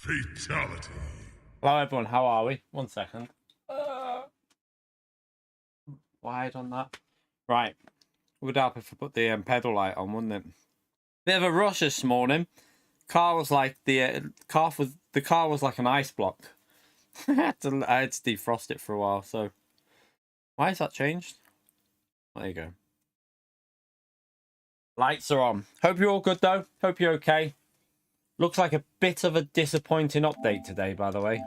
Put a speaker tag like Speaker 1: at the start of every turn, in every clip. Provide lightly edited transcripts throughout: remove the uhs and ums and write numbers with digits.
Speaker 1: Fatality.
Speaker 2: Hello everyone, how are we? 1 second. Wide on that. Right. Would help if I put the pedal light on, wouldn't it? Bit of a rush this morning. Car was like the car was like an ice block. I had to defrost it for a while, so why has that changed? There you go. Lights are on. Hope you're all good though. Hope you're okay. Looks like a bit of a disappointing update today, by the way.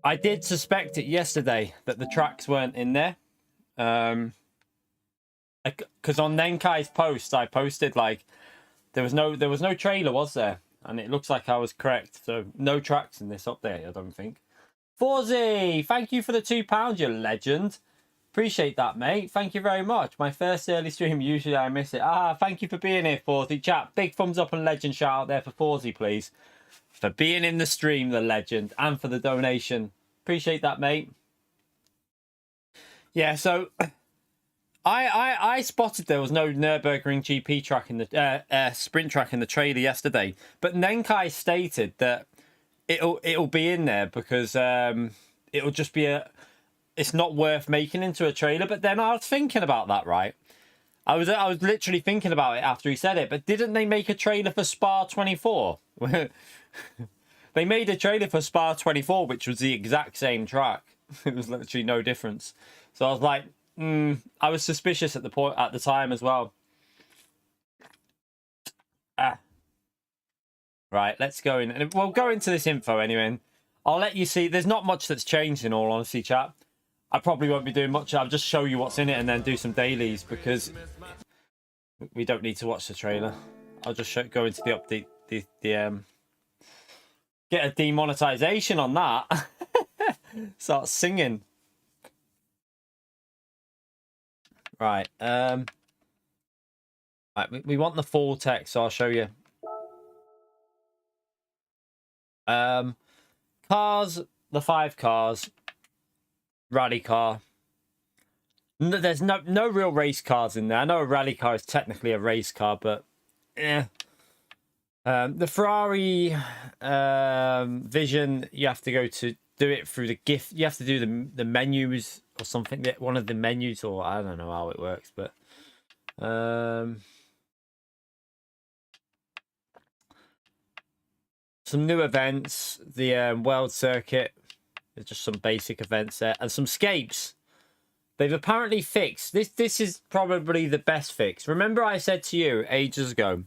Speaker 2: I did suspect it yesterday that the tracks weren't in there. Because on Nenkai's post, I posted like there was no trailer, was there? And it looks like I was correct. So no tracks in this update, I don't think. Forzy, thank you for the £2, you legend. Appreciate that, mate. Thank you very much. My first early stream, usually I miss it. Thank you for being here, Forzy. Chat, big thumbs up and legend shout out there for Forzy, please. For being in the stream, the legend, and for the donation. Appreciate that, mate. Yeah, so I spotted there was no Nürburgring GP track in the sprint track in the trailer yesterday, but Nenkai stated that it'll be in there because it'll just be it's not worth making into a trailer. But then I was thinking about that, right? I was literally thinking about it after he said it. But didn't they make a trailer for Spa 24? They made a trailer for Spa 24, which was the exact same track. It was literally no difference. So I was like, I was suspicious at the time as well. Right, let's go in, and we'll go into this info anyway. I'll let you see. There's not much that's changed, in all honesty, chat. I probably won't be doing much. I'll just show you what's in it and then do some dailies because we don't need to watch the trailer. I'll just go into the update. Get a demonetization on that. Start singing. Right. Right. We want the full text, so I'll show you. Cars. The 5 cars. Rally car. There's no real race cars in there. I know a rally car is technically a race car, but yeah. The Ferrari Vision, you have to go to do it through the gift. You have to do the menus or something. One of the menus, or I don't know how it works, but some new events. The World Circuit. There's just some basic events there and some scapes. They've apparently fixed this. This is probably the best fix. Remember, I said to you ages ago.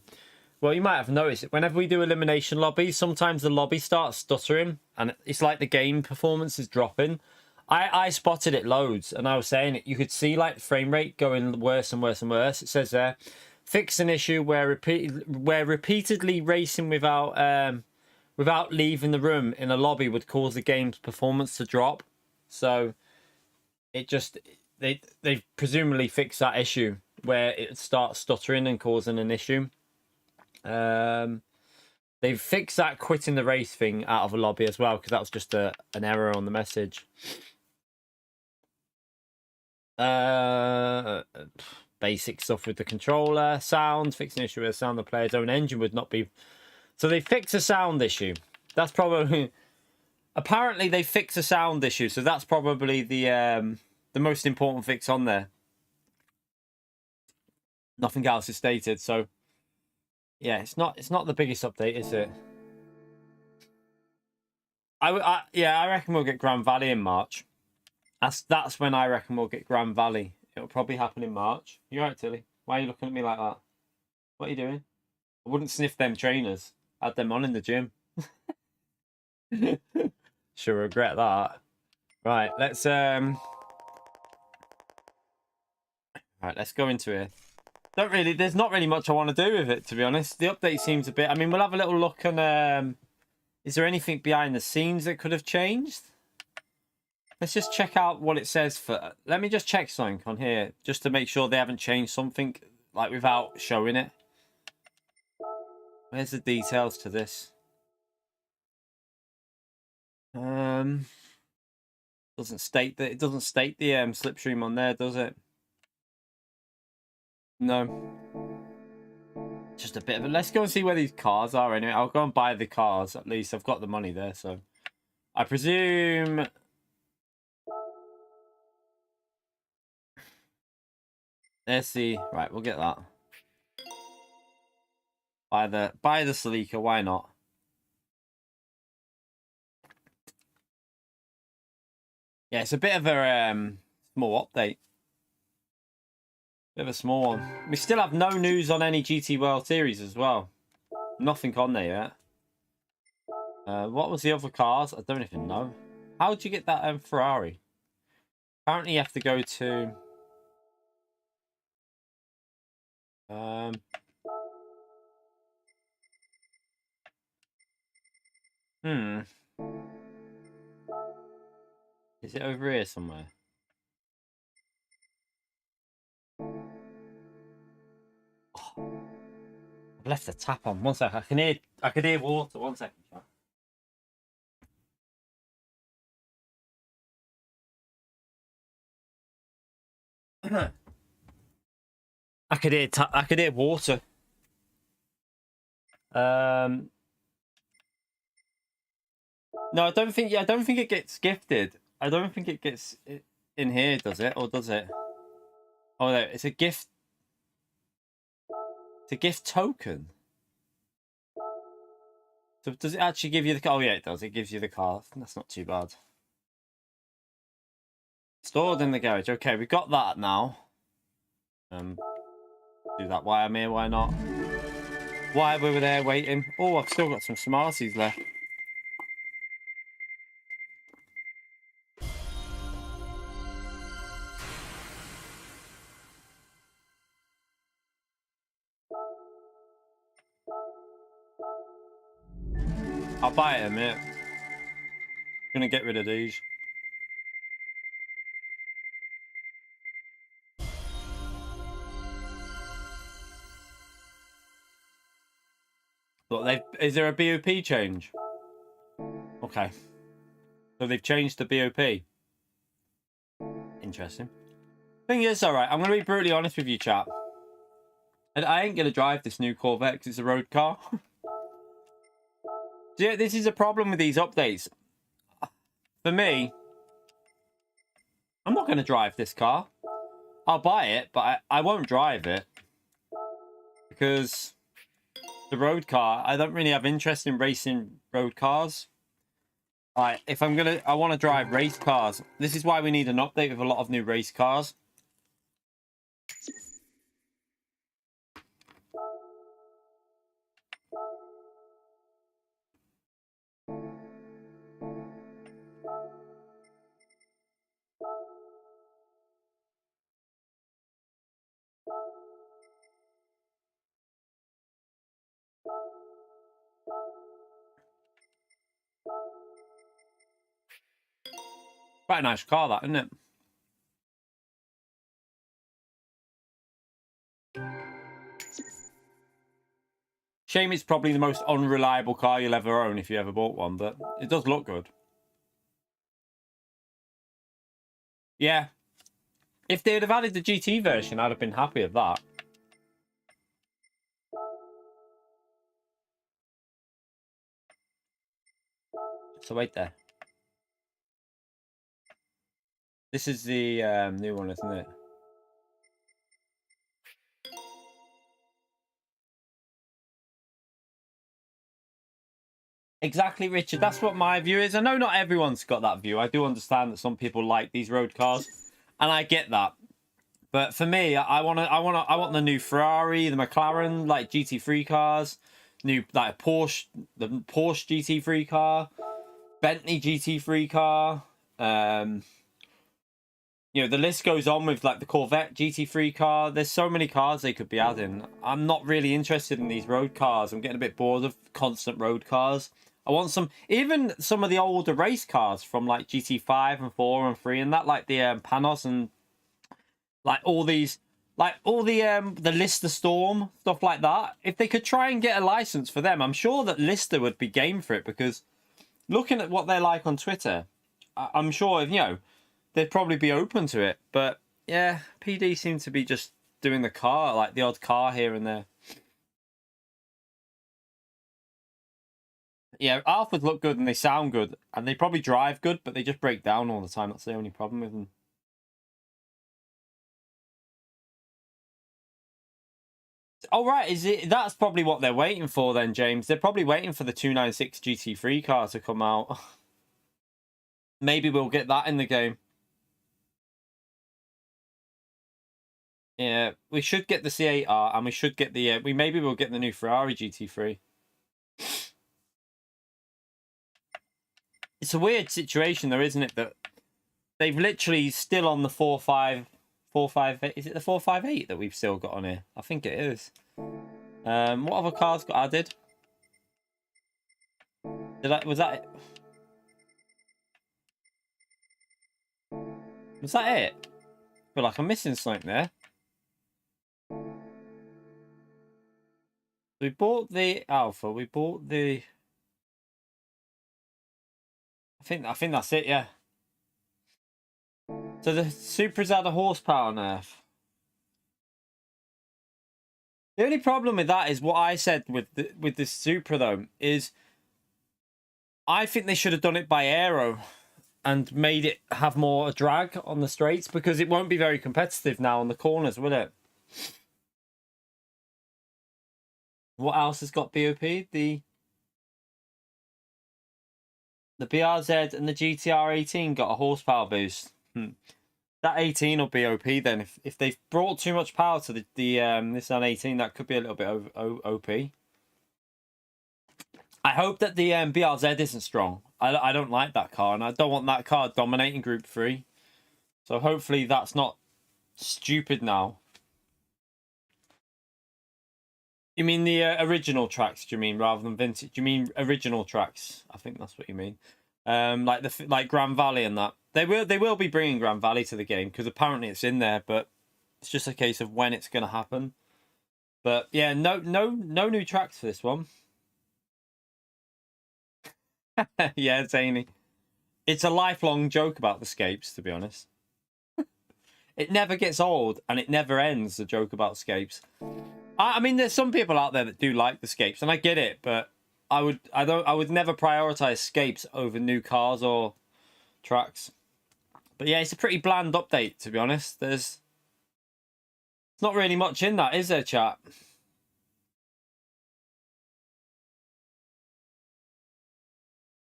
Speaker 2: Well, you might have noticed it. Whenever we do elimination lobbies, sometimes the lobby starts stuttering, and it's like the game performance is dropping. I spotted it loads, and I was saying it. You could see like the frame rate going worse and worse and worse. It says there, fix an issue where repeatedly racing without leaving the room in a lobby would cause the game's performance to drop. So it just they've presumably fixed that issue where it starts stuttering and causing an issue. They've fixed that quitting the race thing out of a lobby as well, because that was just an error on the message. Basic stuff with the controller, sound, fixing issue with the sound the player's own engine would not be. So they fixed a sound issue. That's probably apparently they fixed a sound issue. So that's probably the most important fix on there. Nothing else is stated. So yeah, it's not the biggest update, is it? I reckon we'll get Grand Valley in March. That's when I reckon we'll get Grand Valley. It'll probably happen in March. You right, Tilly? Why are you looking at me like that? What are you doing? I wouldn't sniff them trainers. I had them on in the gym. Sure regret that. Right, let's go into it. There's not really much I want to do with it, to be honest. The update seems a bit. I mean, we'll have a little look on. Is there anything behind the scenes that could have changed? Let's just check out what it says for. Let me just check something on here just to make sure they haven't changed something like without showing it. Where's the details to this? Doesn't state that. It doesn't state the slipstream on there, does it? No. Just a bit of it. Let's go and see where these cars are anyway. I'll go and buy the cars. At least I've got the money there, so I presume. Let's see. Right, we'll get that. Buy the Celica, why not? Yeah, it's a bit of a small update. Bit of a small one. We still have no news on any GT World Series as well. Nothing on there yet. What was the other cars? I don't even know. How did you get that Ferrari? Apparently you have to go to... Is it over here somewhere? Oh, I've left the tap on. 1 sec. I could hear water. 1 second. I could hear water. No, I don't think it gets gifted. I don't think it gets in here, does it? Or does it? Oh, no, it's a gift. It's a gift token. So does it actually give you the car? Oh, yeah, it does. It gives you the car. That's not too bad. Stored in the garage. Okay, we got that now. Do that. Why I'm here, why not? Why we were there waiting. Oh, I've still got some Smarties left. I'll buy it, mate. Gonna get rid of these. Look, is there a BOP change? Okay. So they've changed the BOP. Interesting. Thing is, alright, I'm going to be brutally honest with you, chap. And I ain't going to drive this new Corvette because it's a road car. Yeah, this is a problem with these updates. For me, I'm not going to drive this car. I'll buy it, but I won't drive it. Because the road car, I don't really have interest in racing road cars. Alright, if I want to drive race cars. This is why we need an update with a lot of new race cars. Quite a nice car, that, isn't it? Shame it's probably the most unreliable car you'll ever own if you ever bought one, but it does look good. Yeah. If they'd have added the GT version, I'd have been happy with that. So wait there. This is the new one, isn't it? Exactly, Richard. That's what my view is. I know not everyone's got that view. I do understand that some people like these road cars, and I get that. But for me, I want the new Ferrari, the McLaren, like GT3 cars, new like Porsche, the Porsche GT3 car, Bentley GT3 car. You know, the list goes on with like the Corvette GT3 car. There's so many cars they could be adding. I'm not really interested in these road cars. I'm getting a bit bored of constant road cars. I want even some of the older race cars from like GT5 and 4 and 3 and that, like the Panos and like all these, like all the Lister Storm, stuff like that. If they could try and get a license for them, I'm sure that Lister would be game for it, because looking at what they're like on Twitter, I'm sure, you know, they'd probably be open to it. But yeah, PD seem to be just doing the car, like the odd car here and there. Yeah, Alphas look good and they sound good. And they probably drive good, but they just break down all the time. That's the only problem with them. Oh, right. Is it? That's probably what they're waiting for then, James. They're probably waiting for the 296 GT3 car to come out. Maybe we'll get that in the game. Yeah, we should get the C8R and we should get the... maybe we'll get the new Ferrari GT3. It's a weird situation though, isn't it? That they've literally still on the 458. Is it the 458 that we've still got on here? I think it is. What other cars got added? Was that it? Was that it? I feel like I'm missing something there. We bought the Alpha. We bought the... I think that's it, yeah. So the Supra's had a horsepower nerf. The only problem with that is what I said with the Supra though, is I think they should have done it by aero and made it have more drag on the straights, because it won't be very competitive now on the corners, will it? What else has got BOP? The BRZ and the GTR 18 got a horsepower boost. That 18 will be OP then. If they've brought too much power to the Nissan 18, that could be a little bit OP. I hope that the BRZ isn't strong. I don't like that car, and I don't want that car dominating Group 3. So hopefully that's not stupid now. You mean the original tracks, do you mean, rather than vintage? Do you mean original tracks? I think that's what you mean. Like Grand Valley and that. They will be bringing Grand Valley to the game, because apparently it's in there, but it's just a case of when it's going to happen. But yeah, no new tracks for this one. Yeah, Zany. It's a lifelong joke about the scapes, to be honest. It never gets old and it never ends, the joke about scapes. I mean, there's some people out there that do like the scapes, and I get it, but I would never prioritize scapes over new cars or tracks. But yeah, it's a pretty bland update, to be honest. There's not really much in that, is there, chat?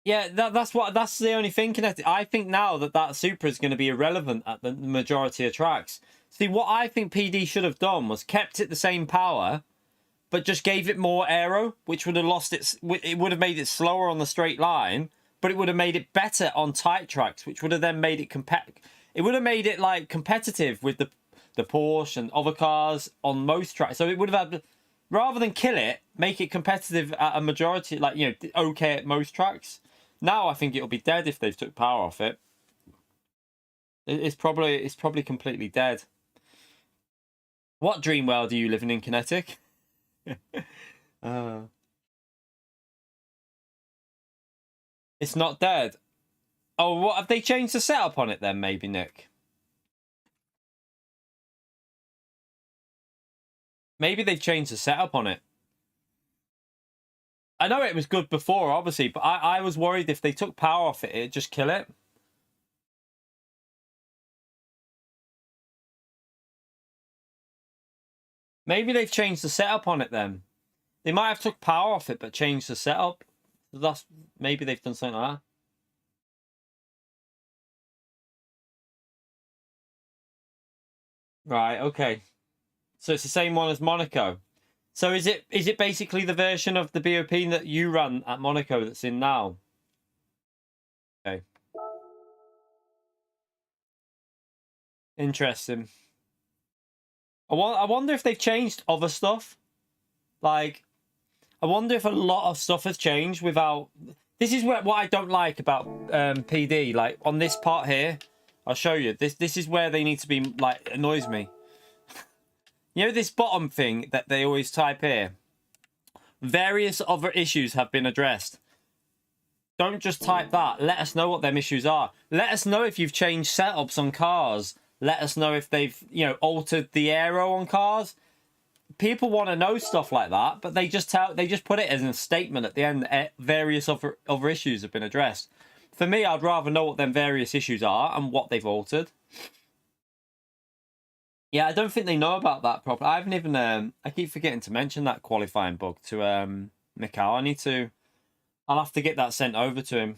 Speaker 2: Yeah, that's the only thing. I think now that Supra is going to be irrelevant at the majority of tracks. See, what I think PD should have done was kept it the same power, but just gave it more aero, which would have lost its... It would have made it slower on the straight line, but it would have made it better on tight tracks, which would have then made it It would have made it like competitive with the Porsche and other cars on most tracks. So it would have had, rather than kill it, make it competitive at a majority, like, you know, okay at most tracks. Now I think it'll be dead if they've took power off it. It's probably completely dead. What dream world are you living in, Kinetic? It's not dead. Oh, what have they changed the setup on it then? Maybe, Nick. Maybe they've changed the setup on it. I know it was good before, obviously, but I was worried if they took power off it, it'd just kill it. Maybe they've changed the setup on it then. They might have took power off it, but changed the setup. That's maybe they've done something like that. Right, okay. So it's the same one as Monaco. So is it basically the version of the BOP that you run at Monaco that's in now? Okay. Interesting. I wonder if they've changed other stuff. Like, I wonder if a lot of stuff has changed without... This is what I don't like about PD. Like, on this part here, I'll show you. This is where they need to be, like, annoys me. You know this bottom thing that they always type here? Various other issues have been addressed. Don't just type that. Let us know what them issues are. Let us know if you've changed setups on cars. Let us know if they've, you know, altered the aero on cars. people want to know stuff like that, but they just put it as a statement at the end. Various other issues have been addressed. For me, I'd rather know what them various issues are and what they've altered. Yeah, I don't think they know about that properly. I haven't even. I keep forgetting to mention that qualifying bug to Mikhail. I need to. I'll have to get that sent over to him.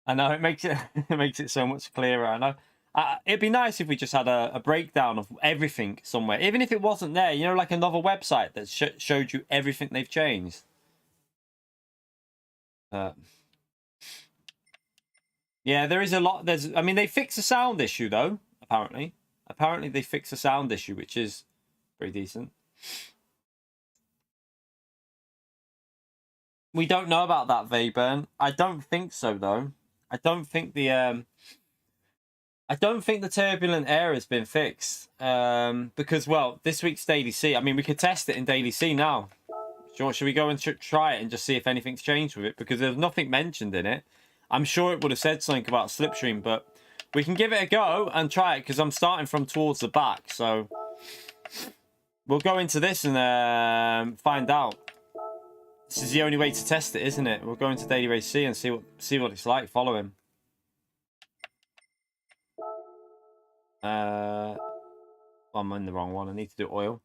Speaker 2: I know it makes it so much clearer. I know. It'd be nice if we just had a breakdown of everything somewhere, even if it wasn't there. You know, like another website that showed you everything they've changed. Yeah, there is a lot. I mean, they fixed a sound issue though. Apparently they fixed a sound issue, which is pretty decent. We don't know about that, Veyburn. I don't think so though. I don't think the turbulent air has been fixed. Because, well, this week's Daily C. I mean, we could test it in Daily C now. Should we go and try it and just see if anything's changed with it? Because there's nothing mentioned in it. I'm sure it would have said something about slipstream, but we can give it a go and try it because I'm starting from towards the back. So we'll go into this and find out. This is the only way to test it, isn't it? We'll go into Daily Race C and see what it's like. Follow him. I'm in the wrong one. I need to do oil.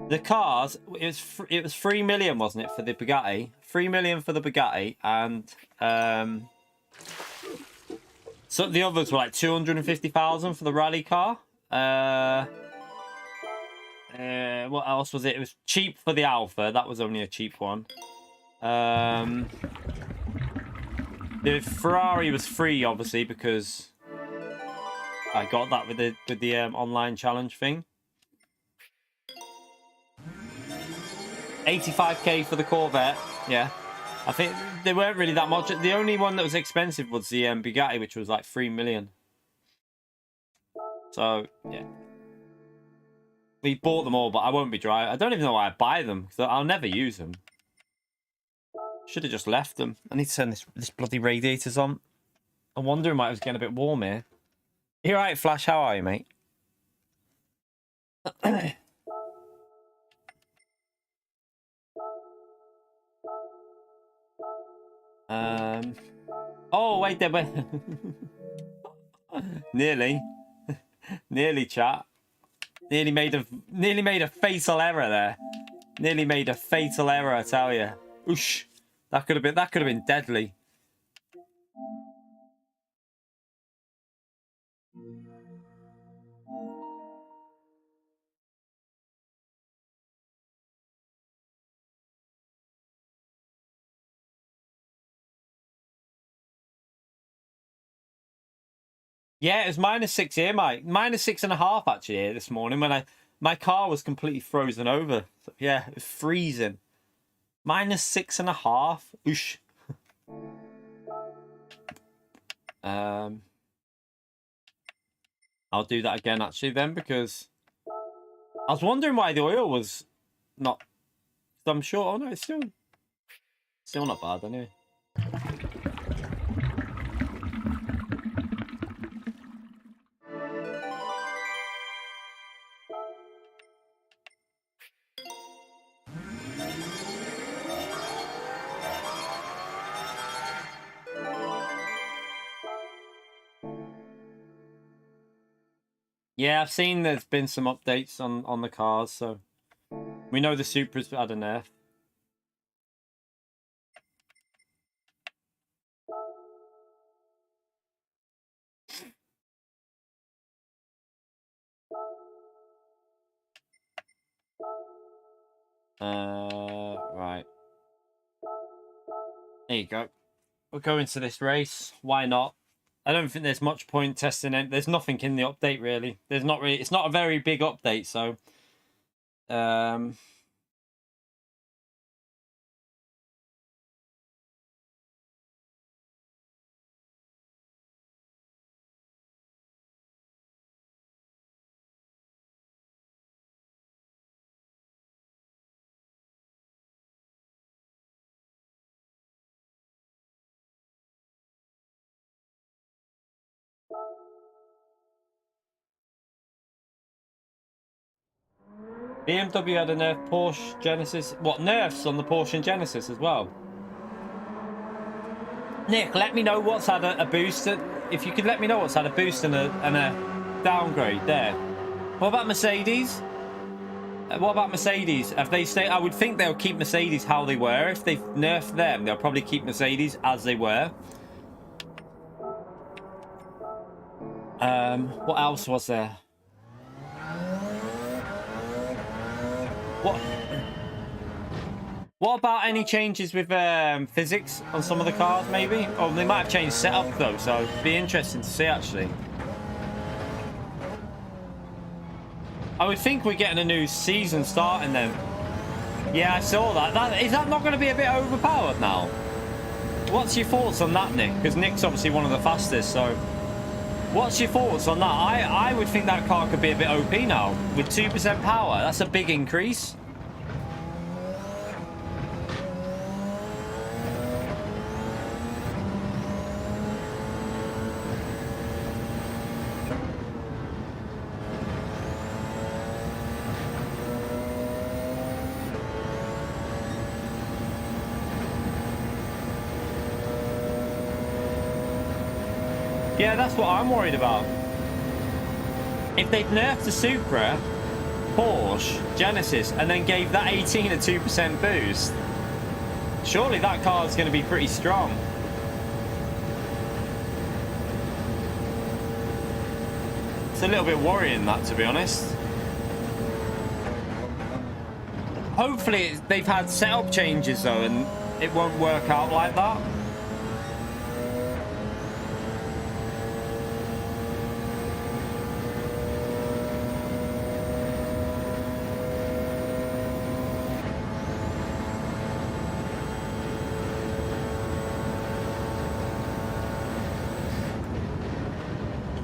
Speaker 2: The cars, it was 3 million, wasn't it, for the Bugatti? 3 million for the Bugatti, and so the others were like 250,000 for the rally car. What else was it? It was cheap for the Alpha. That was only a cheap one. The Ferrari was free, obviously, because I got that with the online challenge thing. 85k for the Corvette. Yeah, I think they weren't really that much. The only one that was expensive was the Bugatti, which was like 3 million. So yeah, we bought them all, but I won't be driving. I don't even know why I buy them because I'll never use them. Should have just left them. I need to turn this bloody radiators on. I'm wondering why it was getting a bit warm here. You all right, Flash? How are you, mate? Oh wait, there. Nearly, nearly, chat. Nearly made a fatal error there. Nearly made a fatal error, I tell you. Oosh, that could have been deadly. Yeah, it was -6 here, mate. -6.5 actually here this morning when my car was completely frozen over. So, yeah, it was freezing. -6.5. Oosh. I'll do that again actually then because I was wondering why the oil was not. I'm sure. Oh no, it's still not bad anyway. Yeah, I've seen there's been some updates on the cars, so we know the Supra's had a nerf. Right. There you go. We'll go into this race. Why not? I don't think there's much point testing it. There's nothing in the update really. There's not really. It's not a very big update, so. BMW had a nerf Porsche Genesis. What, nerfs on the Porsche and Genesis as well? Nick, let me know what's had a boost. If you could let me know what's had a boost and a downgrade there. What about Mercedes? What about Mercedes? Have they stayed? I would think they'll keep Mercedes how they were. If they've nerfed them, they'll probably keep Mercedes as they were. What else was there? What about any changes with physics on some of the cars, maybe? Oh, they might have changed setup though, so it'd be interesting to see actually. I would think we're getting a new season starting then. Yeah, I saw that. Is that not going to be a bit overpowered now? What's your thoughts on that, Nick? Because Nick's obviously one of the fastest, so... What's your thoughts on that? I would think that car could be a bit OP now. With 2% power, that's a big increase. Yeah, that's what I'm worried about. If they'd nerfed the Supra, Porsche, Genesis, and then gave that 18 a 2% boost, surely that car is going to be pretty strong. It's a little bit worrying, that, to be honest. Hopefully they've had setup changes, though, and it won't work out like that.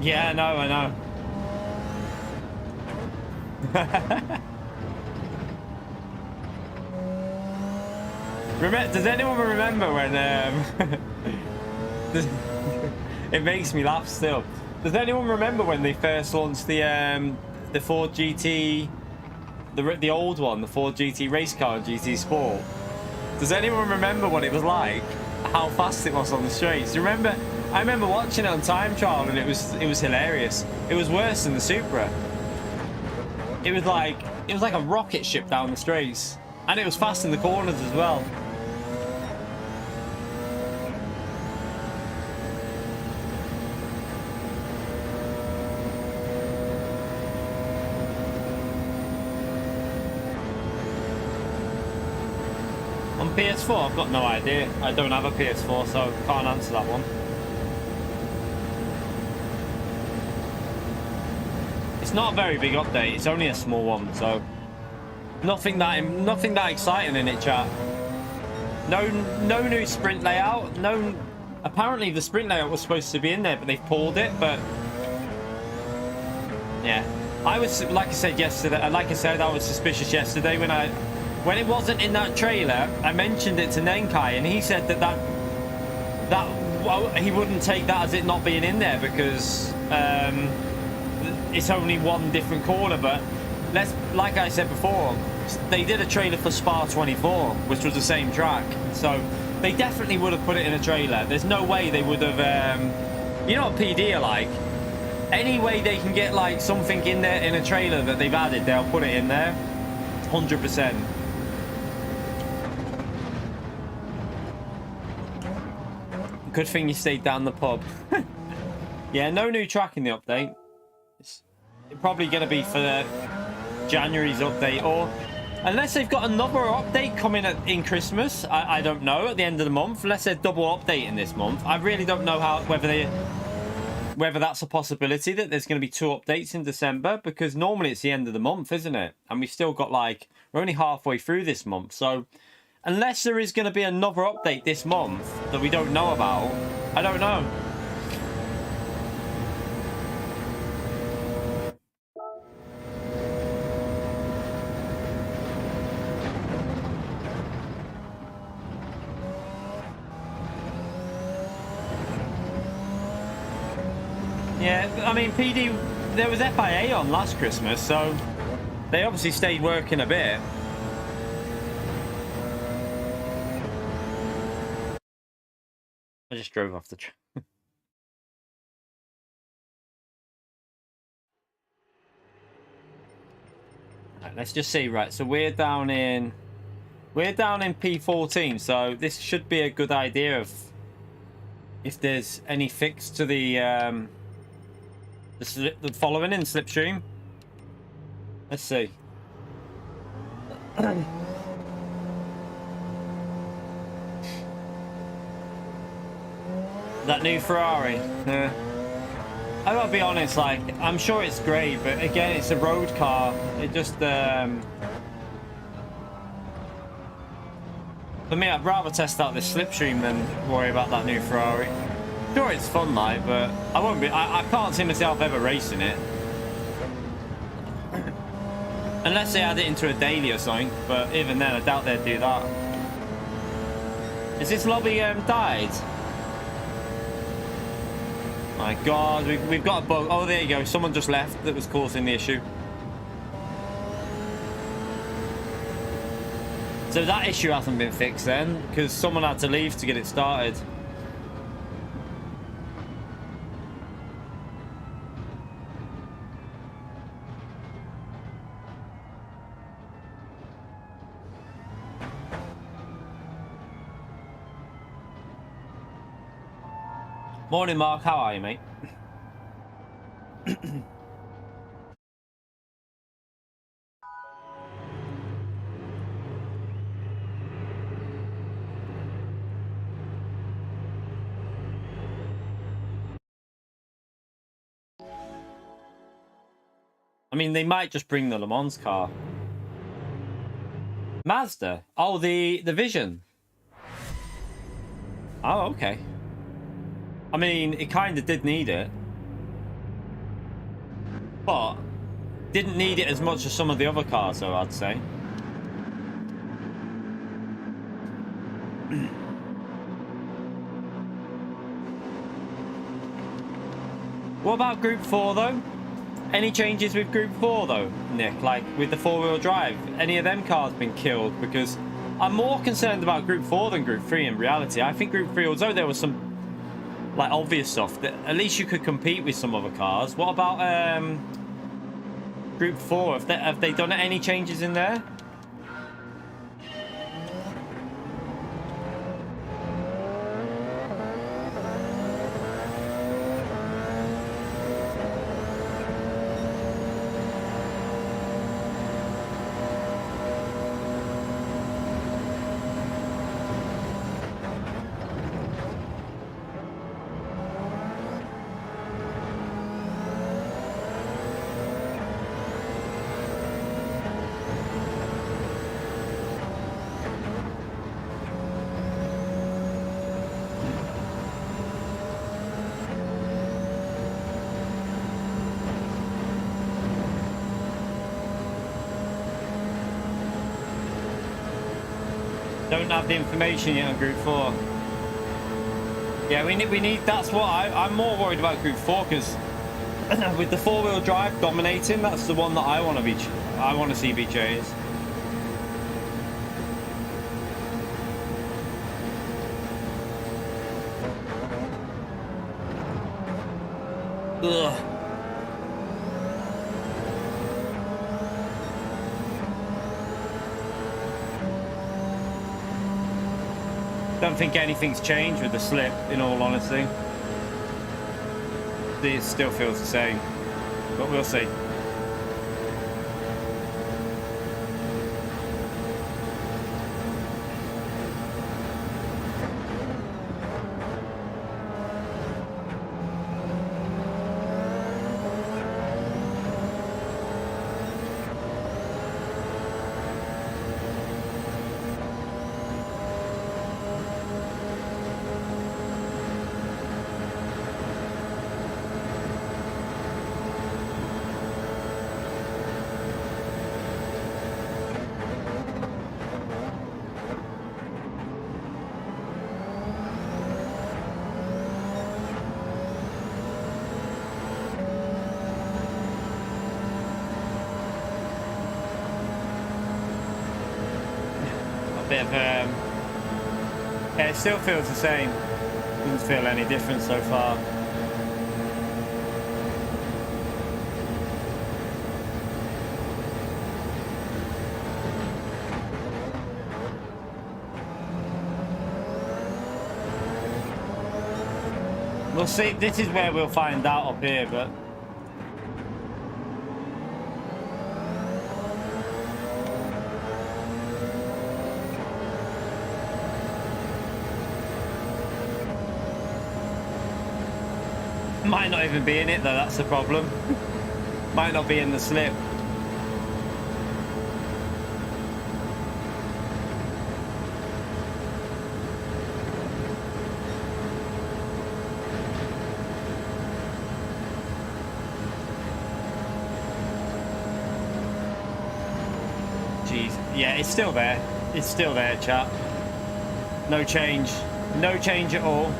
Speaker 2: Yeah, I know. Does anyone remember when it makes me laugh still. Does anyone remember when they first launched the Ford GT, the old one, the Ford GT race car and GT Sport? Does anyone remember what it was like? How fast it was on the straights? Remember? I remember watching it on time trial and it was hilarious. It was worse than the Supra. It was like a rocket ship down the straights, and it was fast in the corners as well. On PS4, I've got no idea. I don't have a PS4, so can't answer that one. It's not a very big update. It's only a small one, so nothing that exciting in it, chat. No new sprint layout. Apparently the sprint layout was supposed to be in there, but they've pulled it. But yeah, I was like I said yesterday. Like I said, I was suspicious yesterday when it wasn't in that trailer. I mentioned it to Nenkai, and he said that he wouldn't take that as it not being in there because. It's only one different corner, but like I said before, they did a trailer for Spa 24, which was the same track, so they definitely would have put it in a trailer. There's no way they would have, you know what PD are like? Any way they can get like something in there in a trailer that they've added, they'll put it in there, 100%. Good thing you stayed down the pub. Yeah, no new track in the update. It's probably going to be for the January's update, or unless they've got another update coming in Christmas. I don't know, at the end of the month, unless they're double updating this month. I really don't know whether that's a possibility that there's going to be 2 updates in December, because normally it's the end of the month, isn't it? And we've still got we're only halfway through this month, so unless there is going to be another update this month that we don't know about, I don't know. Yeah, I mean, PD, there was FIA on last Christmas, so They obviously stayed working a bit. I just drove off the track. Right, let's just see. Right, so we're down in P14, so this should be a good idea of if there's any fix to the following in slipstream. Let's see. That new Ferrari. Yeah. I gotta be honest, like, I'm sure it's great, but again, it's a road car. It just, for me, I'd rather test out this slipstream than worry about that new Ferrari. Sure, it's fun, like, but I can't see myself ever racing it. Unless they add it into a daily or something, but even then, I doubt they'd do that. Is this lobby died? My God, we've got a bug. Oh, there you go. Someone just left that was causing the issue. So that issue hasn't been fixed then, because someone had to leave to get it started. Morning, Mark. How are you, mate? I mean, they might just bring the Le Mans car. Mazda. Oh, the Vision. Oh, okay. I mean, it kind of did need it. But didn't need it as much as some of the other cars, though, I'd say. What about Group 4, though? Any changes with Group 4, though, Nick? Like, with the four-wheel drive? Any of them cars been killed? Because I'm more concerned about Group 4 than Group 3 in reality. I think Group 3, although there was some like obvious stuff, that at least you could compete with some other cars. What about Group 4? Have they done any changes in there? Don't have the information yet on Group 4. Yeah, we need. That's what I'm more worried about Group 4, because with the four-wheel drive dominating, that's the one that I want to see be chased. Ugh. Don't think anything's changed with the slip, in all honesty. It still feels the same, but we'll see. bit of yeah, it still feels the same. Doesn't feel any different so far. We'll see. This is where we'll find out up here, but might not even be in it though. That's the problem. Might not be in the slip. Yeah, it's still there. It's still there, chat. No change. No change at all.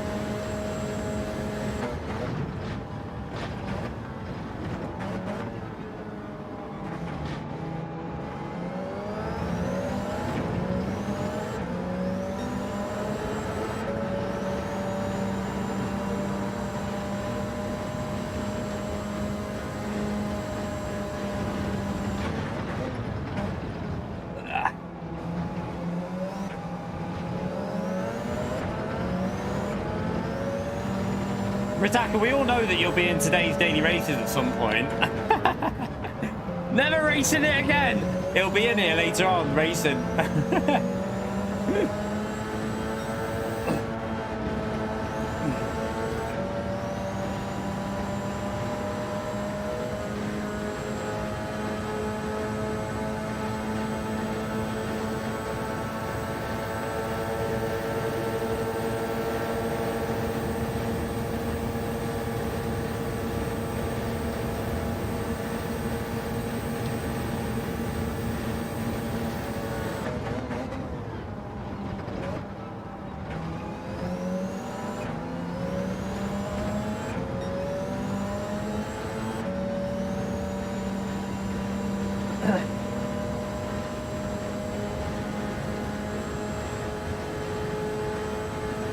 Speaker 2: Ritaka, we all know that you'll be in today's daily races at some point. Never racing it again. It'll be in here later on, racing.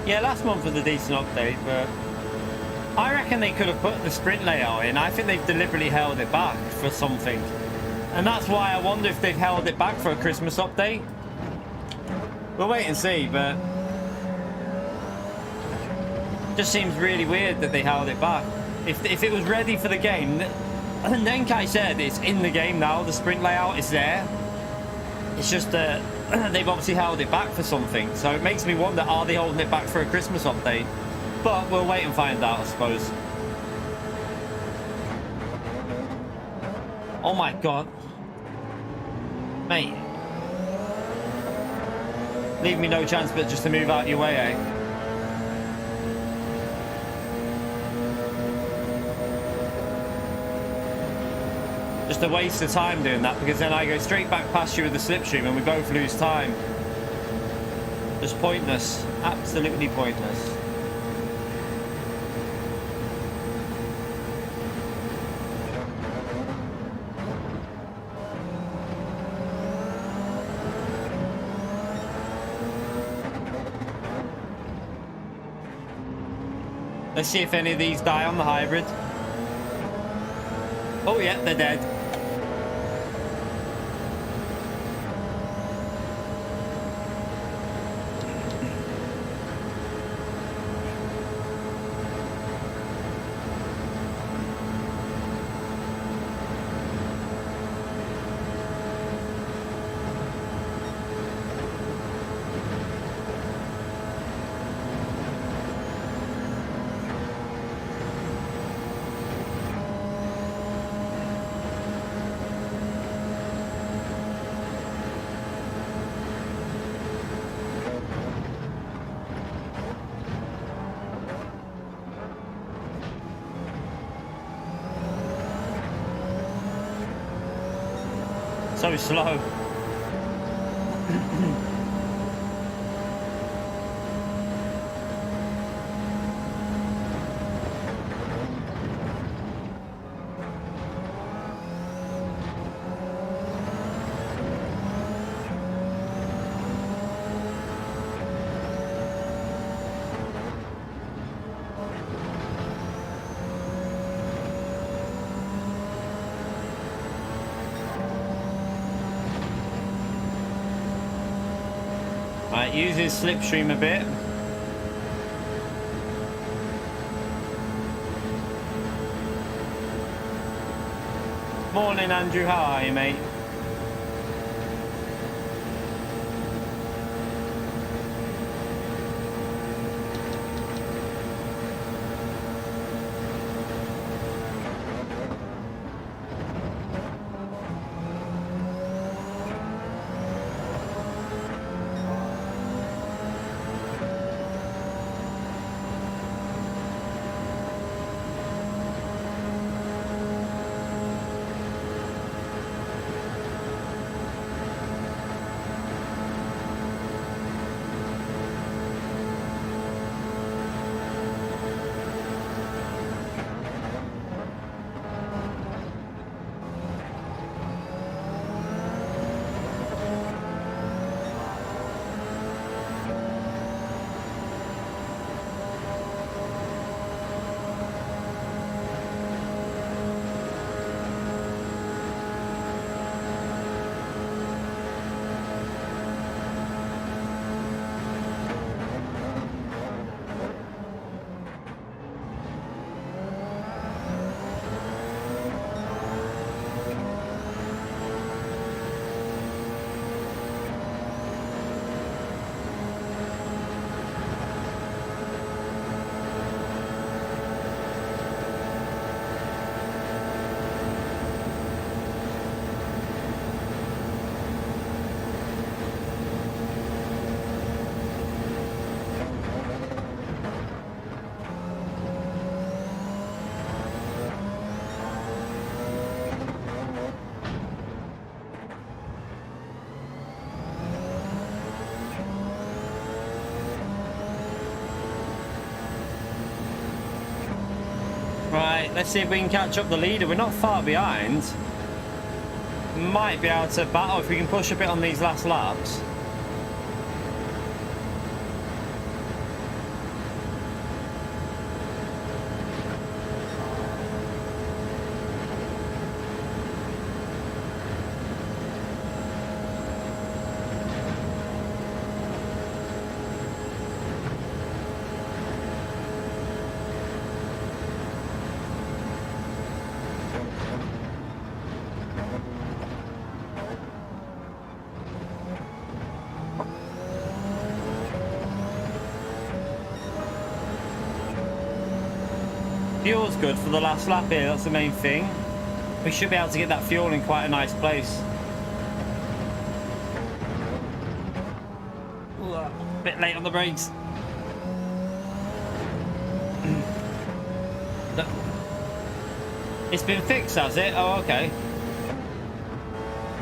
Speaker 2: Yeah, last month was a decent update, but I reckon they could have put the sprint layout in. I think they've deliberately held it back for something. And that's why I wonder if they've held it back for a Christmas update. We'll wait and see, but it just seems really weird that they held it back. If it was ready for the game, and then Kai said it's in the game now, the sprint layout is there. It's just that they've obviously held it back for something. So it makes me wonder, are they holding it back for a Christmas update? But we'll wait and find out, I suppose. Oh my god. Mate. Leave me no chance but just to move out your way, eh? Just a waste of time doing that, because then I go straight back past you with the slipstream and we both lose time. Just pointless. Absolutely pointless. Let's see if any of these die on the hybrid. Oh yeah, they're dead. So slow. Right, uses slipstream a bit. Morning, Andrew. How are you, mate? Right, let's see if we can catch up the leader. We're not far behind. Might be able to battle if we can push a bit on these last laps. Fuel's good for the last lap here, that's the main thing. We should be able to get that fuel in quite a nice place. Ooh, a bit late on the brakes. It's been fixed, has it? Oh, okay.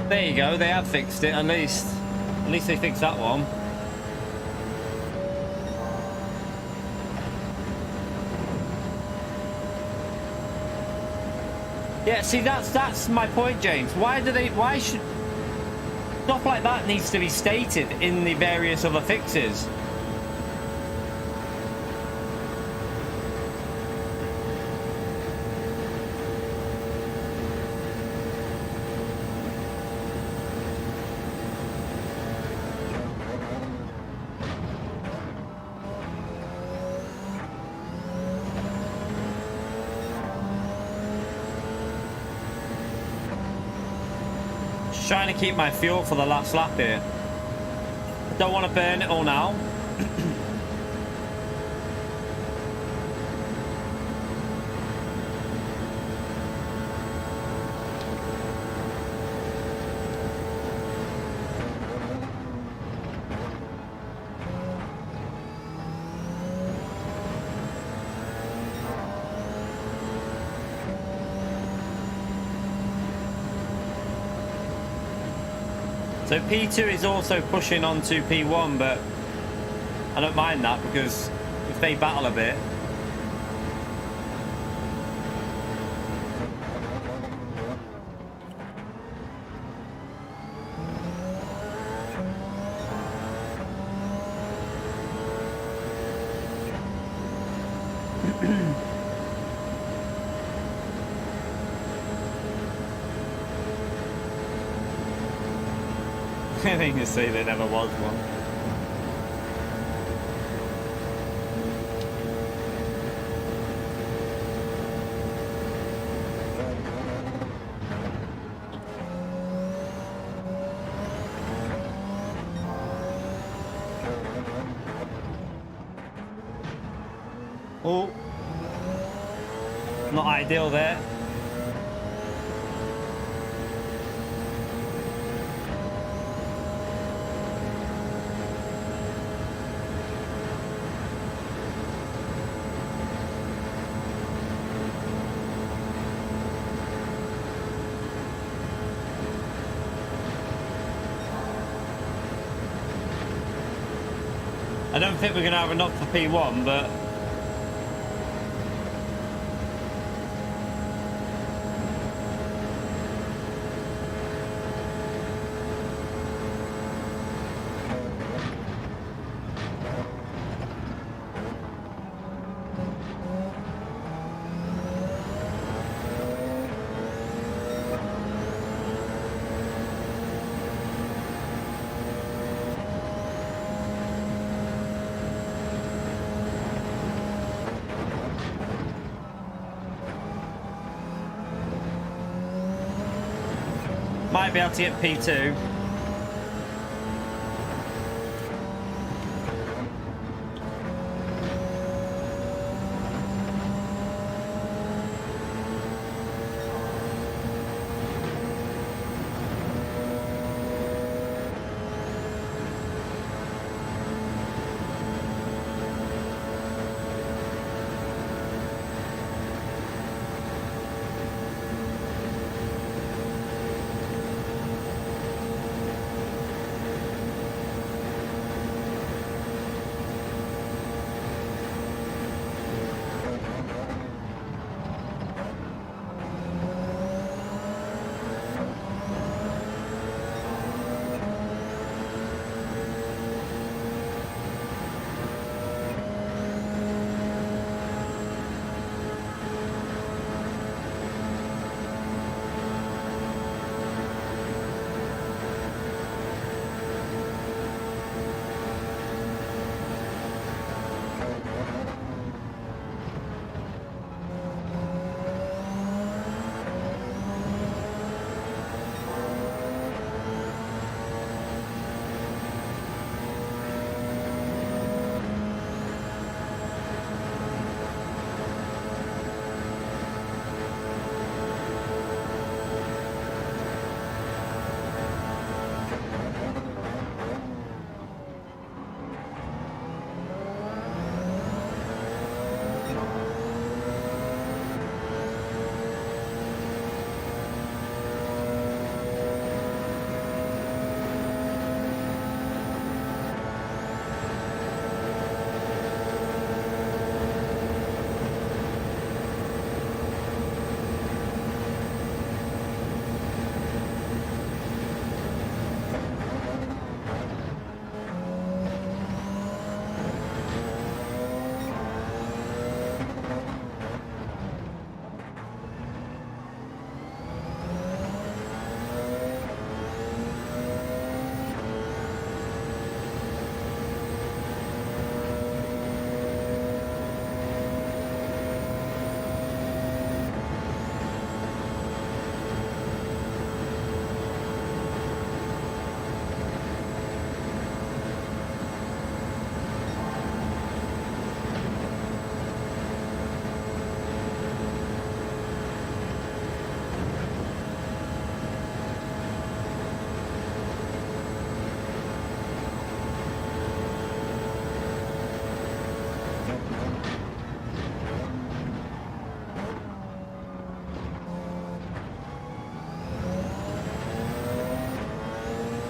Speaker 2: There you go, they have fixed it at least. At least they fixed that one. Yeah, see, that's my point, James. Why should stuff like that needs to be stated in the various other fixes? Trying to keep my fuel for the last lap here. Don't want to burn it all now. So P2 is also pushing on to P1, but I don't mind that because if they battle a bit. I think you see there never was one. Oh, not ideal there. I don't think we're going to have enough for P1, but might be able to get P2.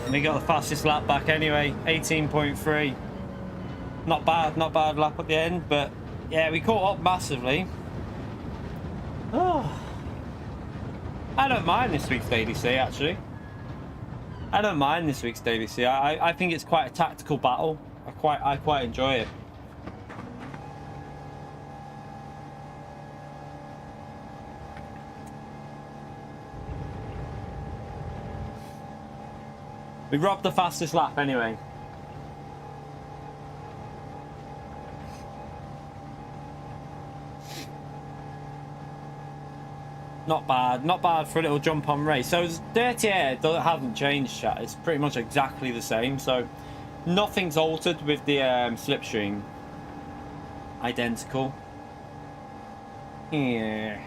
Speaker 2: And he got the fastest lap back anyway, 18.3. Not bad lap at the end, but yeah, we caught up massively. Oh, I don't mind this week's DDC actually. I don't mind this week's DDC. I think it's quite a tactical battle. I quite enjoy it. We robbed the fastest lap anyway. Not bad for a little jump on race. So dirty air hasn't changed, chat. It's pretty much exactly the same. So nothing's altered with the slipstream. Identical. Yeah.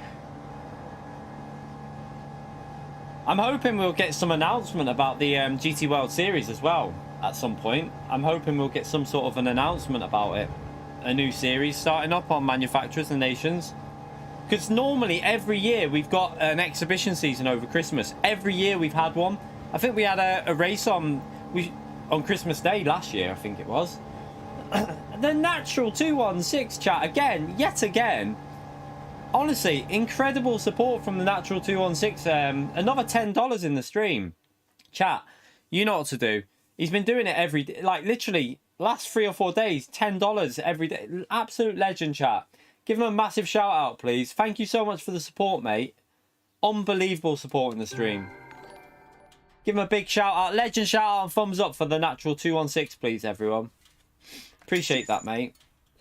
Speaker 2: I'm hoping we'll get some announcement about the GT World Series as well at some point. I'm hoping we'll get some sort of an announcement about it. A new series starting up on manufacturers and nations. Because normally every year we've got an exhibition season over Christmas. Every year we've had one. I think we had a race on Christmas Day last year, I think it was. The Natural 216 chat again, yet again. Honestly, incredible support from the Natural 216. Another $10 in the stream. Chat, you know what to do. He's been doing it every day, like literally last 3 or 4 days, $10 every day. Absolute legend, chat. Give him a massive shout out, please. Thank you so much for the support, mate. Unbelievable support in the stream. Give him a big shout out. Legend shout out and thumbs up for the Natural 216, please, everyone. Appreciate that, mate.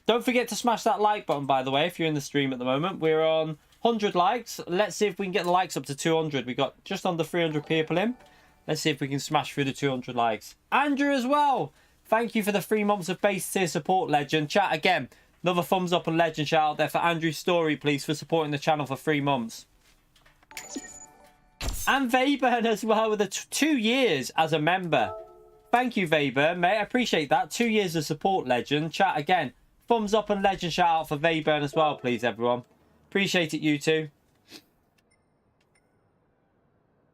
Speaker 2: Don't forget to smash that like button, by the way, if you're in the stream at the moment. We're on 100 likes. Let's see if we can get the likes up to 200. We got just under 300 people in. Let's see if we can smash through the 200 likes. Andrew as well. Thank you for the 3 months of base tier support, legend. Chat again. Another thumbs up and legend shout out there for Andrew Story, please, for supporting the channel for 3 months. And Veyburn as well with the 2 years as a member. Thank you, Veyburn, mate. I appreciate that. 2 years of support, legend. Chat again. Thumbs up and legend shout out for Veyburn as well, please, everyone. Appreciate it, you two.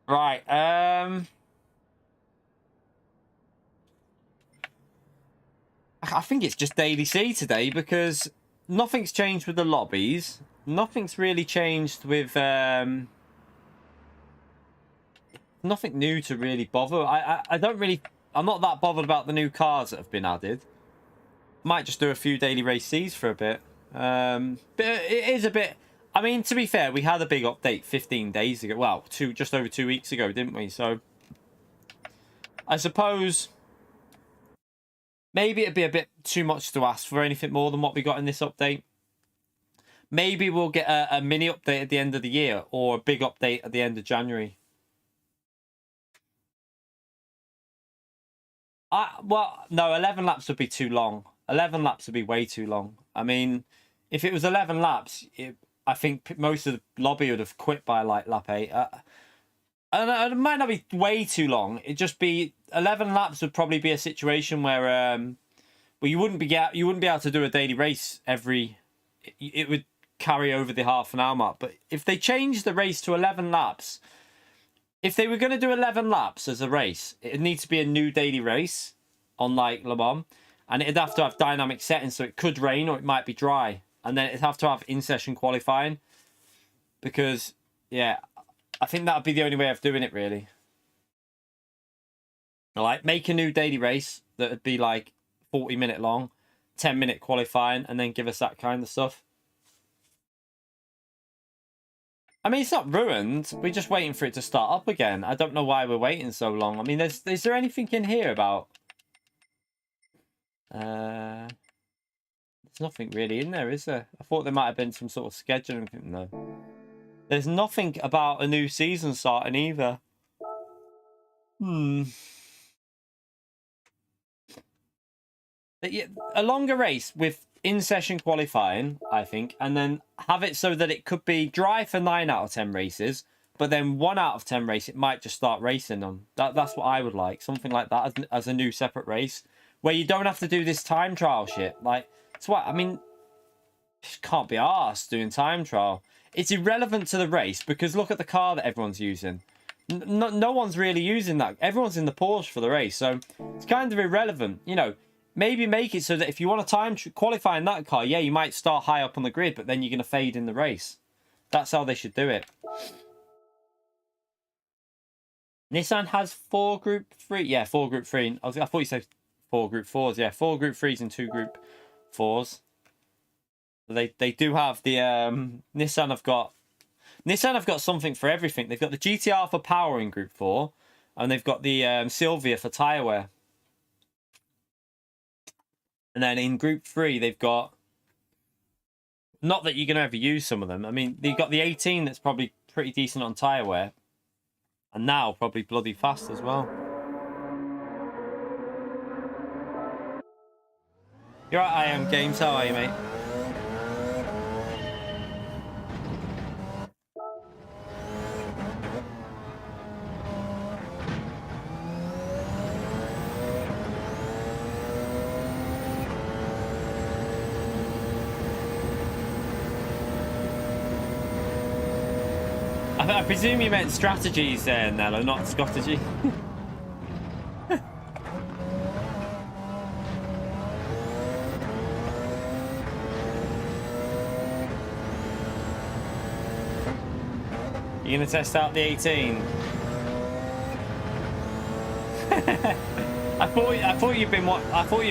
Speaker 2: Right. I think it's just Daily C today because nothing's changed with the lobbies. Nothing's really changed with... nothing new to really bother. I don't really... I'm not that bothered about the new cars that have been added. Might just do a few daily race Cs for a bit. But it is a bit... I mean, to be fair, we had a big update 15 days ago. Well, just over 2 weeks ago, didn't we? So, I suppose... maybe it'd be a bit too much to ask for anything more than what we got in this update. Maybe we'll get a mini update at the end of the year or a big update at the end of January. Well, no, 11 laps would be too long. 11 laps would be way too long. I mean, if it was 11 laps, I think most of the lobby would have quit by like lap 8. And it might not be way too long. It'd just be 11 laps would probably be a situation where well, you wouldn't be able to do a daily race every. It would carry over the half-an-hour mark. But if they changed the race to 11 laps, if they were going to do 11 laps as a race, it needs to be a new daily race on like Le Mans, and it'd have to have dynamic settings, so it could rain or it might be dry, and then it'd have to have in-session qualifying. Because yeah, I think that would be the only way of doing it, really. Like, make a new daily race that would be like 40-minute long, 10-minute qualifying, and then give us that kind of stuff. I mean, it's not ruined. We're just waiting for it to start up again. I don't know why we're waiting so long. I mean, is there anything in here about... there's nothing really in there, is there? I thought there might have been some sort of scheduling thing, though. There's nothing about a new season starting either. But yeah, a longer race with in-session qualifying, I think, and then have it so that it could be dry for 9 out of 10 races, but then 1 out of 10 race, it might just start racing on. That's what I would like. Something like that as a new separate race, where you don't have to do this time trial shit. Like, it's what, I mean, just can't be arsed doing time trial. It's irrelevant to the race, because look at the car that everyone's using. No one's really using that. Everyone's in the Porsche for the race, so it's kind of irrelevant. You know, maybe make it so that if you want to time qualify in that car, yeah, you might start high up on the grid, but then you're going to fade in the race. That's how they should do it. Nissan has 4 Group 3. Yeah, 4 Group 3. I thought you said 4 Group 4s. Yeah, 4 Group 3s and 2 Group 4s. They do have the Nissan have got something for everything. They've got the GTR for power in Group 4, and they've got the Silvia for tyre wear. And then in Group 3, they've got... not that you're going to ever use some of them. I mean, they've got the 18 that's probably pretty decent on tyre wear. And now probably bloody fast as well. You're right, I am Games. How are you, mate? I presume you meant strategies there, Nello, not strategy. You gonna test out the 18? I thought you'd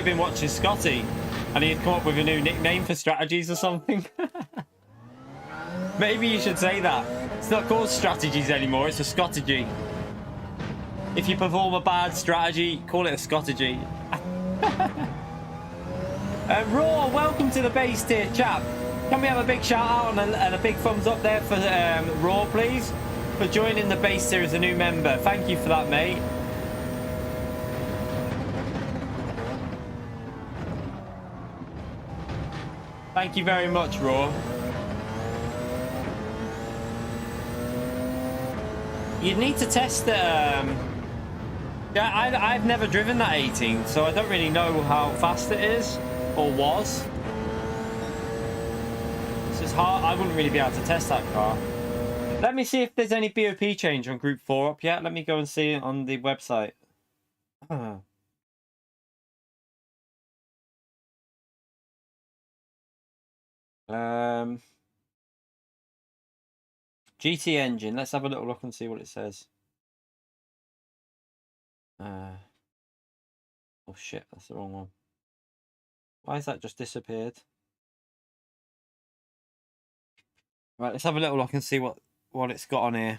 Speaker 2: been watching Scotty, and he'd come up with a new nickname for strategies or something. Maybe you should say that. It's not called strategies anymore. It's a Scottegy. If you perform a bad strategy, call it a Scottegy. Raw, welcome to the base tier, chap. Can we have a big shout out and a big thumbs up there for Raw, please, for joining the base tier as a new member. Thank you for that, mate. Thank you very much, Raw. You'd need to test the... Yeah, I've never driven that 18, so I don't really know how fast it is, or was. It's just hard. I wouldn't really be able to test that car. Let me see if there's any BOP change on Group 4 up yet. Let me go and see it on the website. GT engine. Let's have a little look and see what it says. Oh shit, that's the wrong one. Why has that just disappeared? Right, let's have a little look and see what it's got on here.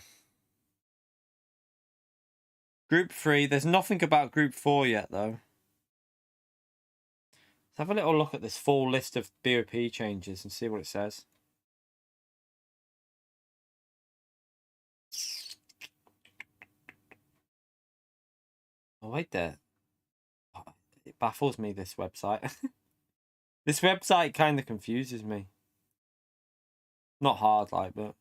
Speaker 2: Group 3. There's nothing about Group 4 yet, though. Let's have a little look at this full list of BOP changes and see what it says. Oh, wait there. It baffles me, this website. This website kind of confuses me. Not hard, like, but...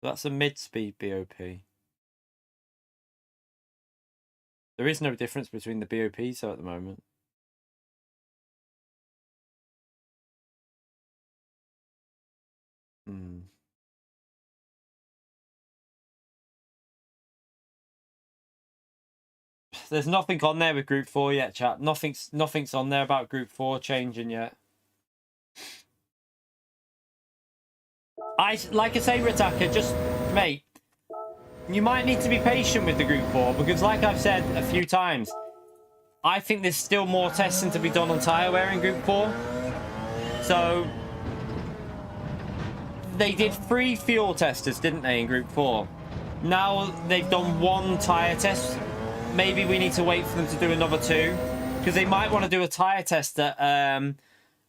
Speaker 2: That's a mid-speed BOP. There is no difference between the BOPs, though, at the moment. There's nothing on there with Group 4 yet, chat. Nothing's on there about Group 4 changing yet. Like I say, Ritaka, just, mate, you might need to be patient with the Group 4, because like I've said a few times, I think there's still more testing to be done on tyre wear in Group 4. So, they did 3 fuel testers, didn't they, in Group 4? Now they've done 1 tyre test. Maybe we need to wait for them to do another 2, because they might want to do a tyre test at a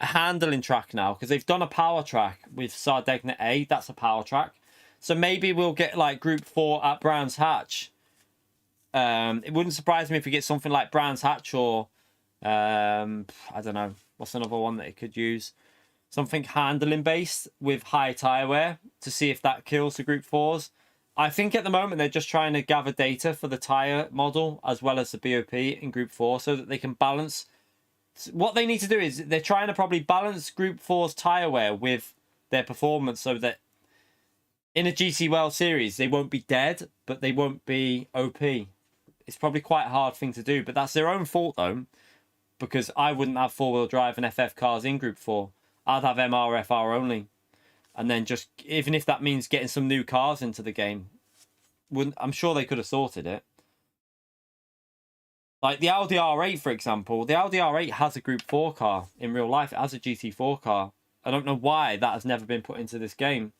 Speaker 2: handling track now, because they've done a power track with Sardegna A. That's a power track. So maybe we'll get like Group 4 at Brands Hatch. It wouldn't surprise me if we get something like Brands Hatch, or I don't know, what's another one that it could use? Something handling based with high tyre wear to see if that kills the Group 4s. I think at the moment they're just trying to gather data for the tyre model as well as the BOP in Group 4 so that they can balance. What they need to do is they're trying to probably balance Group 4's tyre wear with their performance so that in a GT World Series they won't be dead, but they won't be OP. It's probably quite a hard thing to do, but that's their own fault though, because I wouldn't have four-wheel drive and FF cars in Group 4. I'd have MR/FR only. And then just, even if that means getting some new cars into the game, I'm sure they could have sorted it. Like the Audi R8, for example. The Audi R8 has a Group 4 car in real life. It has a GT4 car. I don't know why that has never been put into this game.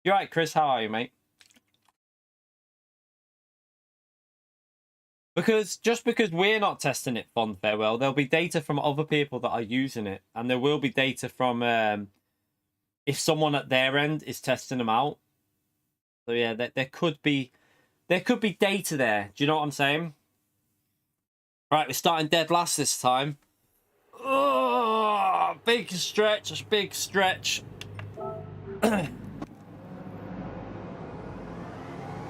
Speaker 2: You're right, Chris. How are you, mate? Just because we're not testing it, Fond Farewell, there'll be data from other people that are using it. And there will be data from... if someone at their end is testing them out. So yeah, there could be data there. Do you know what I'm saying? Right, we're starting dead last this time. Oh, big stretch, big stretch.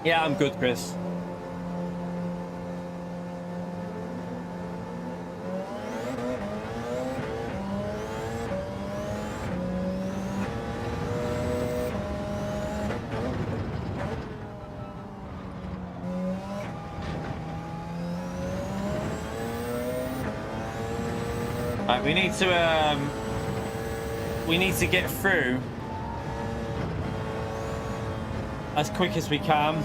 Speaker 2: Yeah, I'm good, Chris. Right, we need to get through as quick as we can,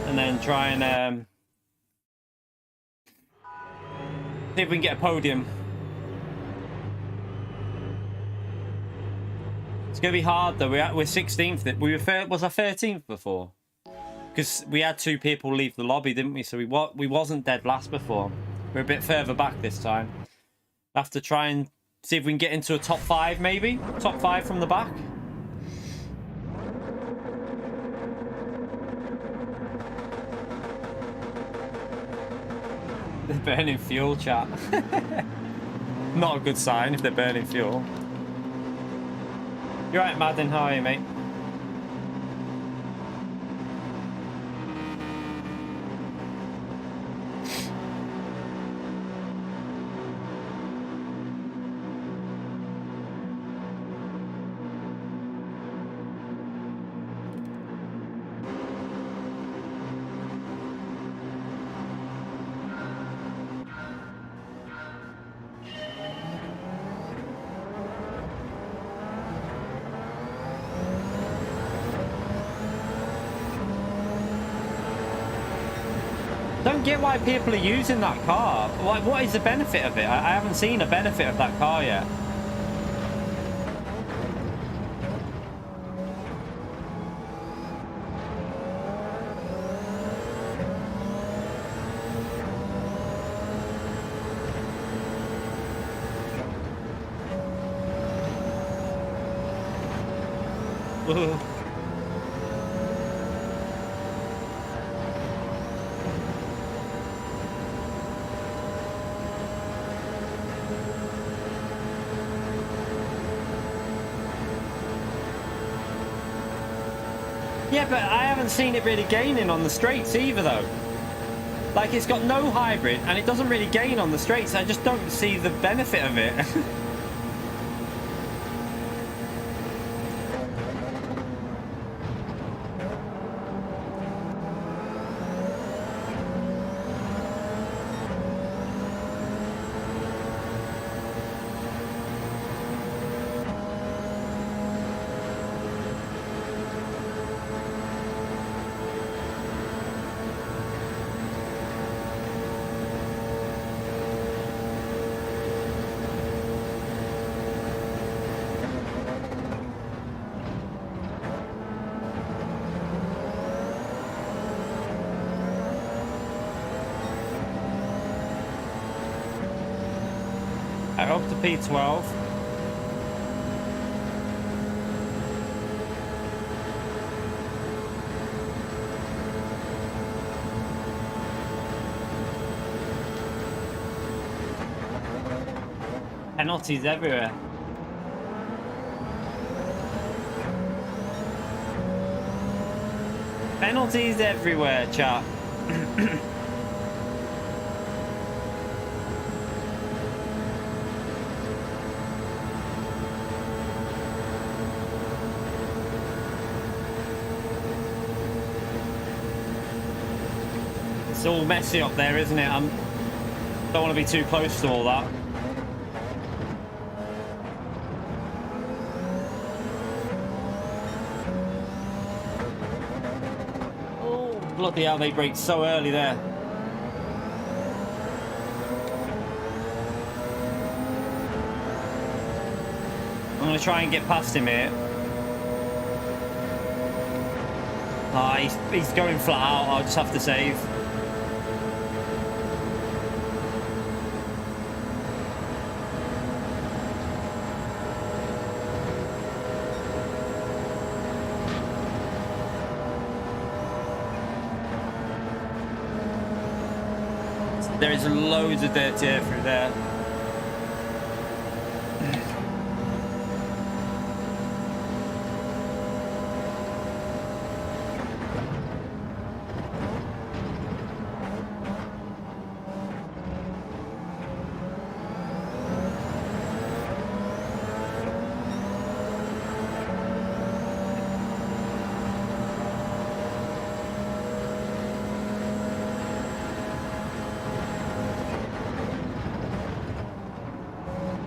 Speaker 2: and then try and see if we can get a podium. It's gonna be hard though. We're 16th. Was I 13th before? Because we had 2 people leave the lobby, didn't we? So we wasn't dead last before. We're a bit further back this time. Have to try and see if we can get into a top 5, maybe top 5 from the back. They're burning fuel, chat. Not a good sign if they're burning fuel. You're right, Madden. How are you, mate? Don't get why people are using that car. What is the benefit of it? I haven't seen a benefit of that car yet. Yeah, but I haven't seen it really gaining on the straights either, though. Like, it's got no hybrid, and it doesn't really gain on the straights. I just don't see the benefit of it. I hope to P12. Penalties everywhere. Penalties everywhere, chat. It's all messy up there, isn't it? Don't want to be too close to all that. Oh, bloody hell, they brake so early there. I'm going to try and get past him here. Ah, he's going flat out. I'll just have to save. There is loads of dirty air through there.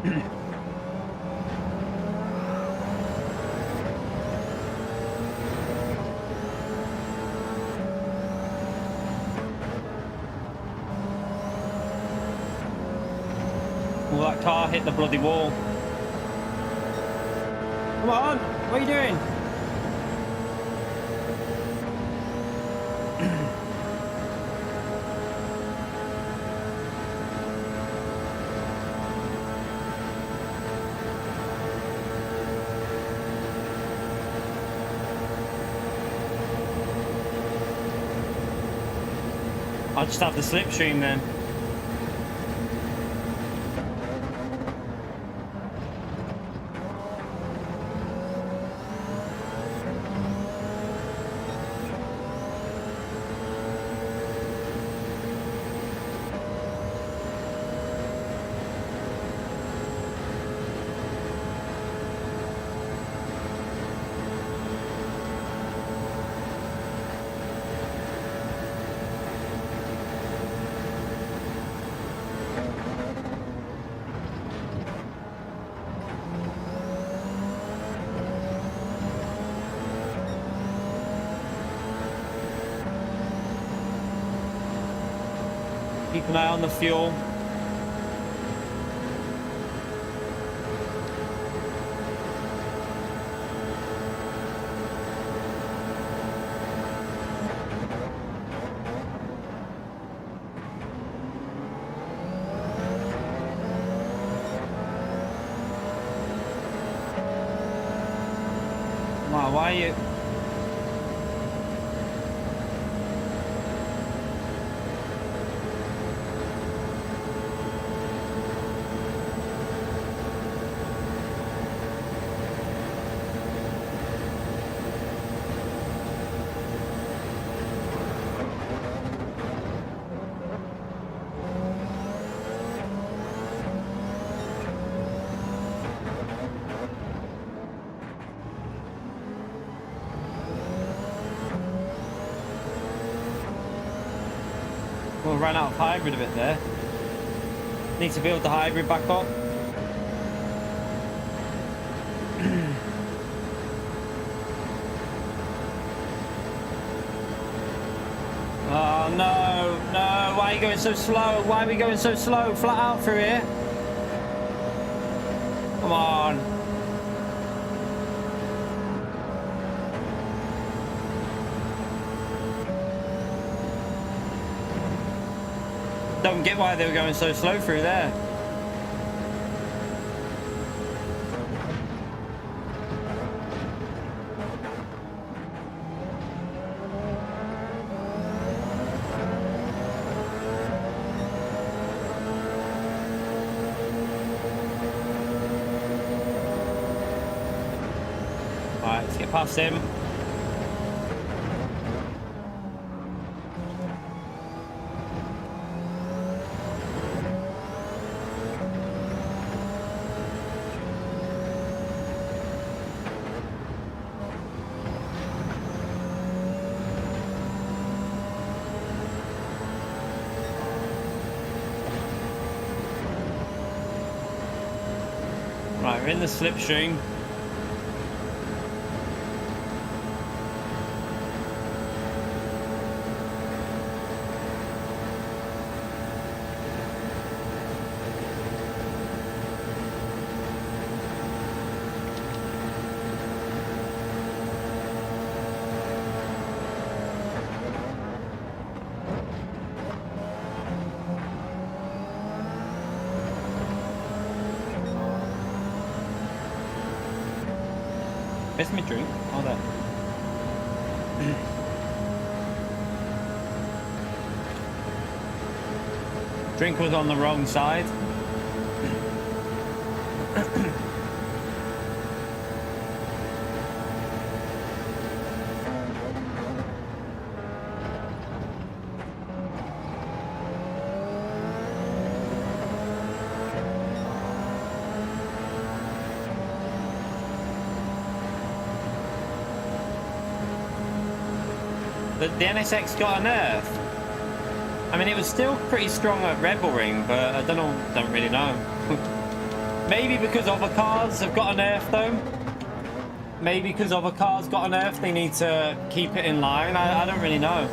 Speaker 2: Oh, that car hit the bloody wall. Come on, what are you doing? I'll just have the slipstream then. Keep an eye on the fuel. Wow, why are you... Well, ran out of hybrid a bit there. Need to build the hybrid back up. Oh no, no, why are you going so slow? Why are we going so slow? Flat out through here. Come on. Don't get why they were going so slow through there. Alright, let's get past him. Right, we're in the slipstream. Where's my drink? Oh, there. Drink was on the wrong side. The NSX got a nerf. I mean, it was still pretty strong at Rebel Ring, but I don't really know. Maybe because other cars have got a nerf though. Maybe because other cars got a nerf, they need to keep it in line. I don't really know.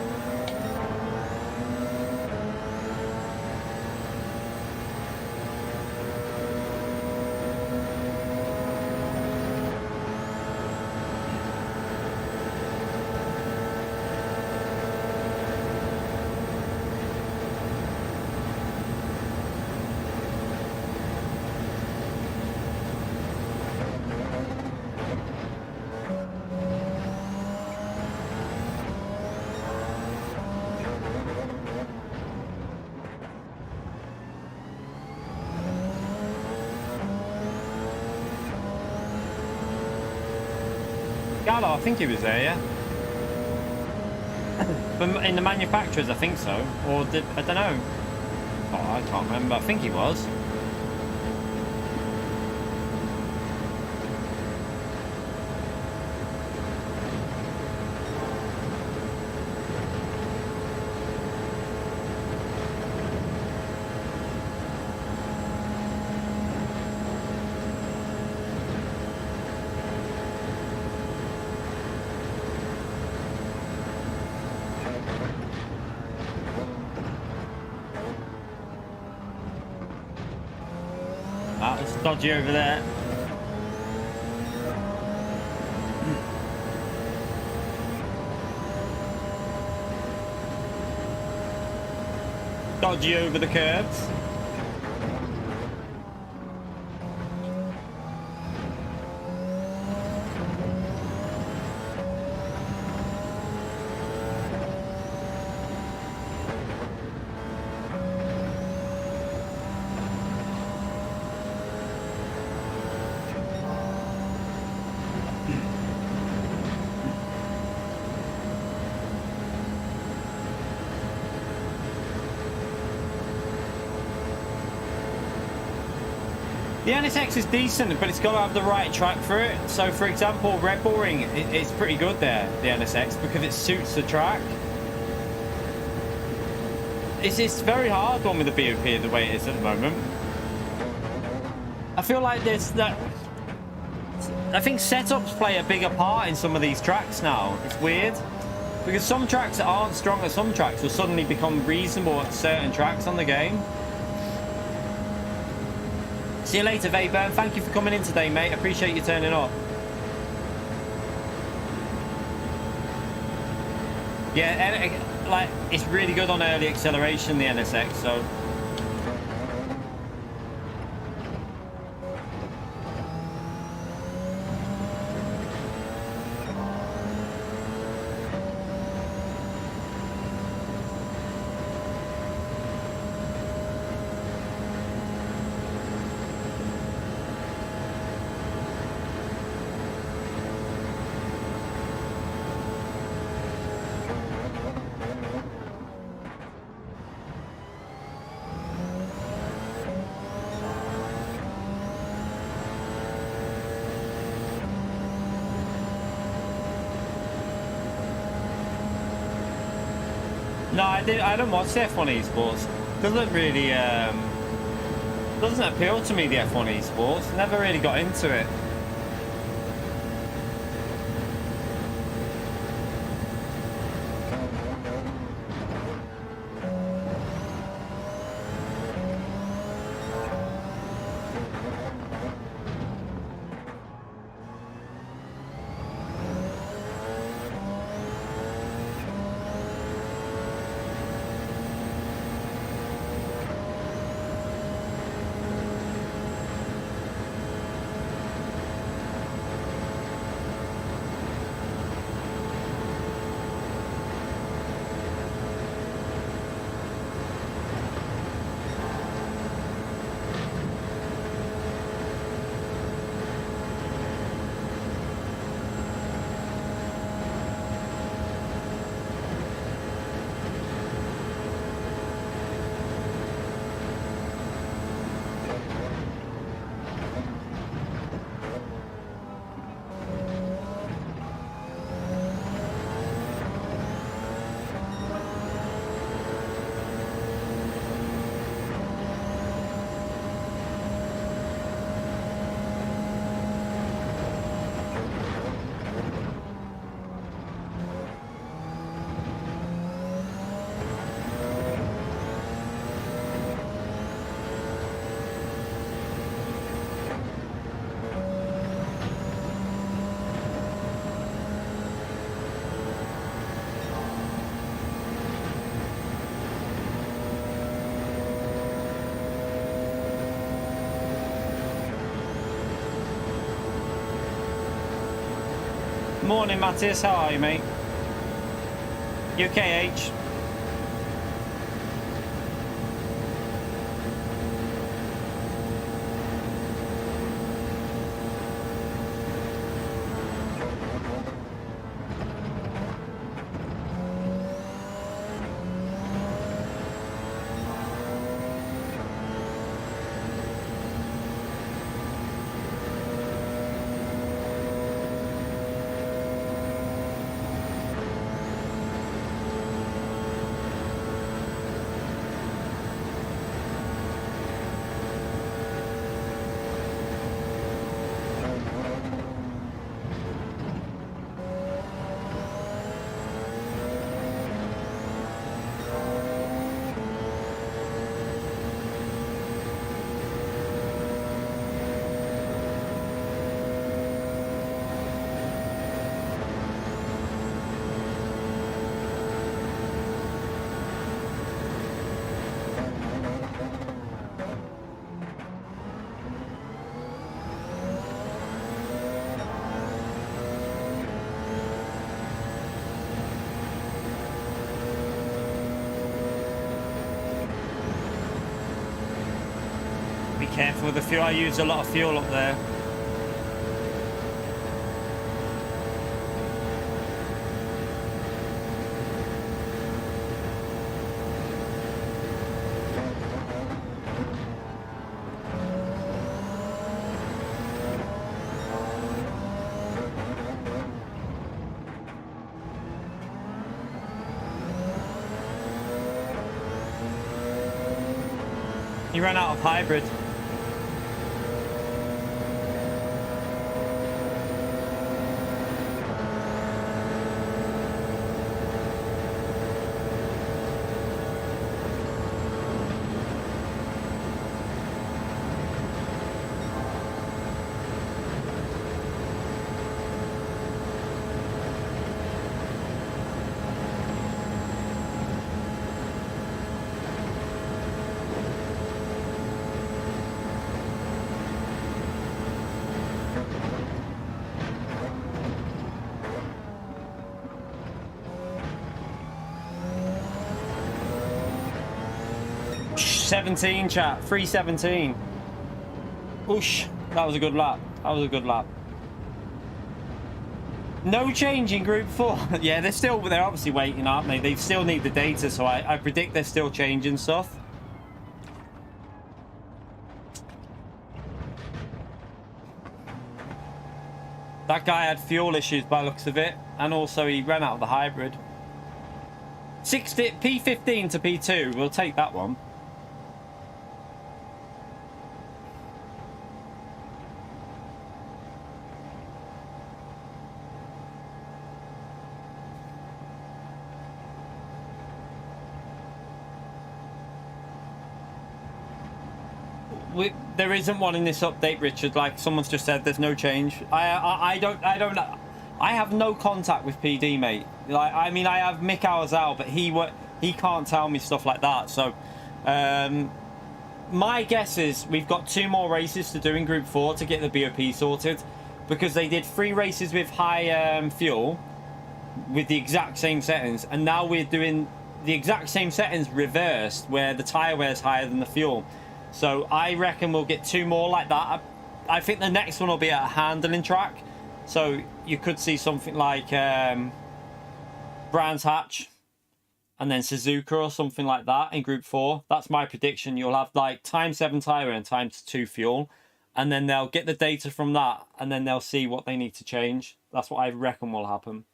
Speaker 2: I think he was there, yeah. But in the manufacturers, I think so. Or did, I don't know. Oh, I can't remember. I think he was. It's dodgy over there. Dodgy over the curbs. The NSX is decent, but it's got to have the right track for it. So, for example, Red Bull Ring, it's pretty good there, the NSX, because it suits the track. It's very hard on with the BOP the way it is at the moment. I feel like there's that... I think setups play a bigger part in some of these tracks now. It's weird. Because some tracks that aren't strong at some tracks will suddenly become reasonable at certain tracks on the game. See you later, Vapor. Thank you for coming in today, mate. Appreciate you turning up. Yeah, like, it's really good on early acceleration, the NSX, so... No, I don't watch the F1 esports. Doesn't really doesn't appeal to me, the F1 esports. Never really got into it. Morning, Matthias. How are you, mate? You okay, H? Careful with the fuel. I use a lot of fuel up there. He ran out of hybrid. .17 chat, 3:17. Oosh, that was a good lap. That was a good lap. No change in Group 4. Yeah, they're obviously waiting, aren't they? They still need the data, so I predict they're still changing stuff. That guy had fuel issues by the looks of it, and also he ran out of the hybrid. P15 to P2, we'll take that one. There isn't one in this update, Richard. Like someone's just said, there's no change. I don't know. I have no contact with PD, mate. Like, I mean, I have Mick Hours, but he can't tell me stuff like that. So, my guess is we've got 2 more races to do in Group 4 to get the BOP sorted, because they did 3 races with high fuel with the exact same settings, and now we're doing the exact same settings reversed, where the tyre wear is higher than the fuel. So I reckon we'll get 2 more like that. I think the next one will be at a handling track. So you could see something like Brands Hatch and then Suzuka or something like that in Group 4. That's my prediction. You'll have like ×7 tyre and ×2 fuel. And then they'll get the data from that, and then they'll see what they need to change. That's what I reckon will happen.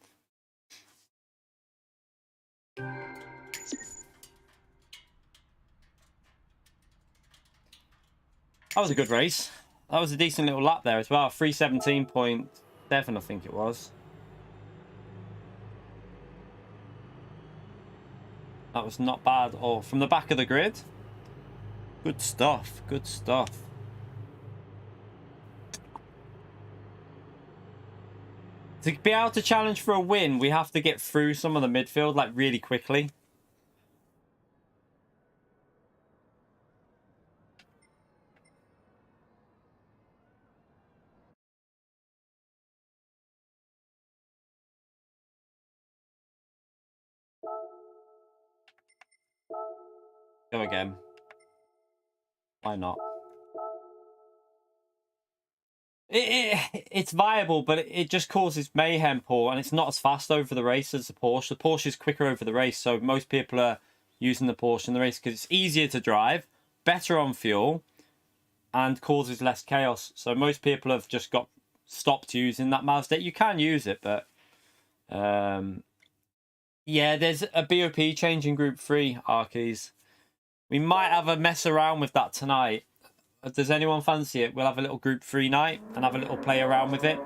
Speaker 2: That was a good race. That was a decent little lap there as well. 3:17.7, I think it was. That was not bad at all. From the back of the grid. Good stuff. Good stuff. To be able to challenge for a win, we have to get through some of the midfield like really quickly. Go again. Why not? It's viable, but it just causes mayhem, Paul, and it's not as fast over the race as the Porsche. The Porsche is quicker over the race, so most people are using the Porsche in the race because it's easier to drive, better on fuel, and causes less chaos. So most people have just stopped using that Mazda. You can use it, but yeah, there's a BOP change in Group 3, Arkies. We might have a mess around with that tonight. Does anyone fancy it? We'll have a little Group 3 night and have a little play around with it.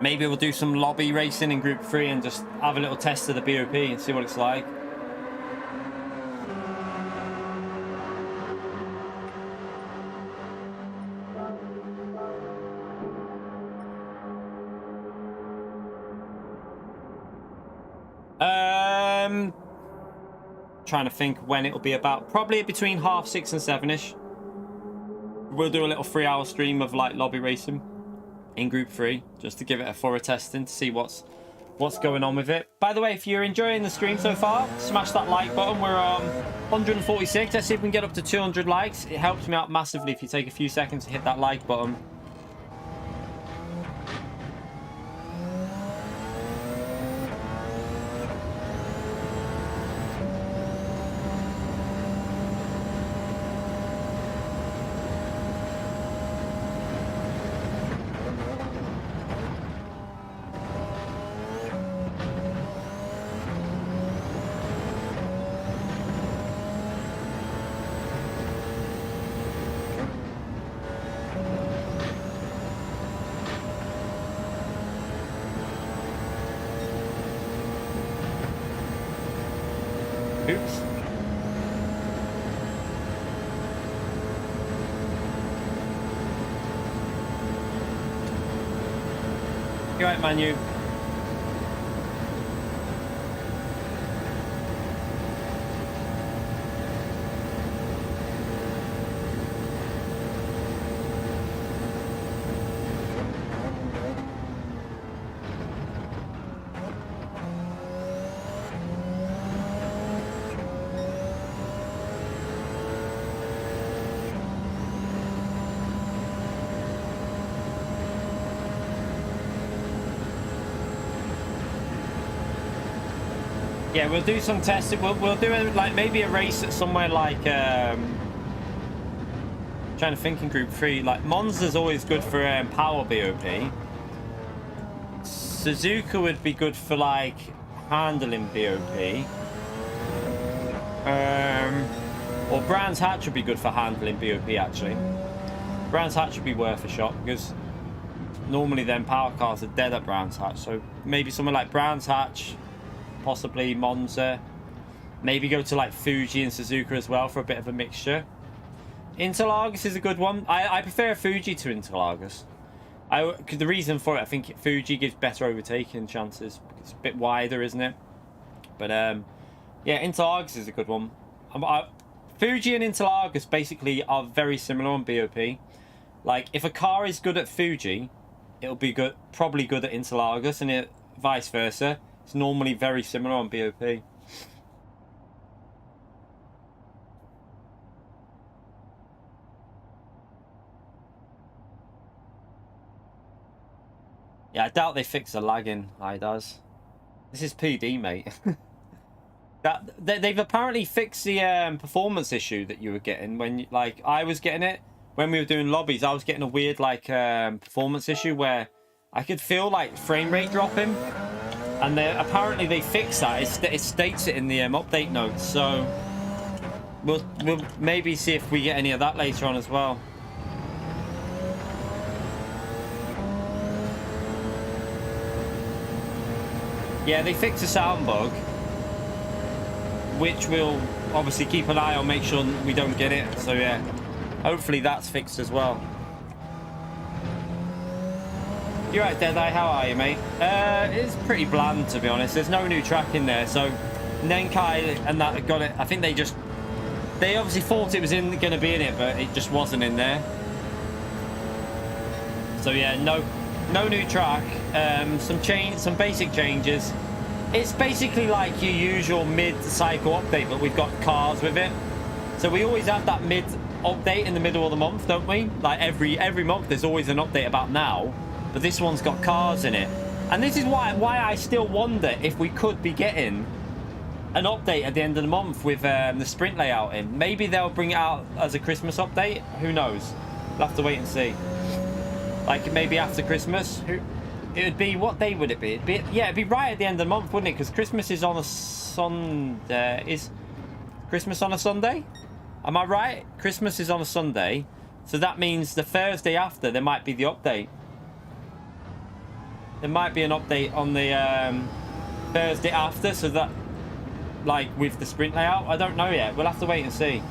Speaker 2: Maybe we'll do some lobby racing in Group 3 and just have a little test of the BOP and see what it's like. Trying to think when it'll be about. Probably between 6:30 and 7ish. We'll do a little 3-hour stream of like lobby racing in Group 3 just to give it a thorough testing to see what's going on with it. By the way, if you're enjoying the stream so far, smash that like button. We're on 146. Let's see if we can get up to 200 likes. It helps me out massively if you take a few seconds to hit that like button. Oops. You're right, Manu. Yeah, we'll do some testing. We'll do it like maybe a race at somewhere like trying to think in Group 3. Like Monza's always good for power BOP. Suzuka would be good for like handling BOP. Or Brands Hatch would be good for handling BOP actually. Brands Hatch would be worth a shot because normally then power cars are dead at Brands Hatch. So maybe somewhere like Brands Hatch. Possibly Monza. Maybe go to like Fuji and Suzuka as well for a bit of a mixture. Interlagos is a good one. I prefer Fuji to Interlagos. Cause the reason for it, I think Fuji gives better overtaking chances. It's a bit wider, isn't it? But yeah, Interlagos is a good one. Fuji and Interlagos basically are very similar on BOP. Like if a car is good at Fuji, it'll be good, probably good at Interlagos, and vice versa. It's normally very similar on BOP. Yeah, I doubt they fix the lagging. Does. This is PD, mate. They've apparently fixed the performance issue that you were getting when, like, I was getting it when we were doing lobbies. I was getting a weird, like, performance issue where I could feel like frame rate dropping. And apparently they fixed that. It states it in the update notes. So we'll maybe see if we get any of that later on as well. Yeah, they fixed a sound bug, which we'll obviously keep an eye on, make sure we don't get it. So yeah, hopefully that's fixed as well. You're right, Deadeye. How are you, mate? It's pretty bland, to be honest. There's no new track in there, so Nenkai and that got it. I think they obviously thought it was going to be in it, but it just wasn't in there. So yeah, no new track. Some basic changes. It's basically like your usual mid-cycle update, but we've got cars with it. So we always have that mid-update in the middle of the month, don't we? Like every month, there's always an update about now. But this one's got cars in it. And this is why I still wonder if we could be getting an update at the end of the month with the sprint layout in. Maybe they'll bring it out as a Christmas update. Who knows? We'll have to wait and see. Like maybe after Christmas. It would be, what day would it be? It'd be right at the end of the month, wouldn't it? Because Christmas is on a Sunday. Is Christmas on a Sunday? Am I right? Christmas is on a Sunday. So that means the Thursday after, there might be the update. There might be an update on the Thursday after, so that, like, with the sprint layout. I don't know yet. We'll have to wait and see.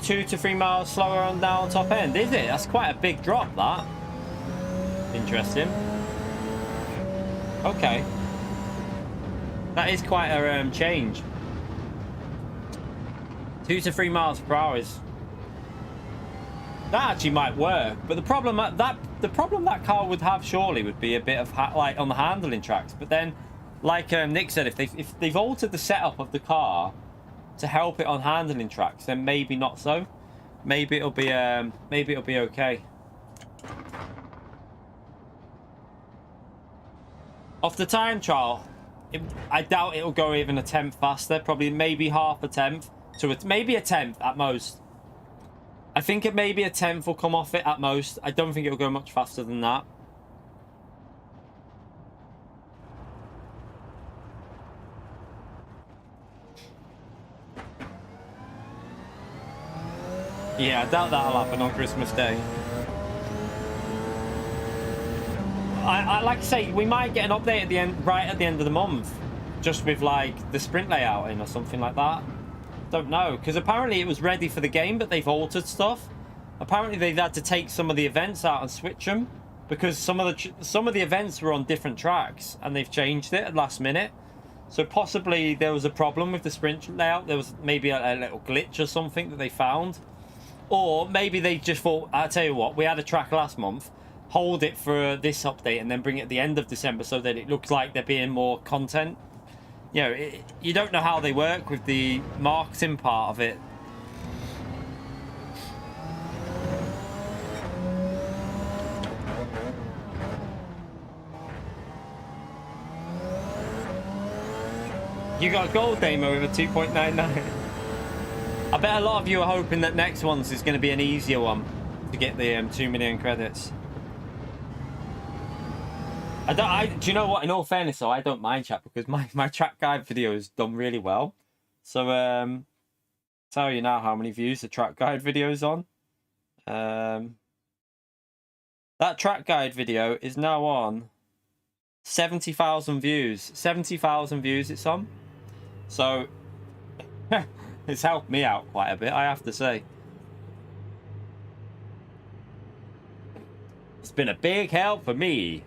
Speaker 2: Two to 3 miles slower on down top end, is it? That's quite a big drop, that. Interesting. Okay. That is quite a change. 2 to 3 miles per hour is... That actually might work, but the problem that car would have surely would be a bit of like on the handling tracks. But then, like Nick said, if they've altered the setup of the car to help it on handling tracks, then maybe not so. Maybe it'll be okay. Off the time trial, I doubt it'll go even a tenth faster. Probably maybe half a tenth to maybe a tenth at most. I think it maybe a tenth will come off it at most. I don't think it'll go much faster than that. Yeah, I doubt that'll happen on Christmas Day. I like to say, we might get an update at the end, right at the end of the month, just with like the sprint layout in or something like that. Don't know, because apparently it was ready for the game, but they've altered stuff. Apparently they've had to take some of the events out and switch them because some of the events were on different tracks and they've changed it at last minute. So possibly there was a problem with the sprint layout. There was maybe a little glitch or something that they found. Or maybe they just thought, I'll tell you what, we had a track last month, hold it for this update and then bring it at the end of December so that it looks like there being more content. You know, you don't know how they work with the marketing part of it. You got a gold demo with a 2.99. I bet a lot of you are hoping that next one's is going to be an easier one to get the 2 million credits. Do you know what? In all fairness, though, I don't mind, chat, because my track guide video has done really well. So, tell you now how many views the track guide video is on. That track guide video is now on 70,000 views. 70,000 views it's on. So, it's helped me out quite a bit, I have to say. It's been a big help for me.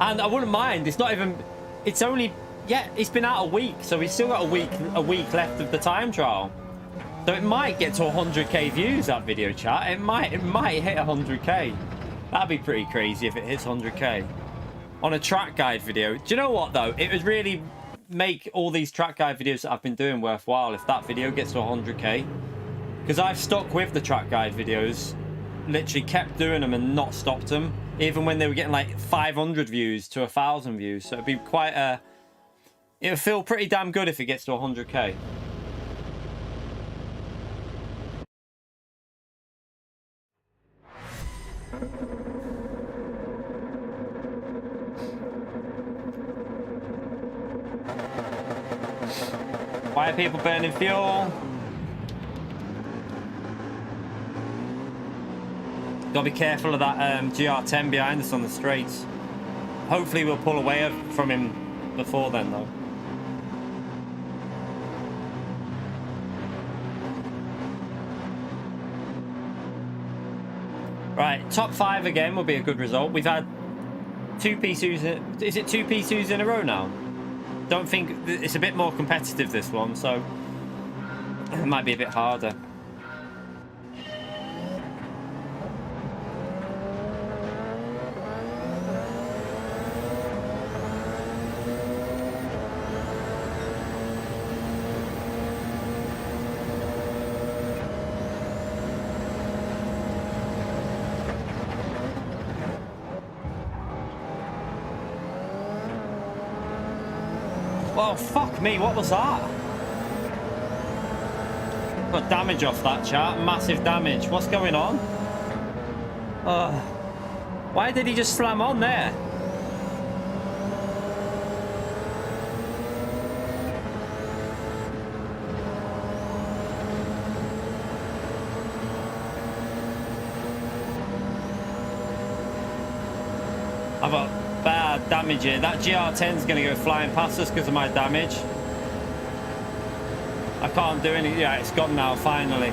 Speaker 2: And I wouldn't mind. It's not even. It's only. Yeah, it's been out a week, so we've still got a week left of the time trial. So it might get to 100k views, that video, chat. It might hit 100k. That'd be pretty crazy if it hits 100k on a track guide video. Do you know what though? It would really make all these track guide videos that I've been doing worthwhile if that video gets to 100k. Because I've stuck with the track guide videos, literally kept doing them and not stopped them, even when they were getting like 500 views to 1,000 views. So it'd be quite a. It would feel pretty damn good if it gets to 100k. Why are people burning fuel? Gotta be careful of that GR10 behind us on the straights. Hopefully we'll pull away from him before then though. Right, top 5 again would be a good result. We've had 2 P2s. Is it 2 P2s in a row now? Don't think it's a bit more competitive, this one, so it might be a bit harder. Oh, fuck me, what was that? Got damage off that, chat. Massive damage. What's going on? Why did he just slam on there? I've got bad damage here. That GR10 is going to go flying past us because of my damage. I can't do anything. Yeah, it's gone now, finally.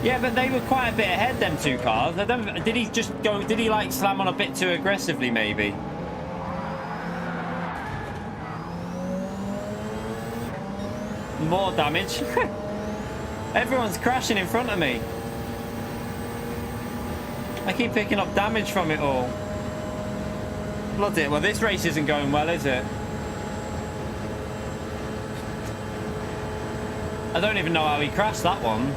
Speaker 2: Yeah, but they were quite a bit ahead, them 2 cars. I don't, did he just go, did he like slam on a bit too aggressively, maybe? More damage. Everyone's crashing in front of me. I keep picking up damage from it all. Bloody, well, this race isn't going well, is it? I don't even know how he crashed that one.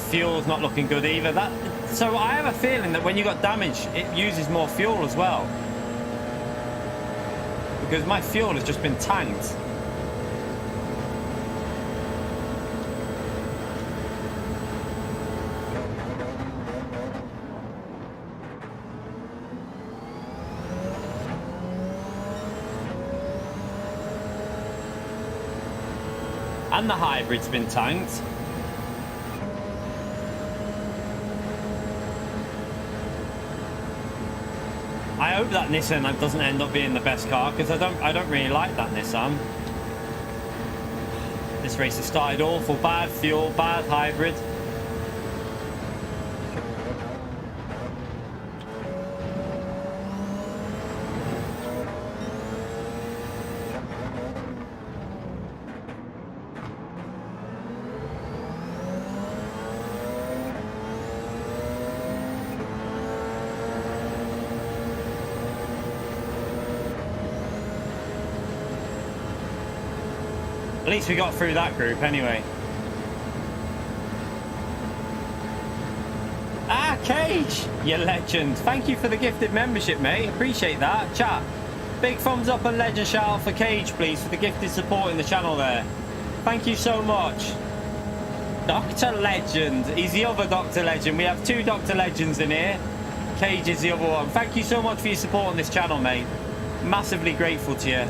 Speaker 2: Fuel's not looking good either. So I have a feeling that when you got damage, it uses more fuel as well. Because my fuel has just been tanked. And the hybrid's been tanked. I hope that Nissan doesn't end up being the best car, because I don't really like that Nissan. This race has started awful. Bad fuel, bad hybrid. At least we got through that group anyway. Ah, Cage! You legend. Thank you for the gifted membership, mate. Appreciate that. Chat, big thumbs up and legend shout out for Cage, please, for the gifted support in the channel there. Thank you so much. Dr. Legend. He's the other Dr. Legend. We have 2 Dr. Legends in here. Cage is the other one. Thank you so much for your support on this channel, mate. Massively grateful to you.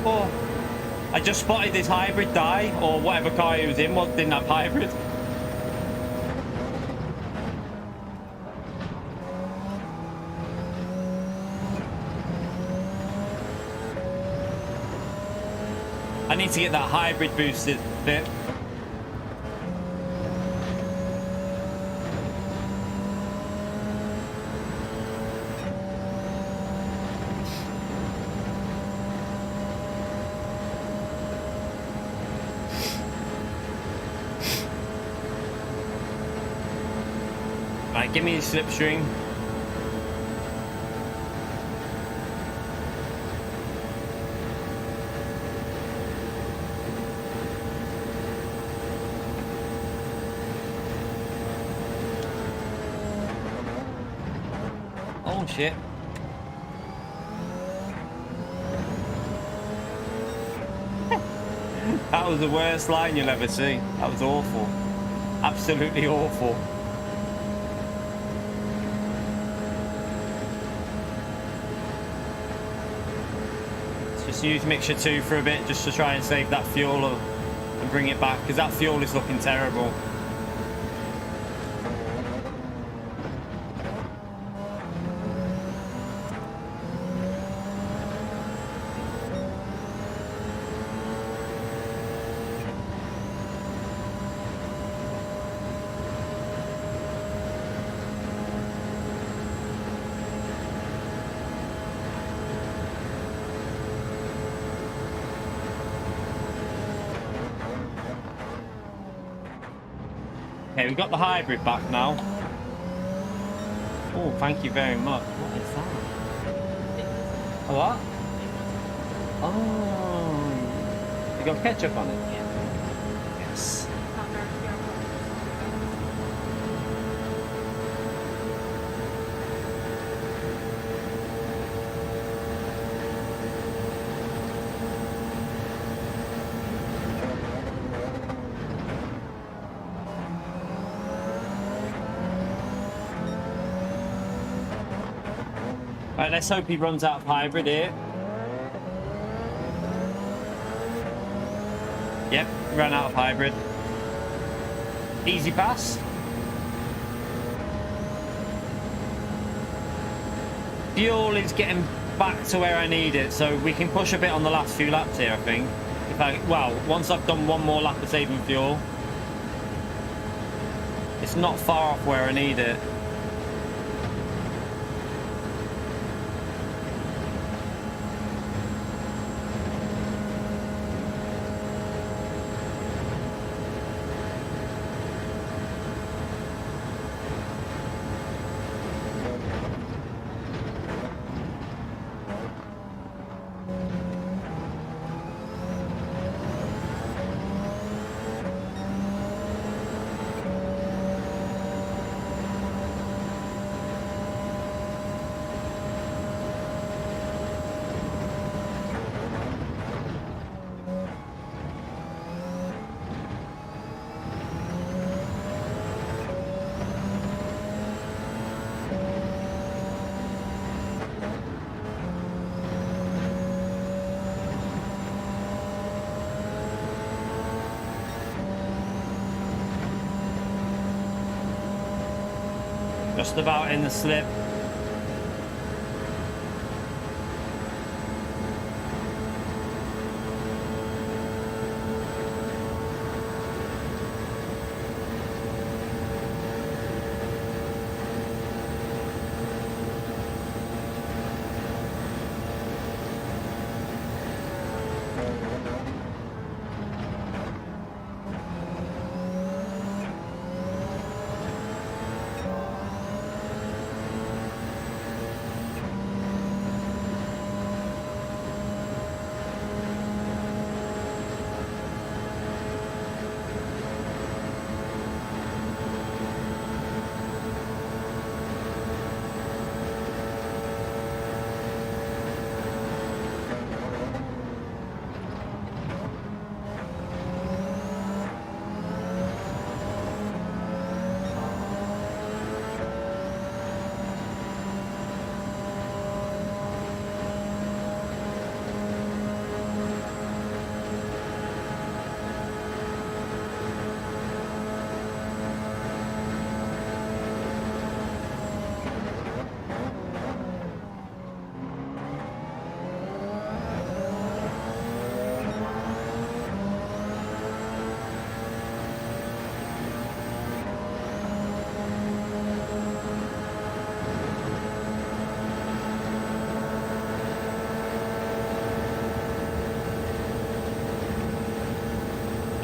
Speaker 2: Oh, I just spotted this hybrid die, or whatever car he was in didn't have hybrid. I need to get that hybrid boosted bit. Right, give me the slipstream. Oh shit. That was the worst line you'll ever see. That was awful. Absolutely awful. Just use mixture 2 for a bit, just to try and save that fuel and bring it back, because that fuel is looking terrible. Okay, we've got the hybrid back now. Oh, thank you very much. What is that? A what? Oh, you got ketchup on it?
Speaker 1: Yeah.
Speaker 2: Yes. Right, let's hope he runs out of hybrid here. Yep, ran out of hybrid. Easy pass. Fuel is getting back to where I need it, so we can push a bit on the last few laps here, I think. Well, once I've done one more lap of saving fuel. It's not far off where I need it. Just about in the slip.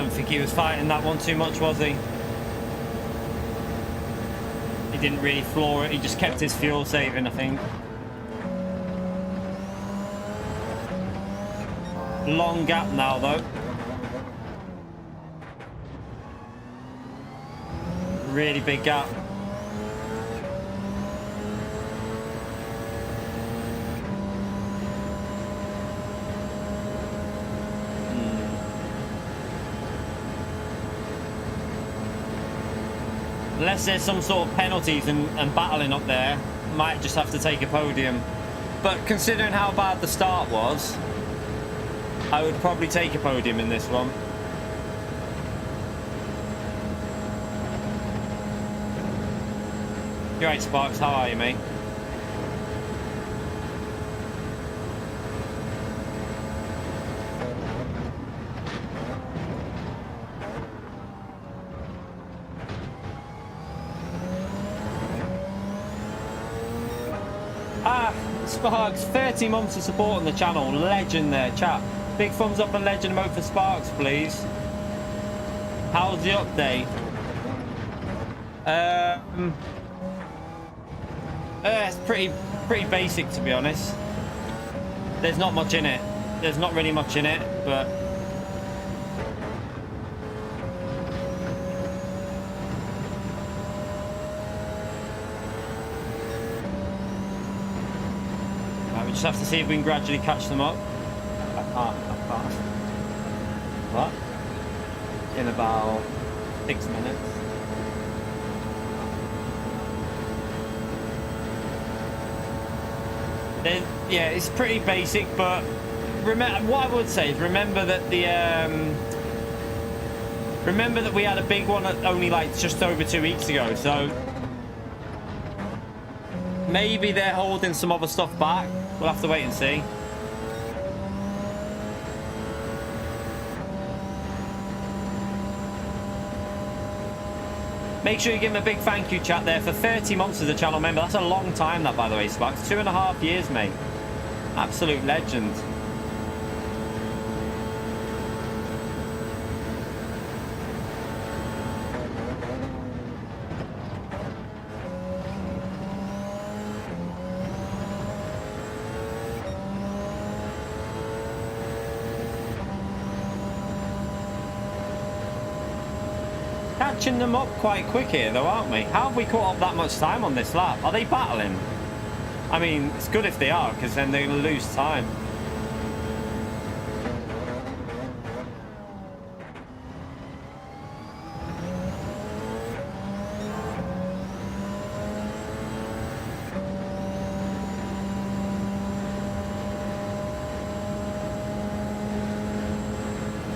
Speaker 2: I think he was fighting that one too much, was he? He didn't really floor it, he just kept his fuel saving, I think. Long gap now, though. Really big gap. Unless there's some sort of penalties and battling up there, might just have to take a podium. But considering how bad the start was, I would probably take a Podium in this one. You're right, Sparks. How are you, mate? Sparks, 30 months of support on the channel. Legend there, chat. Big thumbs up and legend mode for Sparks, please. How's the update? It's pretty basic, to be honest. There's not much in it. There's not really much in it, but we just have to see if we can gradually catch them up. I can't. What? In about 6 minutes. Yeah, it's pretty basic, but what I would say is remember that we had a big one only like just over 2 weeks ago, so maybe they're holding some other stuff back. We'll have to wait and see. Make sure you give him a big thank you, chat, there for 30 months as a channel member. That's a long time, that, by the way, Sparks. 2.5 years, mate. Absolute legend. Catching them up quite quick here, though, aren't we? How have we caught up that much time on this lap? Are they battling? I mean, it's good if they are, because then they're going to lose time.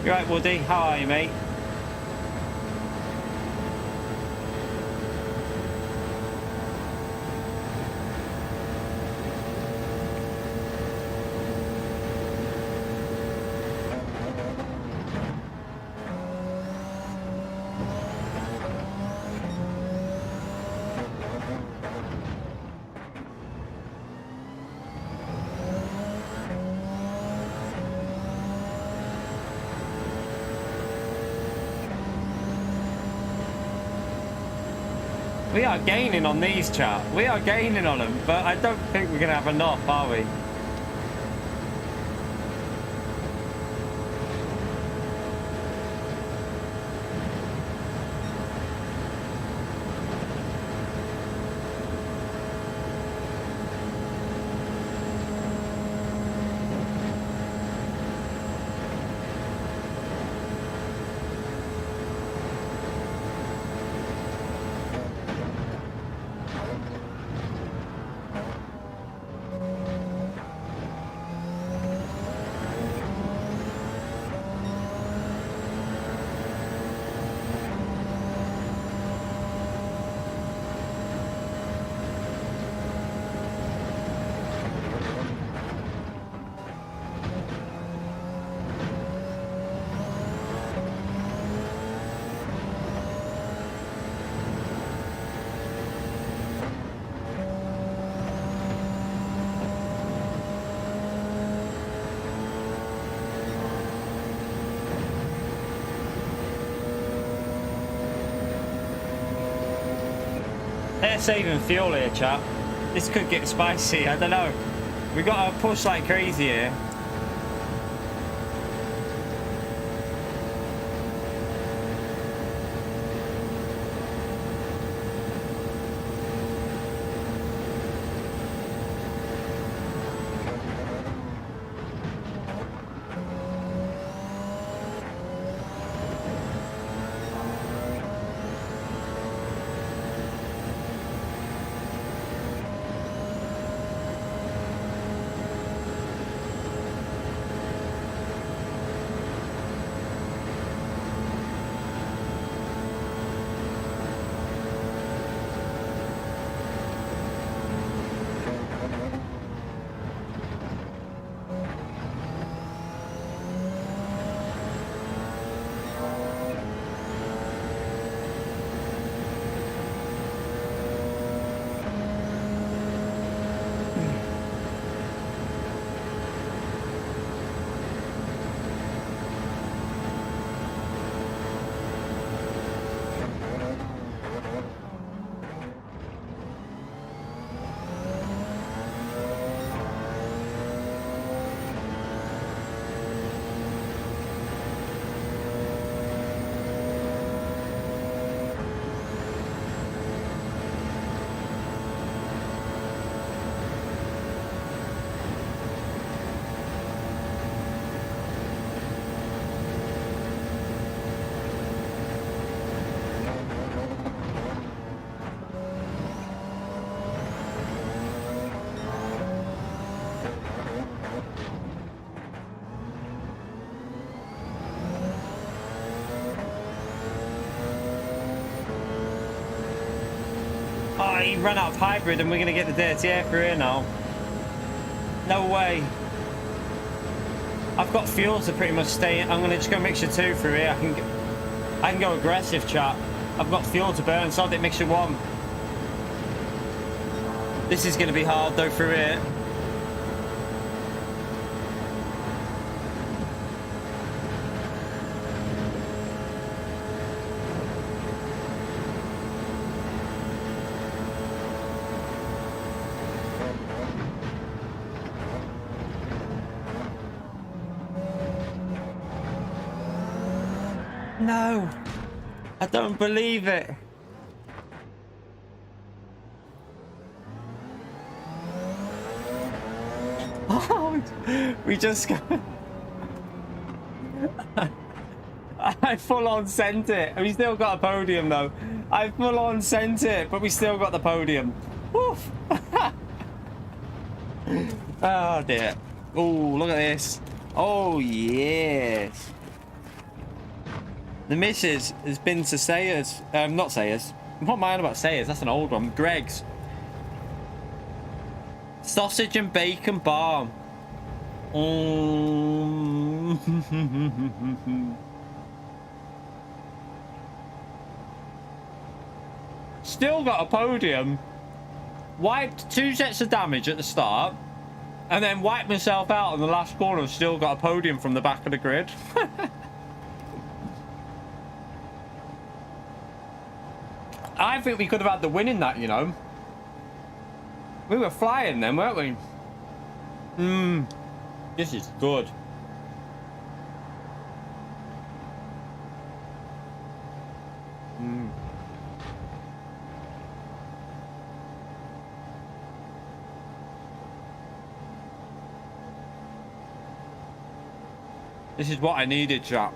Speaker 2: You right, Woody? How are you, mate? We are gaining on these, chat. We are gaining on them, but I don't think we're going to have enough, are we? They're saving fuel here, chap. This could get spicy, I don't know. We got to push like crazy here. Oh, he ran out of hybrid and we're going to get the dirty air through here now. No way. I've got fuel to pretty much stay in. I'm going to just go mixture 2 through here. I can go aggressive, chat. I've got fuel to burn, so I'll do mixture 1. This is going to be hard though through here. No, I don't believe it. Oh, we just got... I full on sent it. We still got a podium though. I full on sent it, but we still got the podium. Woof. Oh dear. Oh, look at this. Oh yes. The missus has been to Sayers. Not Sayers. What am I on about Sayers? That's an old one. Greg's. Sausage and bacon bar. Still got a podium. Wiped 2 sets of damage at the start. And then wiped myself out in the last corner. Still got a podium from the back of the grid. I think we could have had the win in that, you know. We were flying then, weren't we? This is good. This is what I needed, chap.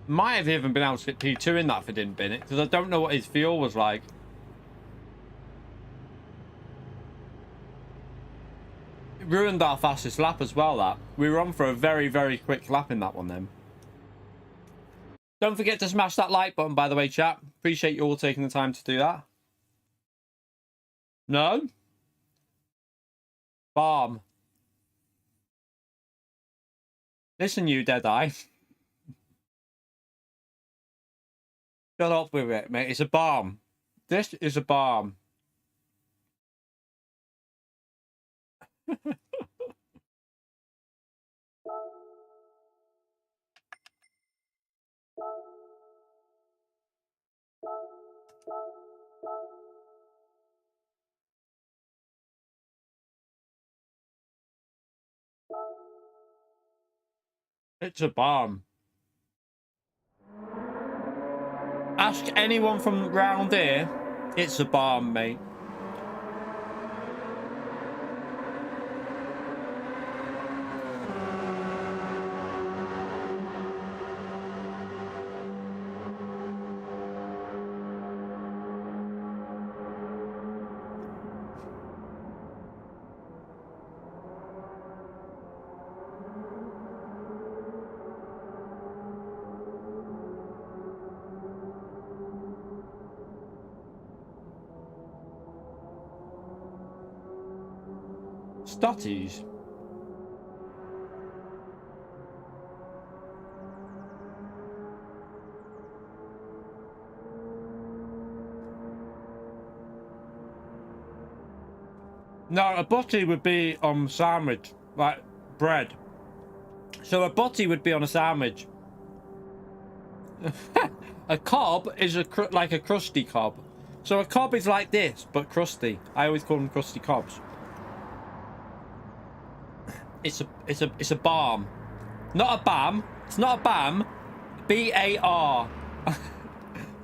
Speaker 2: Might have even been able to fit P2 in that if I didn't bin it, because I don't know what his fuel was like. It ruined our fastest lap as well, that. We were on for a very, very quick lap in that one then. Don't forget to smash that like button, by the way, chat. Appreciate you all taking the time to do that. No? Bomb. Listen, you Deadeye. Shut up with it, mate. It's a bomb. This is a bomb. It's a bomb. Ask anyone from round here. It's a bomb, mate. Stotties. No, a butty would be on sandwich, like bread. So a butty would be on a sandwich. A cob is like a crusty cob. So a cob is like this, but crusty. I always call them crusty cobs. It's a balm. Not a bam. It's not a bam. B-A-R.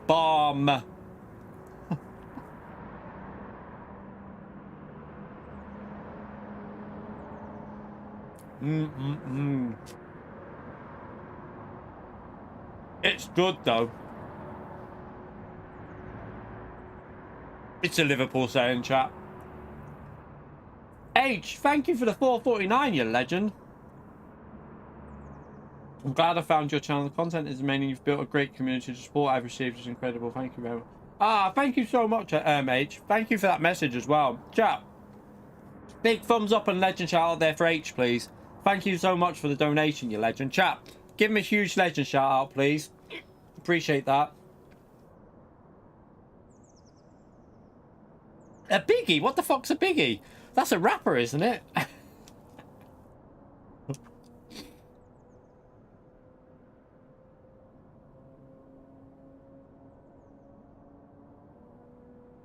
Speaker 2: Balm. It's good though. It's a Liverpool saying, chat. H, thank you for the 4.49, you legend. I'm glad I found your channel. The content is amazing. You've built a great community. The support I've received is incredible. Thank you very much. Ah, thank you so much, H. Thank you for that message as well. Chat. Big thumbs up and legend shout out there for H, please. Thank you so much for the donation, you legend. Chat, give him a huge legend shout out, please. Appreciate that. A biggie? What the fuck's a biggie? That's a rapper, isn't it?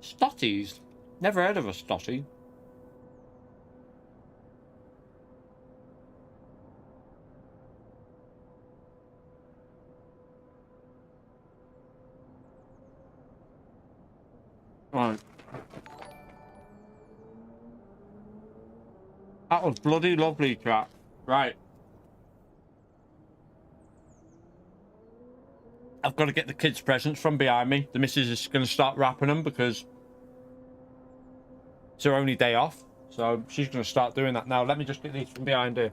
Speaker 2: Stotties? Never heard of a stotty. Right. That was bloody lovely, chat. Right. I've got to get the kids' presents from behind me. The missus is going to start wrapping them because it's her only day off. So she's going to start doing that now. Let me just get these from behind her.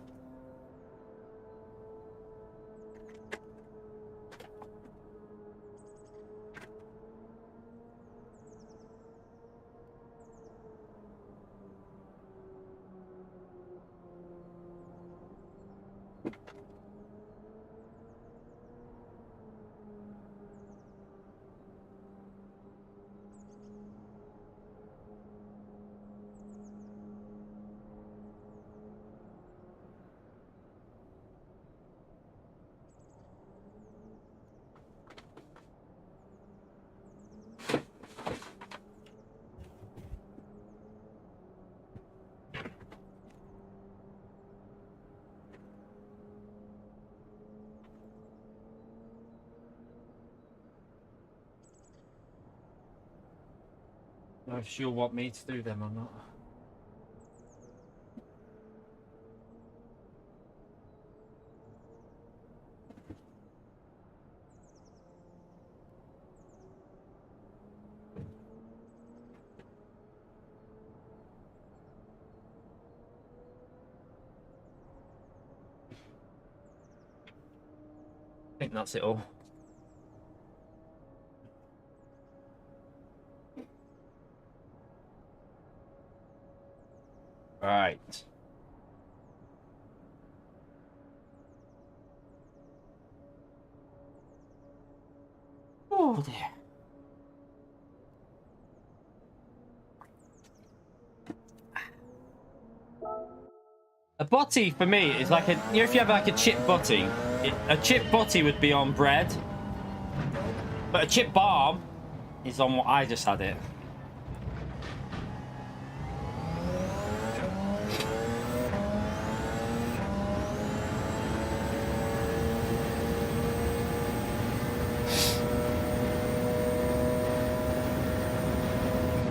Speaker 2: I don't know if she'll want me to do them or not. I think that's it all. Right. Oh dear. A butty for me is like a, you know, if you have like a chip butty, a chip butty would be on bread, but a chip barm is on what I just had it.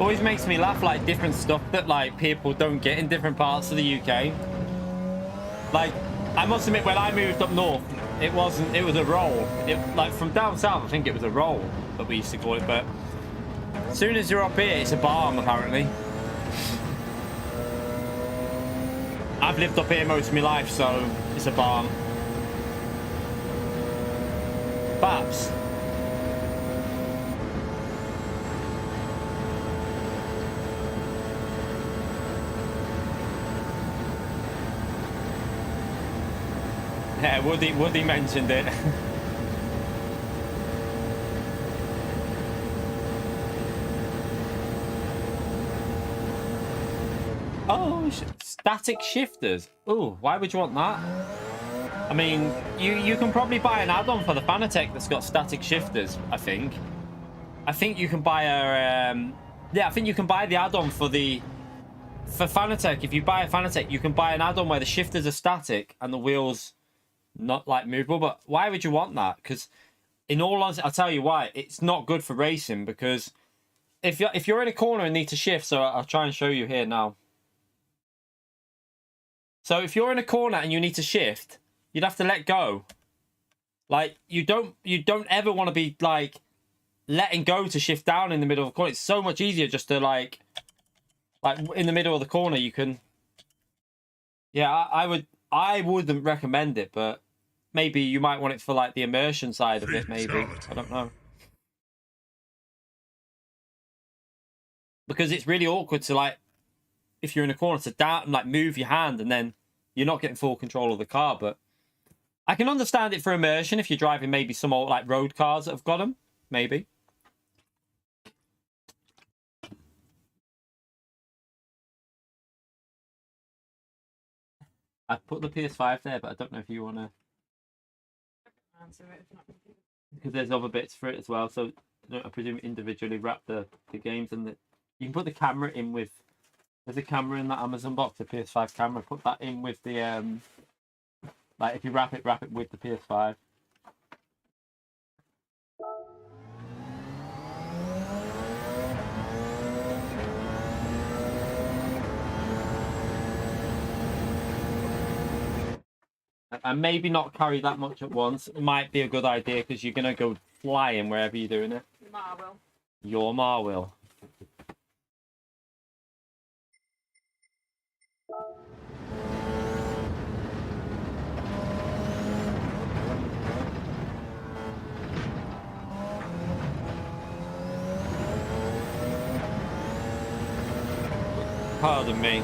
Speaker 2: Always makes me laugh, like different stuff that like people don't get in different parts of the UK. Like, I must admit, when I moved up north, it was a roll. Like from down south, I think it was a roll that we used to call it, but as soon as you're up here, it's a barm apparently. I've lived up here most of my life, so it's a barm. Babs. Yeah, Woody mentioned it. Oh, static shifters. Oh, why would you want that? I mean, you can probably buy an add-on for the Fanatec that's got static shifters, I think. I think you can buy a... yeah, I think you can buy the add-on for Fanatec. If you buy a Fanatec, you can buy an add-on where the shifters are static and the wheels... not like movable. But why would you want that? Because in all honesty, I'll tell you why. It's not good for racing, because if you're in a corner and need to shift, so I'll try and show you here now. So if you're in a corner and you need to shift, you'd have to let go. Like, you don't ever want to be, like, letting go to shift down in the middle of the corner. It's so much easier just to, like in the middle of the corner, you can... Yeah, I wouldn't recommend it, but maybe you might want it for, like, the immersion side of it, maybe. I don't know. Because it's really awkward to, like, if you're in a corner, to down, like, move your hand, and then you're not getting full control of the car. But I can understand it for immersion if you're driving maybe some old, like, road cars that have got them. Maybe. I put the PS5 there, but I don't know if you want to... Because there's other bits for it as well, so I presume individually wrap the games, and you can put the camera in with... There's a camera in that Amazon box, the PS5 camera. Put that in with the... Like, if you wrap it with the PS5. And maybe not carry that much at once. It might be a good idea because you're going to go flying wherever you're doing it.
Speaker 1: Ma will.
Speaker 2: Your ma will. Pardon me.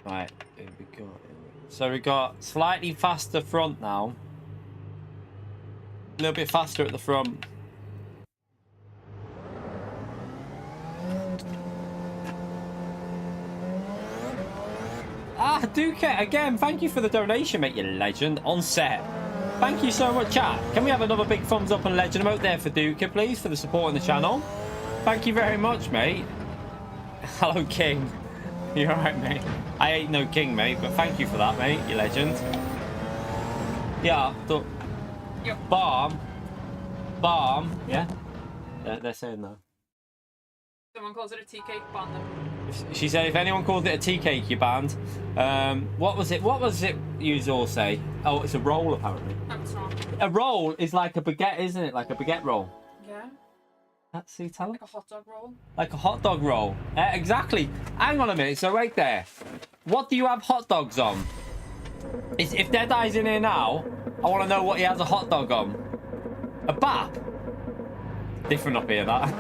Speaker 2: Right, here we go. So we got slightly faster front now. A little bit faster at the front. Ah, Duke, again, thank you for the donation, mate, you legend. On set. Thank you so much, chat. Can we have another big thumbs up and legend emote there for Duke, please, for the support on the channel? Thank you very much, mate. Hello, King. You're alright, mate. I ain't no king, mate, but thank you for that, mate, you legend. Yeah, Bomb. Yeah? They're saying that.
Speaker 1: Someone calls it a tea cake, ban them.
Speaker 2: She said if anyone called it a tea cake, you're banned. What was it you all say? Oh, it's a roll, apparently.
Speaker 1: That's wrong.
Speaker 2: A roll is like a baguette, isn't it? Like a baguette roll.
Speaker 1: Yeah.
Speaker 2: That's the tell.
Speaker 1: Like a hot dog roll.
Speaker 2: Like a hot dog roll. Exactly. Hang on a minute. So right there. What do you have hot dogs on? If Deadeye's in here now, I want to know what he has a hot dog on. A bap. Different up here, that.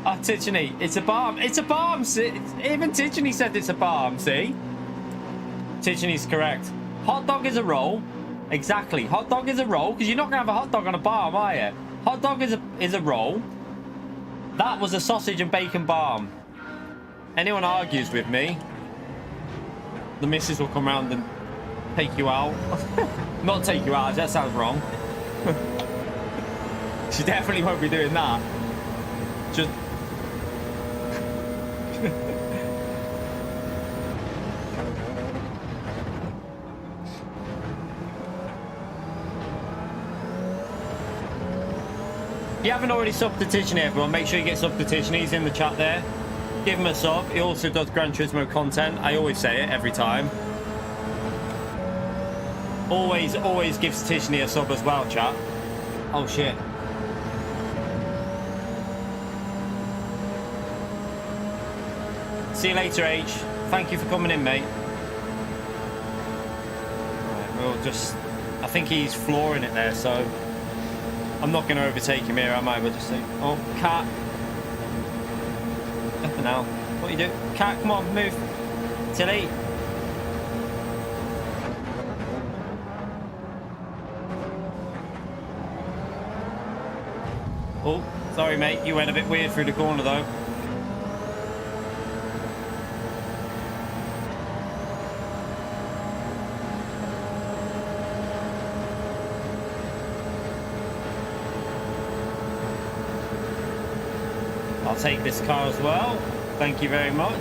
Speaker 2: Oh, Ticheney, it's a balm. It's a balm. Even Ticheney said it's a balm, see? Ticheney's correct. Hot dog is a roll. Exactly. Hot dog is a roll, because you're not going to have a hot dog on a balm, are you? Hot dog is a roll. That was a sausage and bacon balm. Anyone argues with me, the missus will come around and take you out. Not take you out, that sounds wrong. She definitely won't be doing that. Just... If you haven't already subbed to Ticheney, everyone, make sure you get subbed to Ticheney. He's in the chat there. Give him a sub. He also does Gran Turismo content. I always say it every time. Always gives Ticheney a sub as well, chat. Oh, shit. See you later, H. Thank you for coming in, mate. Right, we'll just... I think he's flooring it there, so... I'm not going to overtake him here, am I? We'll just say... Oh, Cat. Nothing now. What are you doing? Cat, come on, move. Tilly. Oh, sorry, mate. You went a bit weird through the corner, though. I'll take this car as well. Thank you very much.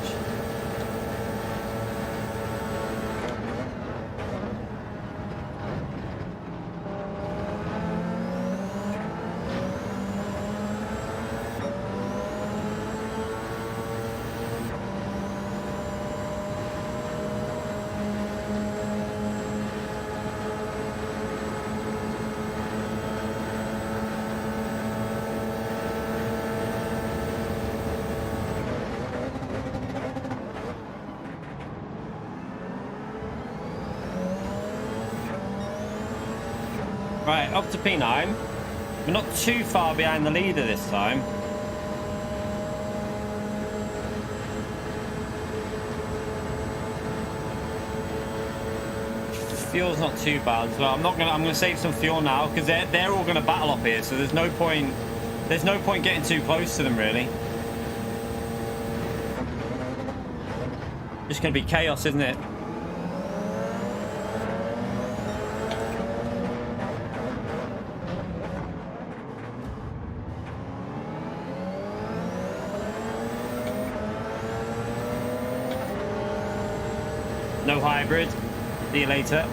Speaker 2: Right, up to P9. We're not too far behind the leader this time. Fuel's not too bad as well. I'm gonna save some fuel now because they're all gonna battle up here, so there's no point getting too close to them really. It's gonna be chaos, isn't it? No hybrid. See you later.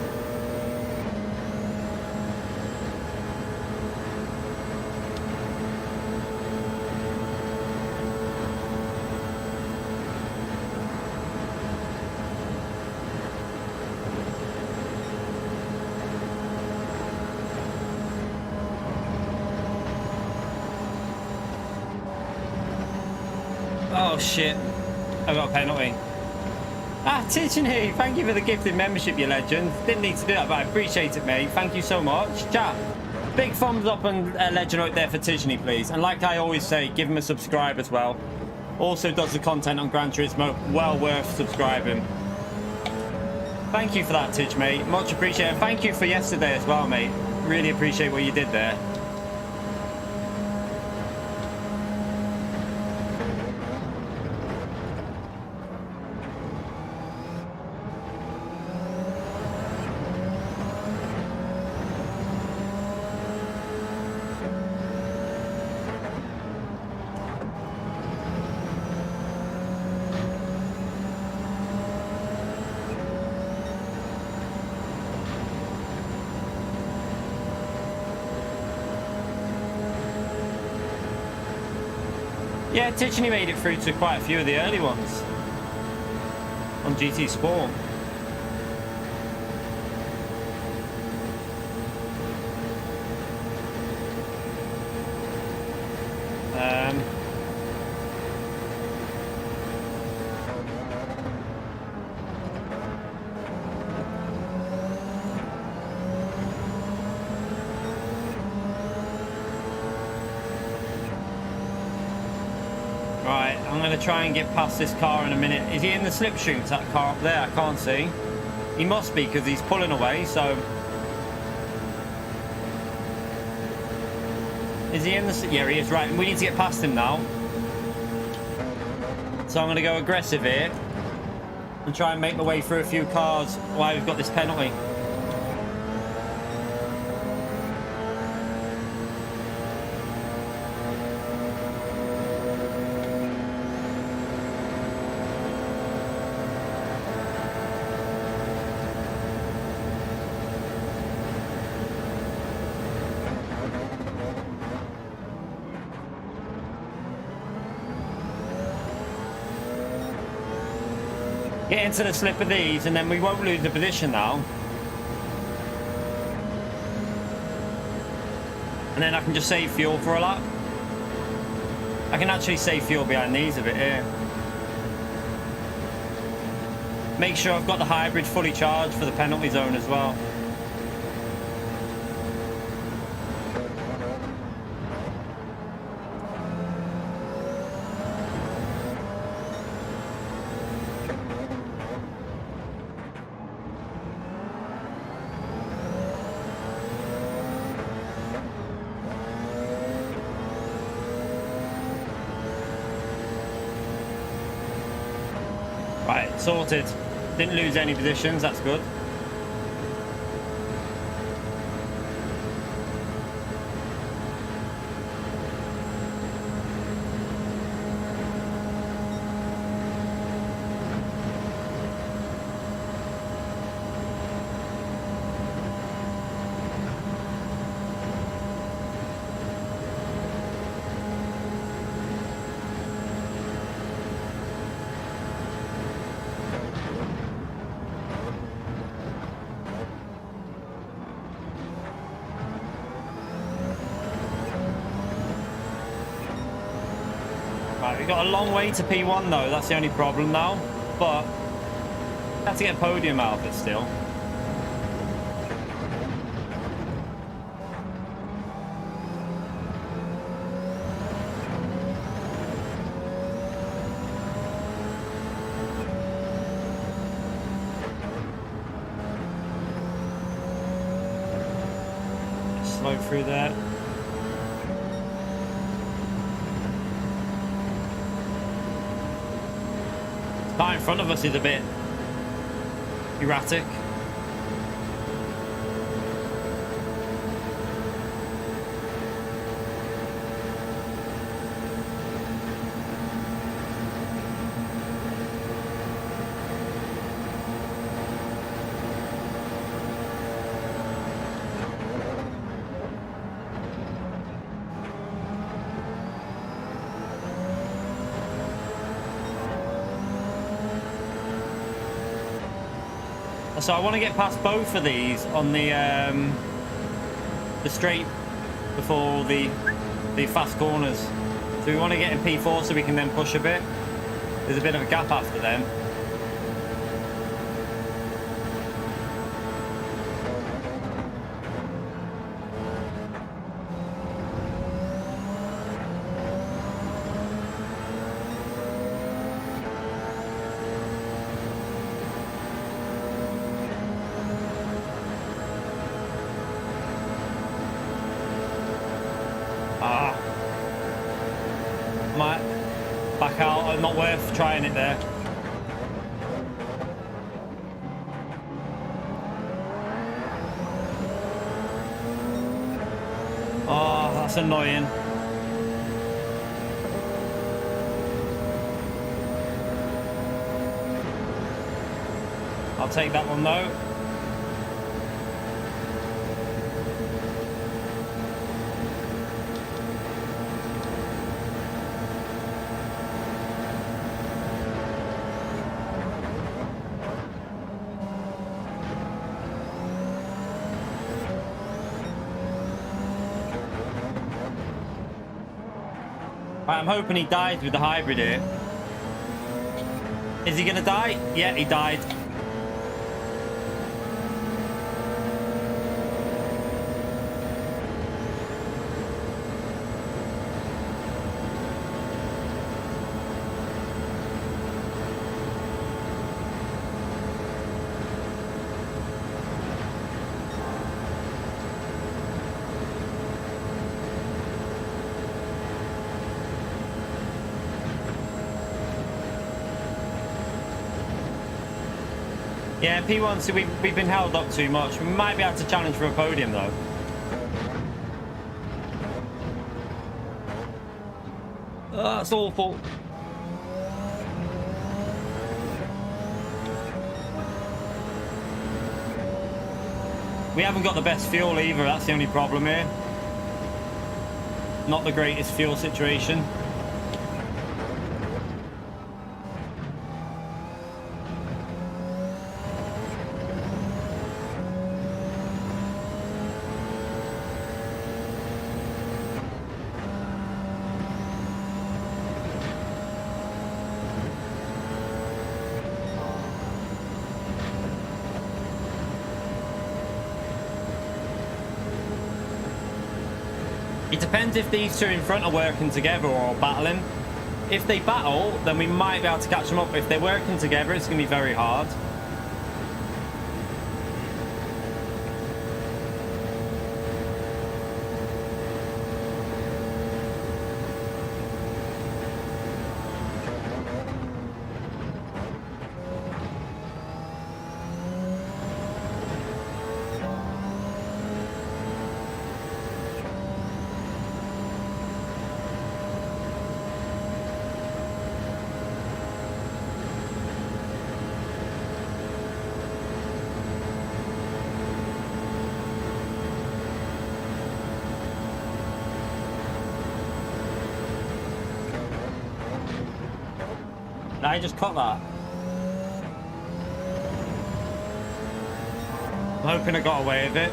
Speaker 2: Oh shit. I got a penalty. Ah, Tiffany, thank you for the gifted membership, you legend. Didn't need to do that, but I appreciate it, mate. Thank you so much. Chat, big thumbs up and legend right there for Tiffany, please. And like I always say, give him a subscribe as well. Also does the content on Gran Turismo. Well worth subscribing. Thank you for that, Tidge, mate. Much appreciated. Thank you for yesterday as well, mate. Really appreciate what you did there. Yeah, Tiffany made it through to quite a few of the early ones on GT Sport. Right, I'm going to try and get past this car in a minute. Is he in the slipstream? Is that car up there? I can't see. He must be because he's pulling away, so... Is he in the... Yeah, he is. Right, we need to get past him now. So I'm going to go aggressive here and try and make my way through a few cars while we've got this penalty. Get into the slip of these and then we won't lose the position now. And then I can just save fuel for a lap. I can actually save fuel behind these a bit here. Make sure I've got the hybrid fully charged for the penalty zone as well. Right, sorted. Didn't lose any positions, that's good. We've got a long way to P1 though, that's the only problem now. But I have to get Podium out of it still. Slow through there. The car in front of us is a bit erratic. So I want to get past both of these on the straight before the fast corners. So we want to get in P4 so we can then push a bit. There's a bit of a gap after them. Back out, not worth trying it there. Oh, that's annoying. I'll take that one though. Right, I'm hoping he dies with the hybrid here. Is he gonna die? Yeah, he died. Yeah, P1, so we've been held up too much. We might be able to challenge for a podium, though. Oh, that's awful. We haven't got the best fuel either, that's the only problem here. Not the greatest fuel situation. It depends if these two in front are working together or battling. If they battle, then we might be able to catch them up. If they're working together, it's going to be very hard. I just cut that. I'm hoping I got away with it.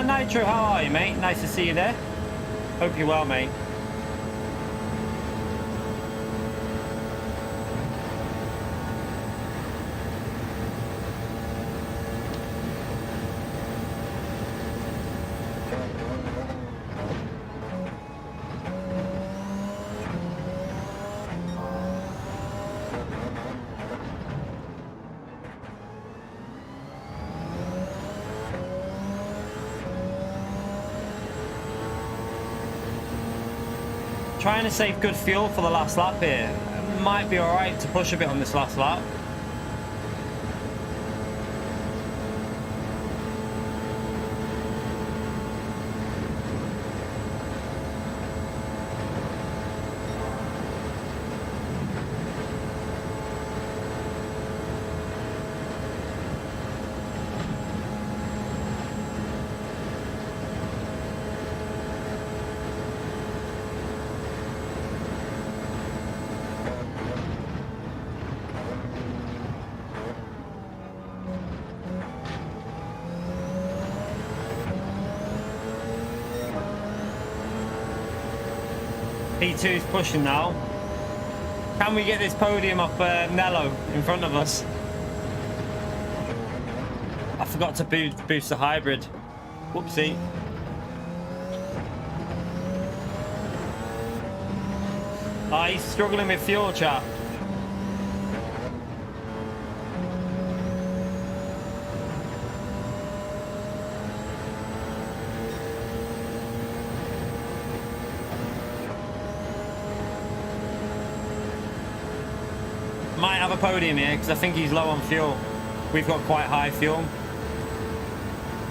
Speaker 2: Nitro, how are you, mate? Nice to see you there. Hope you're well, mate. Trying to save good fuel for the last lap here. Might be alright to push a bit on this last lap. P2 is pushing now. Can we get this podium off Nello in front of us? I forgot to boost the hybrid. Whoopsie. Oh, he's struggling with fuel, chap. Might have a podium here because I think he's low on fuel. We've got quite high fuel.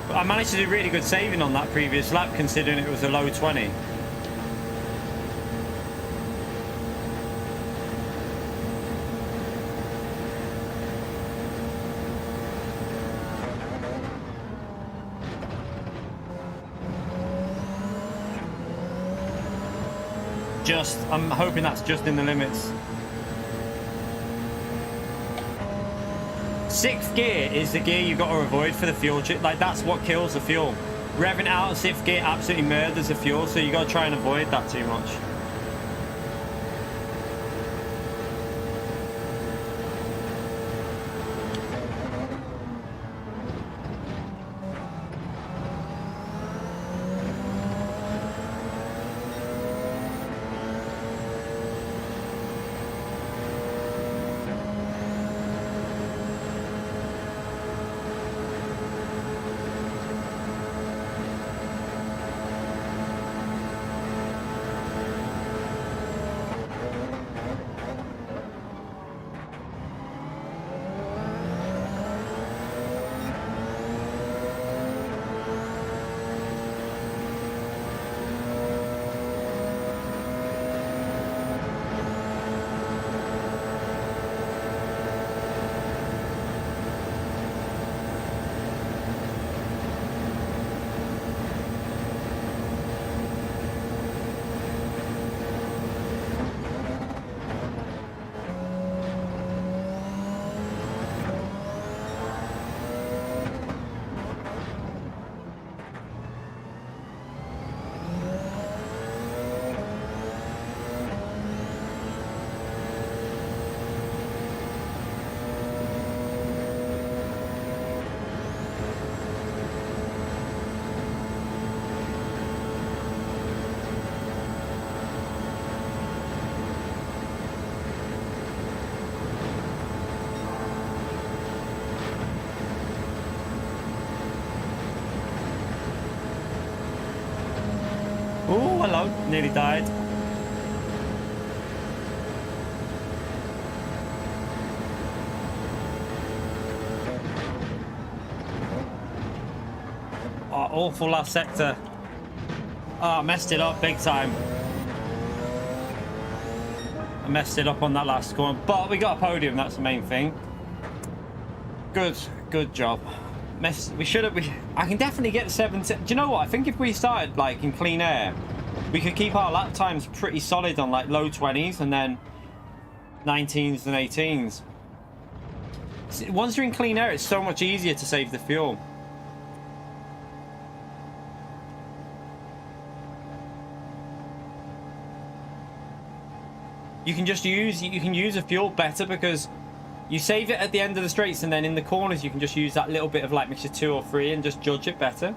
Speaker 2: But I managed to do really good saving on that previous lap considering it was a low 20. I'm hoping that's just in the limits. 6th gear is the gear you've got to avoid for the fuel chip. Like, that's what kills the fuel. Revving out of 6th gear absolutely murders the fuel, so you got to try and avoid that too much. Oh, hello. Nearly died. Oh, awful last sector. Oh, I messed it up big time. I messed it up on that last corner. But we got a podium, that's the main thing. Good job. We should have. I can definitely get 17. Do you know what? I think if we started like in clean air, we could keep our lap times pretty solid on like low 20s and then 19s and 18s. Once you're in clean air, it's so much easier to save the fuel. You can just use a fuel better because you save it at the end of the straights, and then in the corners you can just use that little bit of like mixture 2 or 3 and just judge it better.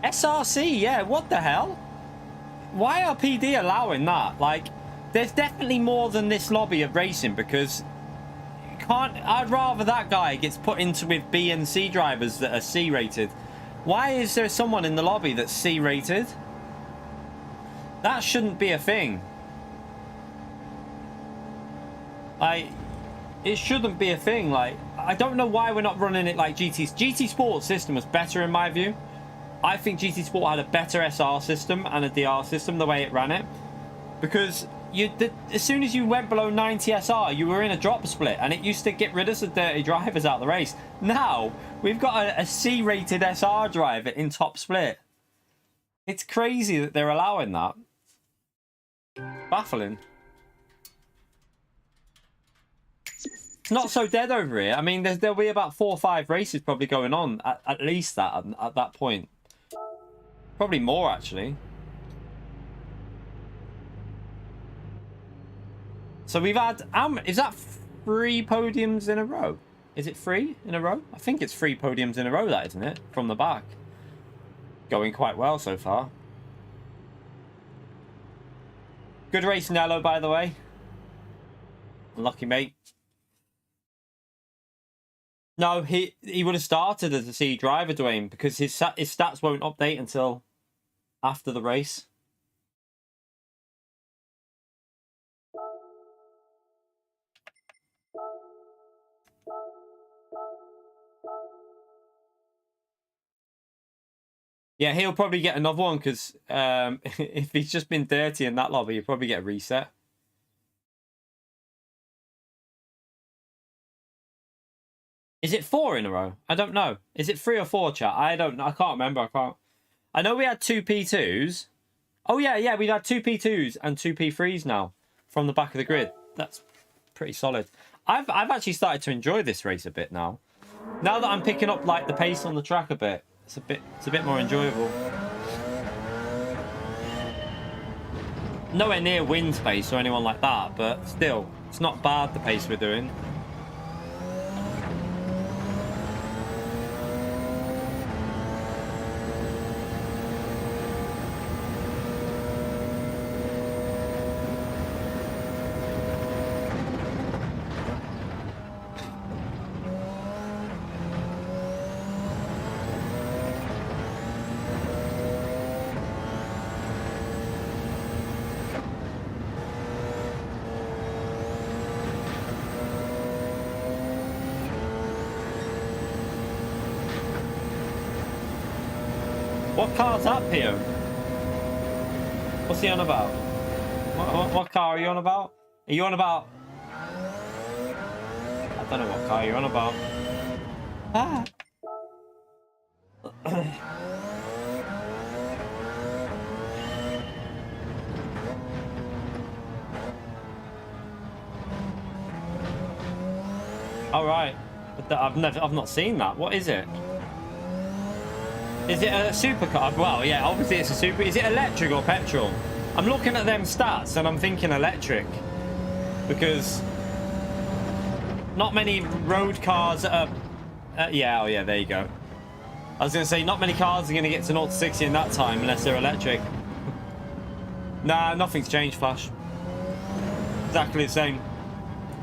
Speaker 2: SRC, yeah, what the hell? Why are PD allowing that? Like, there's definitely more than this lobby of racing, because you can't. I'd rather that guy gets put into with B and C drivers that are C rated. Why is there someone in the lobby that's C rated? That shouldn't be a thing. Like, it shouldn't be a thing. Like, I don't know why we're not running it like GT Sport's system was better in my view. I think GT Sport had a better SR system and a DR system the way it ran it, because as soon as you went below 90 SR, you were in a drop split, and it used to get rid of the dirty drivers out of the race. Now we've got a C-rated SR driver in top split. It's crazy that they're allowing that. Baffling. It's not so dead over here. I mean, there'll be about 4 or 5 races probably going on at least at that point. Probably more, actually. So we've had... is that 3 podiums in a row? Is it 3 in a row? I think it's 3 podiums in a row, that, isn't it? From the back. Going quite well so far. Good race, Nello, by the way. Unlucky, mate. No, he would have started as a C driver, Dwayne, because his stats won't update until after the race. Yeah, he'll probably get another one because if he's just been dirty in that lobby, he'll probably get a reset. Is it 4 in a row? I don't know. Is it 3 or 4, chat? I don't know. I can't remember. I know we had 2 P2s. Oh, yeah. We've had 2 P2s and 2 P3s now from the back of the grid. That's pretty solid. I've actually started to enjoy this race a bit now. Now that I'm picking up like the pace on the track a bit, it's a bit more enjoyable. Nowhere near Wynn's pace or anyone like that, but still, it's not bad the pace we're doing. What car's that, Pio? What's he on about? What car are you on about? Are you on about... I don't know what car you're on about. Ah! All right. I've not seen that. What is it? Is it a supercar? Well, yeah, obviously it's a super... Is it electric or petrol? I'm looking at them stats and I'm thinking electric. Because not many road cars are... yeah, oh yeah, there you go. I was going to say, not many cars are going to get to 0 to 60 in that time unless they're electric. Nah, nothing's changed, Flash. Exactly the same.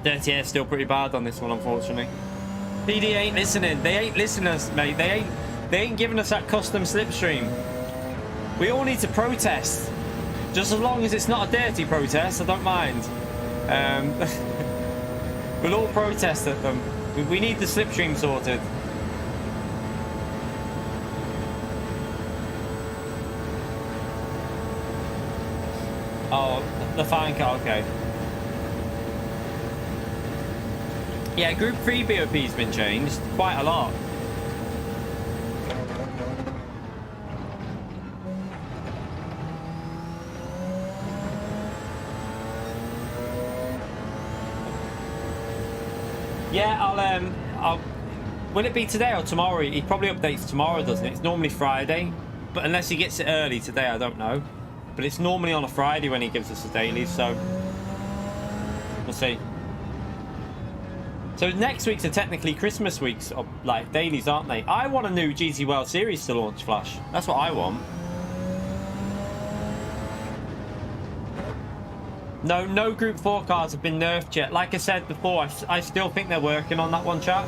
Speaker 2: Dirty air's still pretty bad on this one, unfortunately. PD ain't listening. They ain't listening to us, mate. They ain't giving us that custom slipstream. We all need to protest. Just as long as it's not a dirty protest, I don't mind. We'll all protest at them. We need the slipstream sorted. Oh, the fan car, okay. Yeah, Group 3 BOP's been changed quite a lot. Yeah, I'll... Will it be today or tomorrow? He probably updates tomorrow, doesn't it? It's normally Friday. But unless he gets it early today, I don't know. but it's normally on a Friday when he gives us the dailies, so we'll see. So next week's are technically Christmas weeks of like dailies, aren't they? I want a new GT World Series to launch, Flash. That's what I want. No Group 4 cars have been nerfed yet. Like I said before, I still think they're working on that one, chat.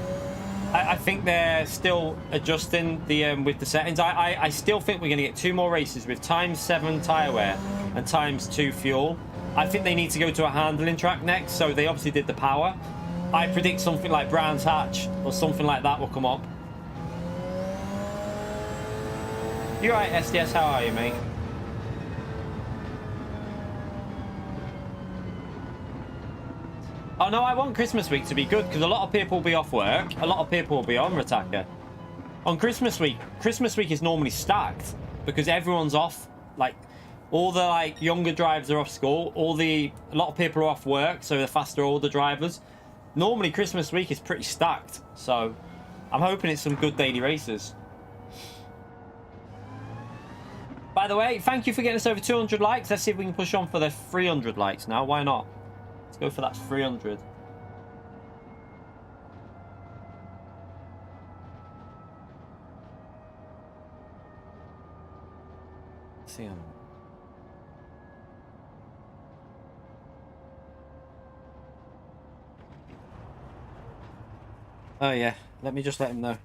Speaker 2: I think they're still adjusting the with the settings. I still think we're going to get 2 more races with ×7 tyre wear and ×2 fuel. I think they need to go to a handling track next, so they obviously did the power. I predict something like Brands Hatch or something like that will come up. You alright, SDS? How are you, mate? Oh no, I want Christmas week to be good because a lot of people will be off work. A lot of people will be on Rataka. On Christmas week is normally stacked because everyone's off. Like all the younger drivers are off school. A lot of people are off work, so they're faster older drivers. Normally Christmas week is pretty stacked, so I'm hoping it's some good daily races. By the way, thank you for getting us over 200 likes. Let's see if we can push on for the 300 likes now. Why not? Let's go for that 300. Let's see. Oh yeah, let me just let him know.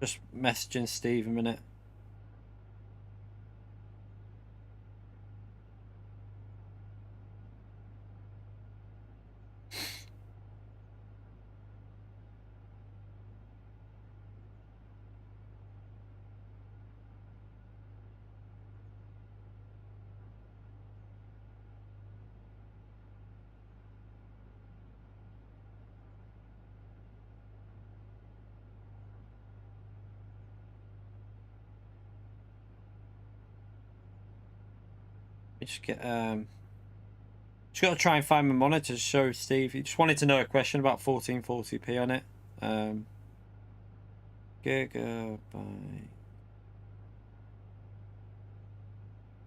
Speaker 2: Just messaging Steve a minute. Just get just got to try and find my monitor to show Steve. He just wanted to know a question about 1440p on it. Gigabyte.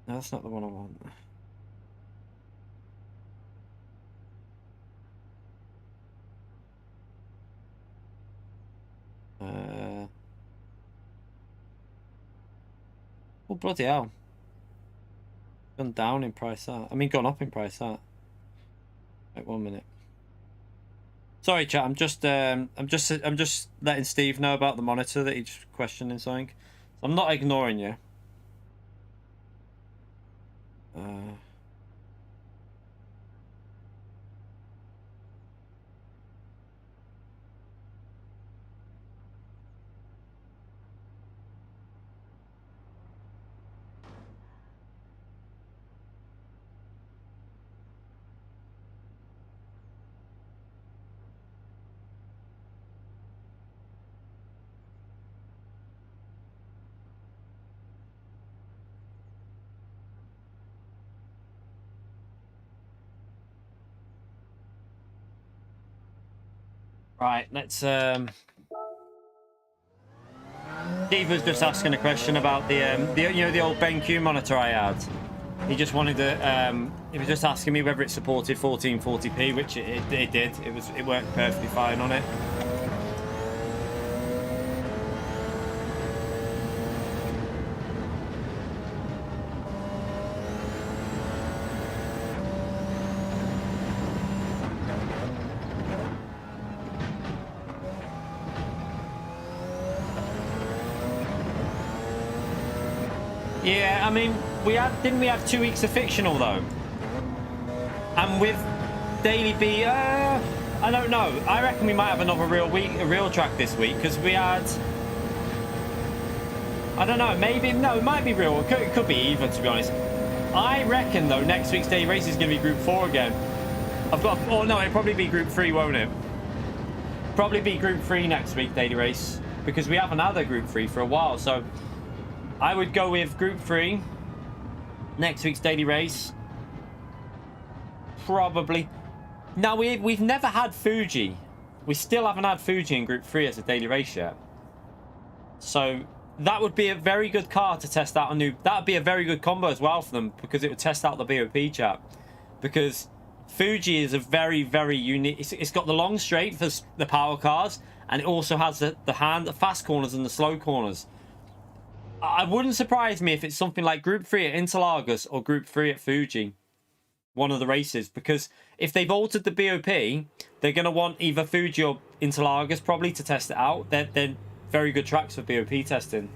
Speaker 2: No, that's not the one I want. Oh bloody hell. Gone down in price that. I mean gone up in price that. Wait 1 minute. Sorry chat, I'm just letting Steve know about the monitor that he's questioning something. So I'm not ignoring you. Right, let's Steve was just asking a question about the you know the old BenQ monitor I had. He just wanted to he was just asking me whether it supported 1440p, which it did. It worked perfectly fine on it. Yeah, I mean, didn't we have 2 weeks of fictional though? And with Daily B, I don't know. I reckon we might have another real track this week because we had I don't know. Maybe, no, it might be real. It could be either, to be honest. I reckon, though, next week's daily race is going to be Group 4 again. I've got, oh no, it'll probably be Group 3, won't it? Probably be Group 3 next week, daily race. Because we haven't had a Group 3 for a while. So I would go with Group 3. Next week's daily race. Probably. Now, we've never had Fuji. We still haven't had Fuji in Group 3 as a daily race yet. So that would be a very good car to test out a new... That would be a very good combo as well for them, because it would test out the BOP chat. Because Fuji is a very, very unique... It's got the long straight for the power cars, and it also has the fast corners and the slow corners. I wouldn't surprise me if it's something like Group 3 at Interlagos or Group 3 at Fuji. One of the races, because if they've altered the BOP, they're going to want either Fuji or Interlagos probably to test it out. They're very good tracks for BOP testing.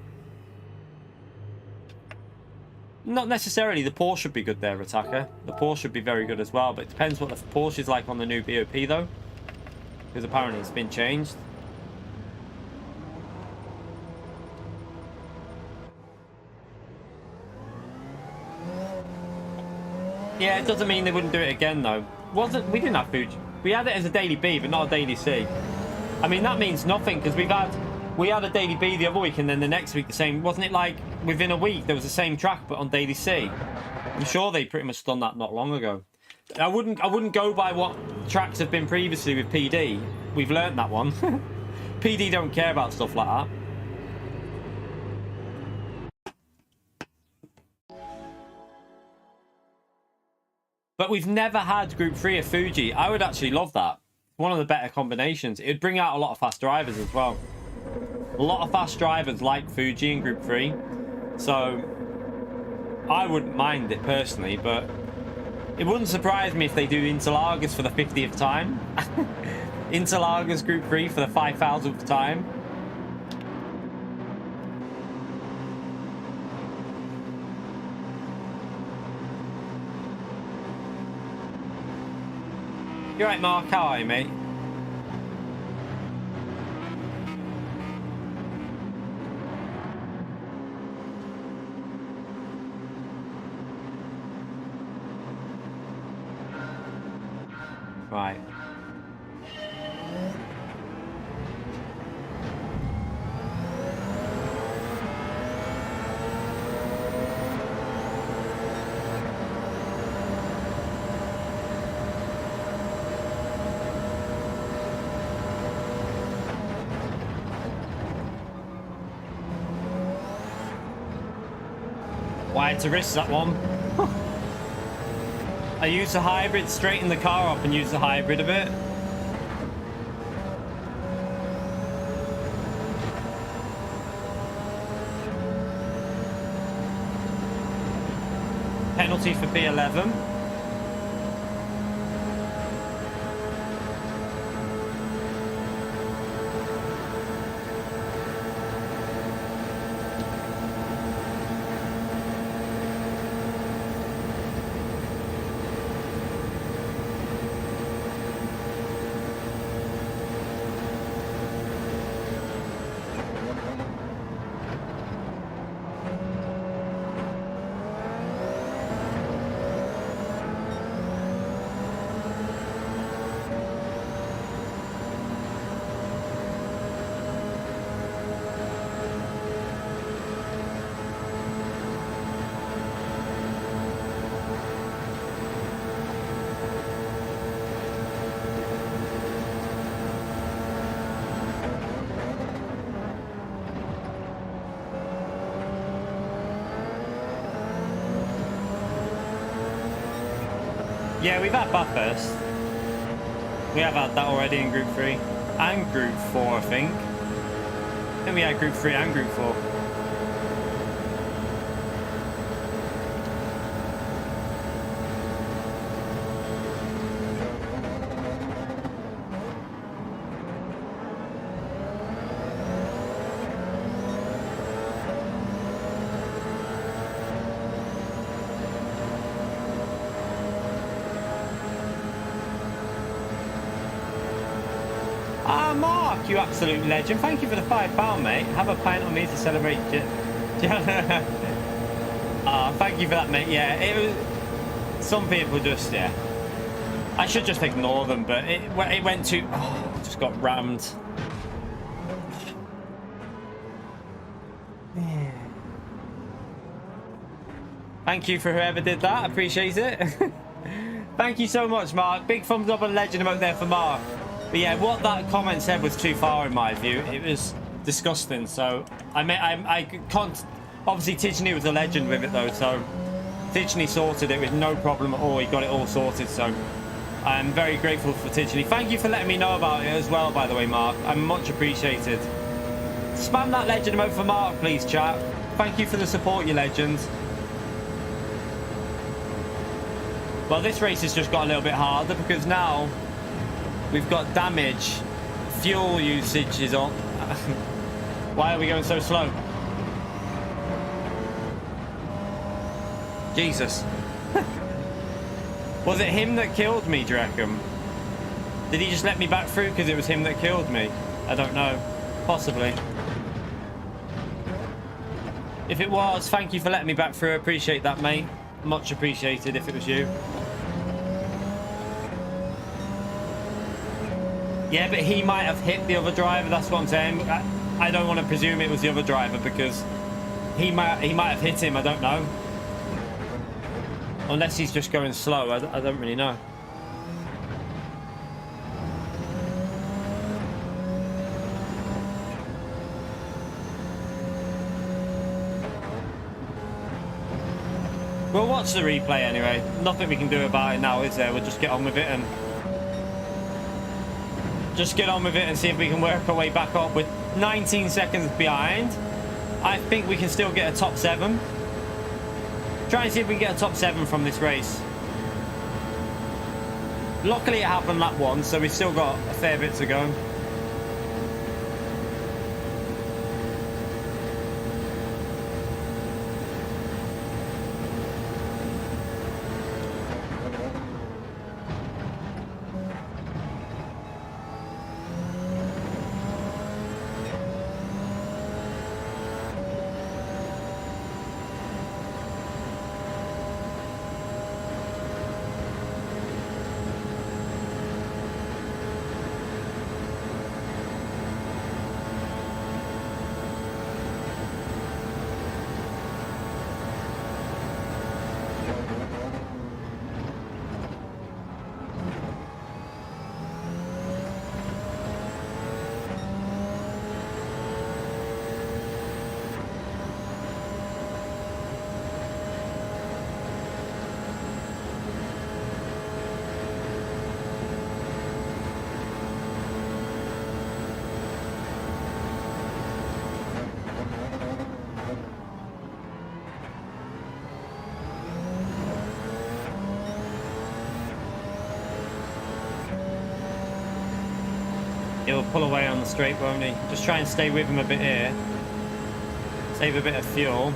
Speaker 2: Not necessarily. The Porsche should be good there, Attacker. The Porsche should be very good as well, but it depends what the Porsche is like on the new BOP though, because apparently it's been changed. Yeah, it doesn't mean they wouldn't do it again though. We didn't have Fuji. We had it as a daily B, but not a daily C. I mean, that means nothing, because we had a daily B the other week, and then the next week the same. Wasn't it like within a week there was the same track but on daily C? I'm sure they pretty much done that not long ago. I wouldn't go by what tracks have been previously with PD. We've learnt that one. PD don't care about stuff like that. But we've never had Group 3 at Fuji. I would actually love that. One of the better combinations. It would bring out a lot of fast drivers as well. A lot of fast drivers like Fuji in Group 3. So I wouldn't mind it personally, but it wouldn't surprise me if they do Interlagos for the 50th time. Interlagos Group 3 for the 5,000th time. You right, Mark? How are you, mate? Right. Why to risk that one? I use the hybrid, straighten the car up and use the hybrid a bit. Penalty for P11. Yeah, we've had Bathurst. We have had that already in Group 3 and Group 4, I think. I think we had Group 3 and Group 4. Ah, Mark, you absolute legend. Thank you for the £5, mate. Have a pint on me to celebrate it. Thank you for that, mate. Yeah, it was. Some people just, yeah. I should just ignore them, but it went too. Oh, just got rammed. Thank you for whoever did that. Appreciate it. Thank you so much, Mark. Big thumbs up and legend emote there for Mark. But yeah, what that comment said was too far in my view. It was disgusting. So I can't. Obviously, Tijani was a legend with it though. So Tijani sorted it with no problem at all. He got it all sorted. So I'm very grateful for Tijani. Thank you for letting me know about it as well, by the way, Mark. I'm much appreciated. Spam that legend emote for Mark, please, chat. Thank you for the support, you legends. Well, this race has just got a little bit harder because now we've got damage. Fuel usage is on. Why are we going so slow? Jesus. Was it him that killed me, do you reckon? Did he just let me back through because it was him that killed me? I don't know. Possibly. If it was, thank you for letting me back through. I appreciate that, mate. Much appreciated if it was you. Yeah, but he might have hit the other driver. That's what I'm saying. I don't want to presume it was the other driver because he might have hit him. I don't know. Unless he's just going slow. I don't really know. We'll watch the replay anyway. Nothing we can do about it now, is there? We'll just get on with it and see if we can work our way back up. With 19 seconds behind, I think we can still get a top 7. Try and see if we can get a top 7 from this race. Luckily it happened lap 1, so we've still got a fair bit to go. He'll pull away on the straight, won't he? Just try and stay with him a bit here. Save a bit of fuel.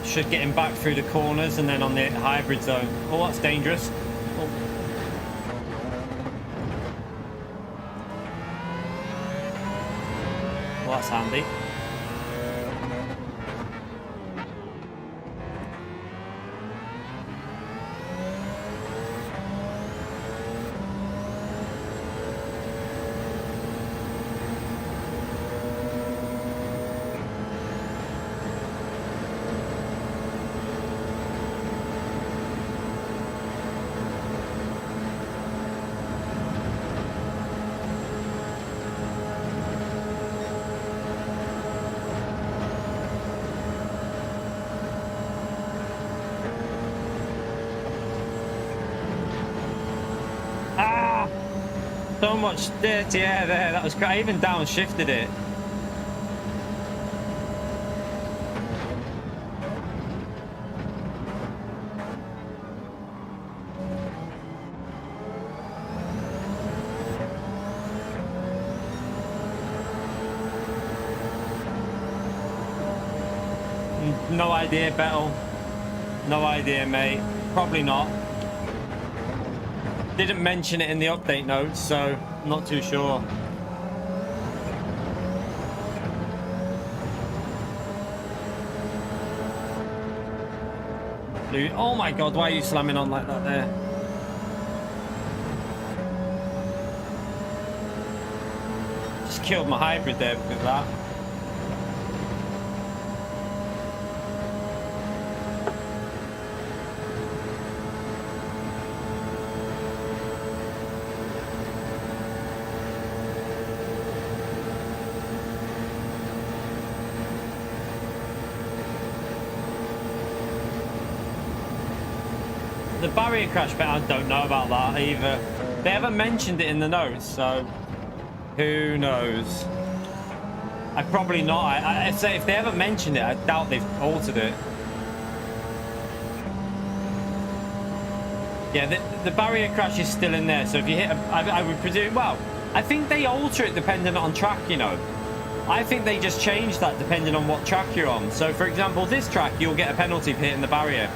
Speaker 2: Should get him back through the corners and then on the hybrid zone. Oh, that's dangerous. Oh. Well, that's handy. So much dirty air there. That was great. I even downshifted it. No idea, Bettel. No idea, mate. Probably not. Didn't mention it in the update notes, so I'm not too sure. Dude, oh my god, why are you slamming on like that there? Just killed my hybrid there because of that. The barrier crash bit, I don't know about that either. They haven't mentioned it in the notes, so who knows? I probably not. I'd say if they haven't mentioned it, I doubt they've altered it. Yeah, the barrier crash is still in there, so if you hit I would presume, well, I think they alter it depending on track, you know. I think they just change that depending on what track you're on. So, for example, this track, you'll get a penalty for hitting the barrier.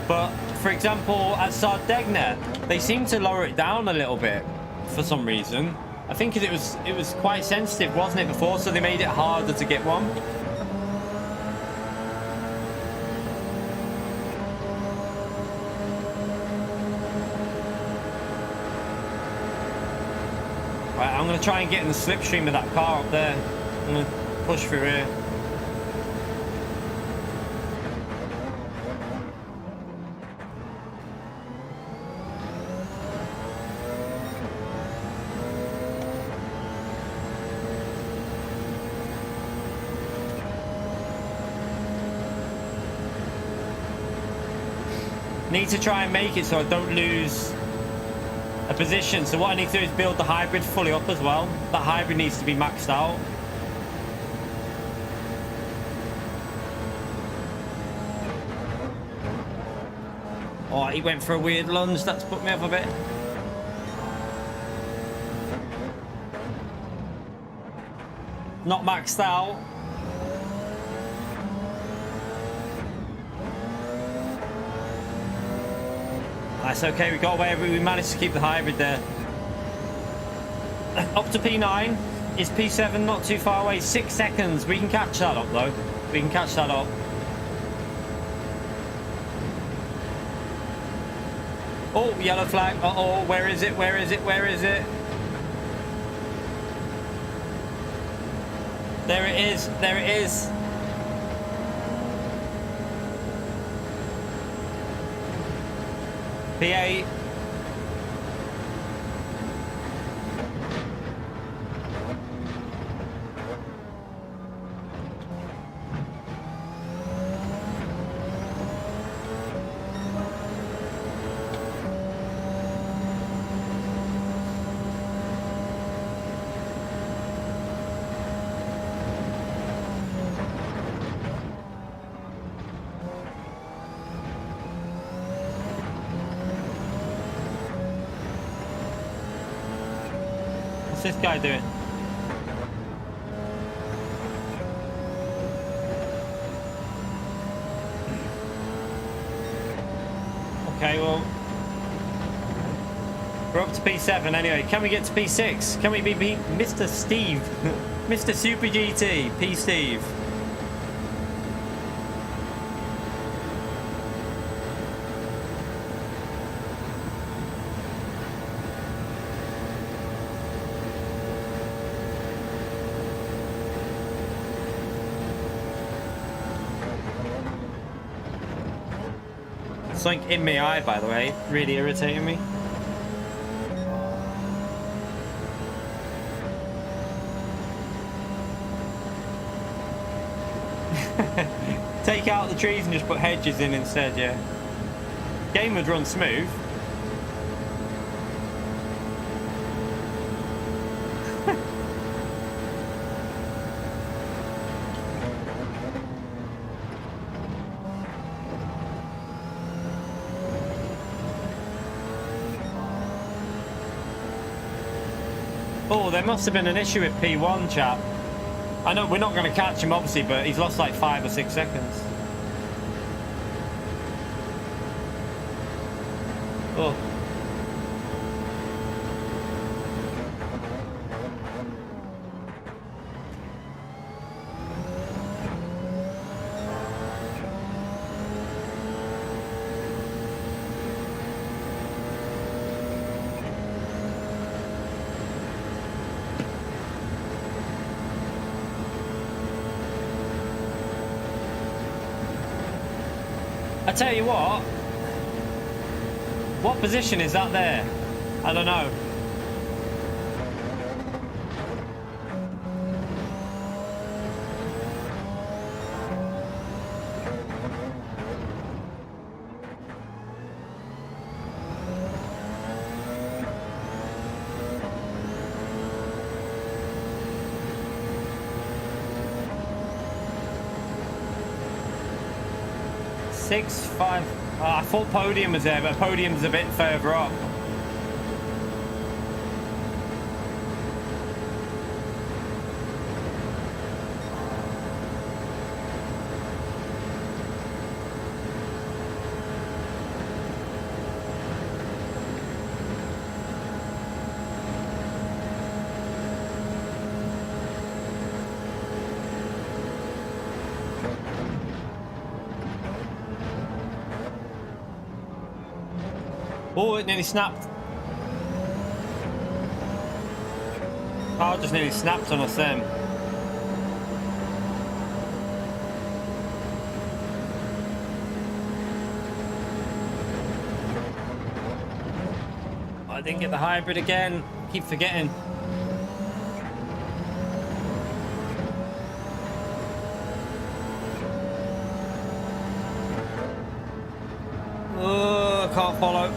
Speaker 2: But, for example, at Sardegna, they seem to lower it down a little bit for some reason. I think it was quite sensitive, wasn't it, before? So they made it harder to get one. Right, I'm going to try and get in the slipstream of that car up there. I'm going to push through here. Need to try and make it so I don't lose a position. So what I need to do is build the hybrid fully up as well. That hybrid needs to be maxed out. Oh, he went for a weird lunge. That's put me off a bit. Not maxed out. That's okay, we got away, we managed to keep the hybrid there. Up to P9. Is P7 not too far away? 6 seconds. We can catch that up though. We can catch that up. Oh, yellow flag. Uh-oh, where is it? Where is it? Where is it? There it is. There it is. P8. What's this guy doing? Okay, well, we're up to P7 anyway. Can we get to P6? Can we be Mr. Steve? Mr. Super GT, P Steve. Something in my eye, by the way, really irritating me. Take out the trees and just put hedges in instead, yeah. Game would run smooth. Oh, there must have been an issue with P1, chap. I know we're not going to catch him, obviously, but he's lost like 5 or 6 seconds. Oh. I tell you what position is that there? I don't know. Six, five. Oh, I thought Podium was there, but Podium's a bit further up. Oh, it nearly snapped. Power just nearly snapped on us then. I didn't get the hybrid again. Keep forgetting. Oh, I can't follow.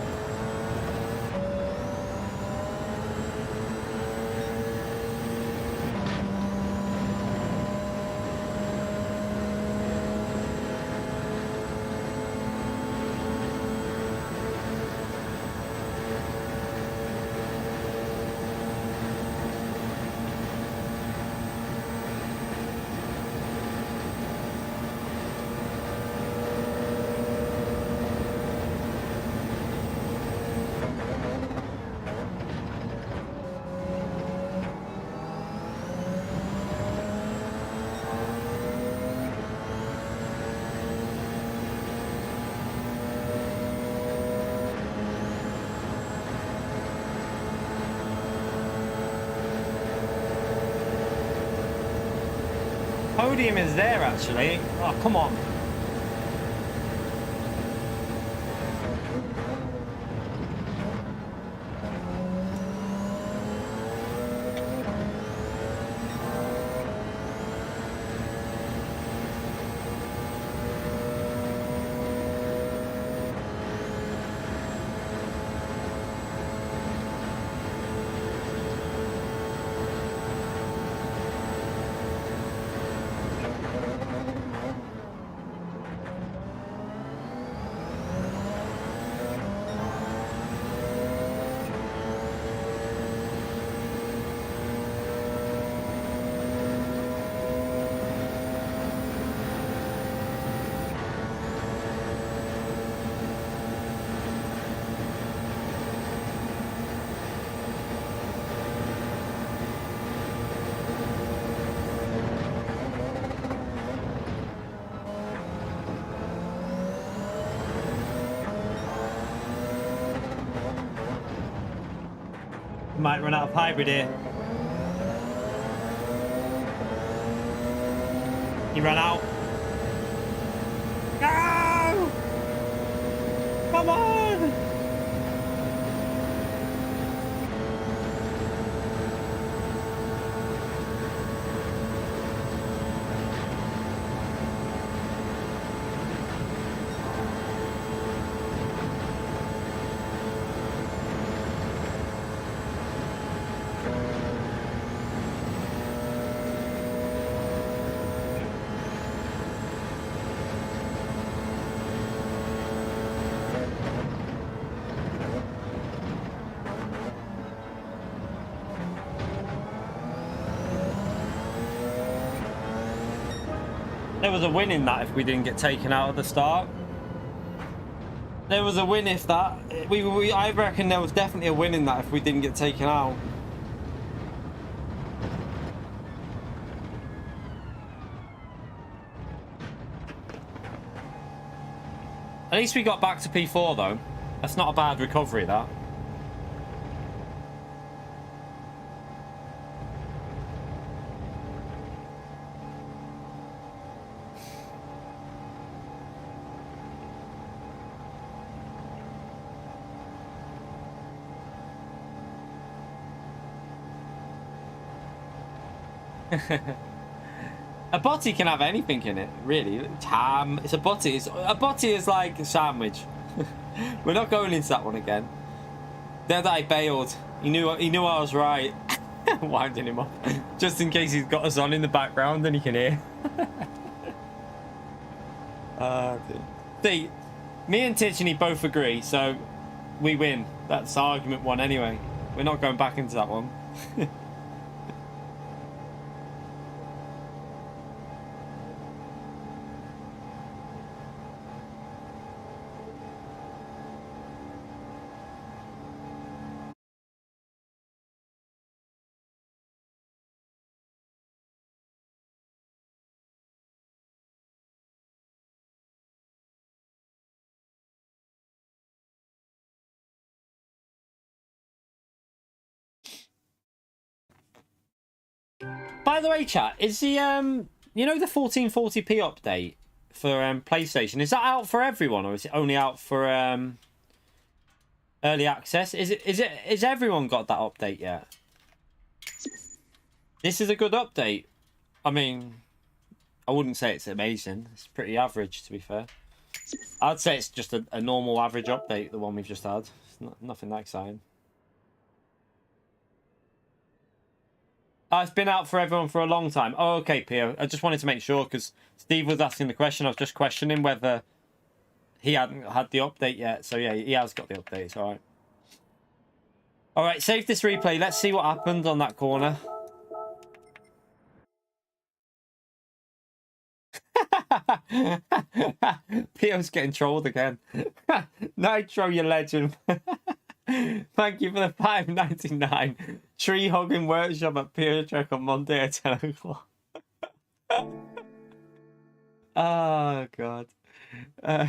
Speaker 2: Podium is there actually. Oh, come on. Might run out of hybrid here. He ran out. No! Come on! There was a win in that if we didn't get taken out at the start. There was a win if that. I reckon there was definitely a win in that if we didn't get taken out. At least we got back to P4 though. That's not a bad recovery, that. A butty can have anything in it, really. Ham. It's a butty. A butty is like a sandwich. We're not going into that one again. There, that I bailed. He knew I was right. Winding him up, just in case he's got us on in the background and he can hear. See, me and Tichney both agree, so we win. That's argument one anyway. We're not going back into that one. By the way, chat, is the you know, the 1440p update for PlayStation, is that out for everyone, or is it only out for early access? Is everyone got that update yet? This is a good update. I mean, I wouldn't say it's amazing. It's pretty average, to be fair. I'd say it's just a normal average update, the one we've just had. It's nothing that exciting. It's been out for everyone for a long time. Oh, okay, Pio. I just wanted to make sure, because Steve was asking the question. I was just questioning whether he hadn't had the update yet. So, yeah, he has got the update. It's all right. All right, save this replay. Let's see what happened on that corner. Pio's getting trolled again. Nitro, you legend. Thank you for the $5.99 tree hogging workshop at Pure Trek on Monday at 10 o'clock. Oh, God. I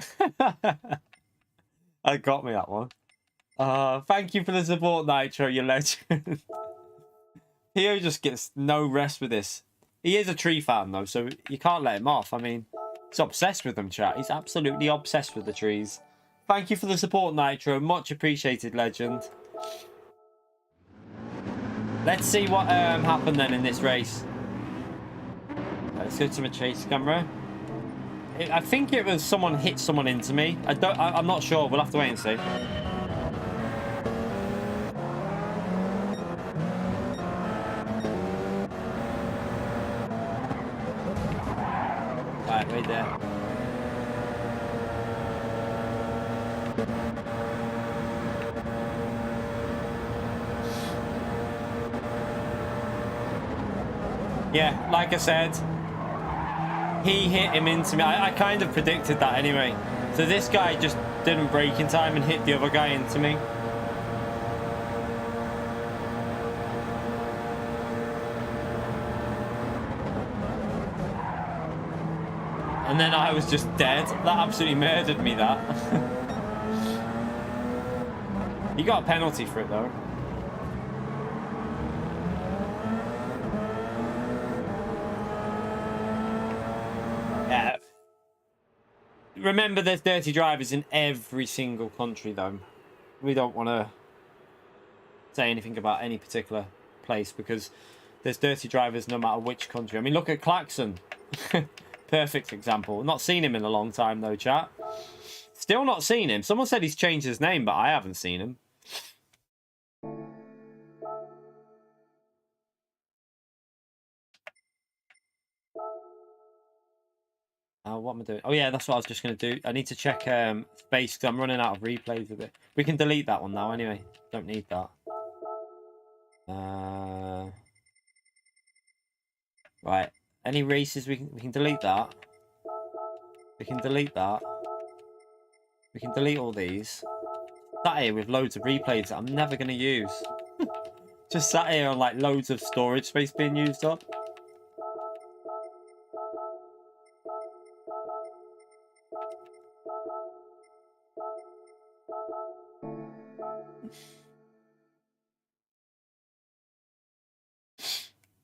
Speaker 2: got me that one. Thank you for the support, Nitro, you legend. Pio just gets no rest with this. He is a tree fan, though, so you can't let him off. I mean, he's obsessed with them, chat. He's absolutely obsessed with the trees. Thank you for the support, Nitro. Much appreciated, legend. Let's see what happened then in this race. Let's go to my chase camera. I think it was someone hit someone into me. I'm not sure. We'll have to wait and see. Right, wait there. Yeah, like I said, he hit him into me. I kind of predicted that anyway. So this guy just didn't brake in time and hit the other guy into me. And then I was just dead. That absolutely murdered me, that. You got a penalty for it, though. Yeah. Remember, there's dirty drivers in every single country, though. We don't want to say anything about any particular place, because there's dirty drivers no matter which country. I mean, look at Klaxon. Perfect example. Not seen him in a long time, though, chat. Still not seen him. Someone said he's changed his name, but I haven't seen him. What am I doing? Oh, yeah, that's what I was just going to do. I need to check space, because I'm running out of replays of it. We can delete that one now, anyway. Don't need that. Right. Any races, we can delete that. We can delete that. We can delete all these. Sat here with loads of replays that I'm never going to use. Just sat here on like loads of storage space being used up.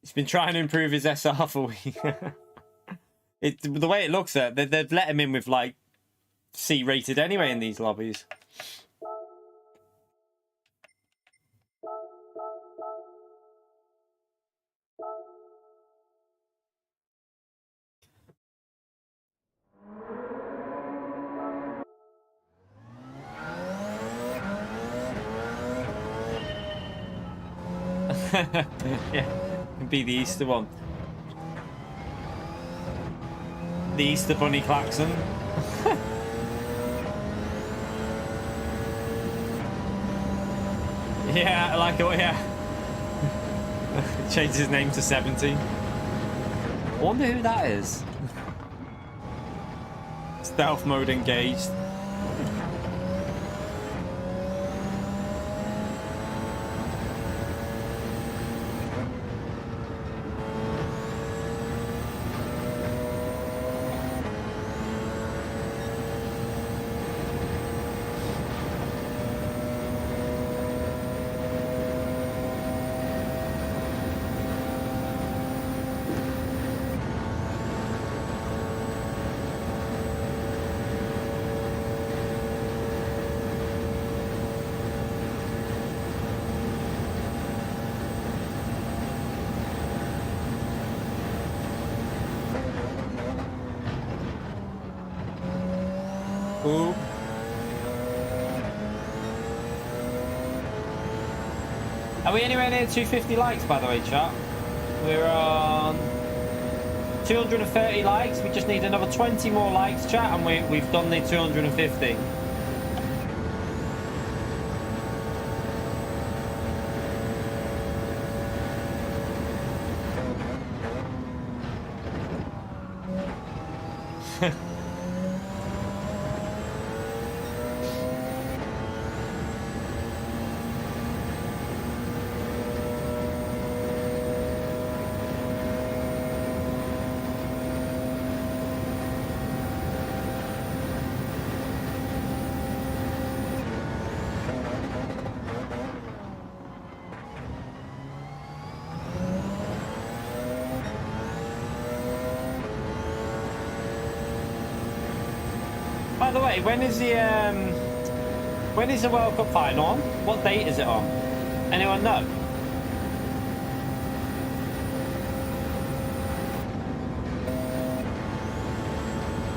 Speaker 2: He's been trying to improve his SR for weeks. The way it looks at, they've let him in with like C rated anyway in these lobbies. Yeah, it'd be the Easter one. The Easter bunny klaxon. Yeah, I like it. Yeah. Changed his name to 70. I wonder who that is. Stealth mode engaged. Ooh. Are we anywhere near 250 likes, by the way, chat? We're on 230 likes. We just need another 20 more likes, chat, and we've done the 250. By the way, when is the World Cup final on? What date is it on? Anyone know?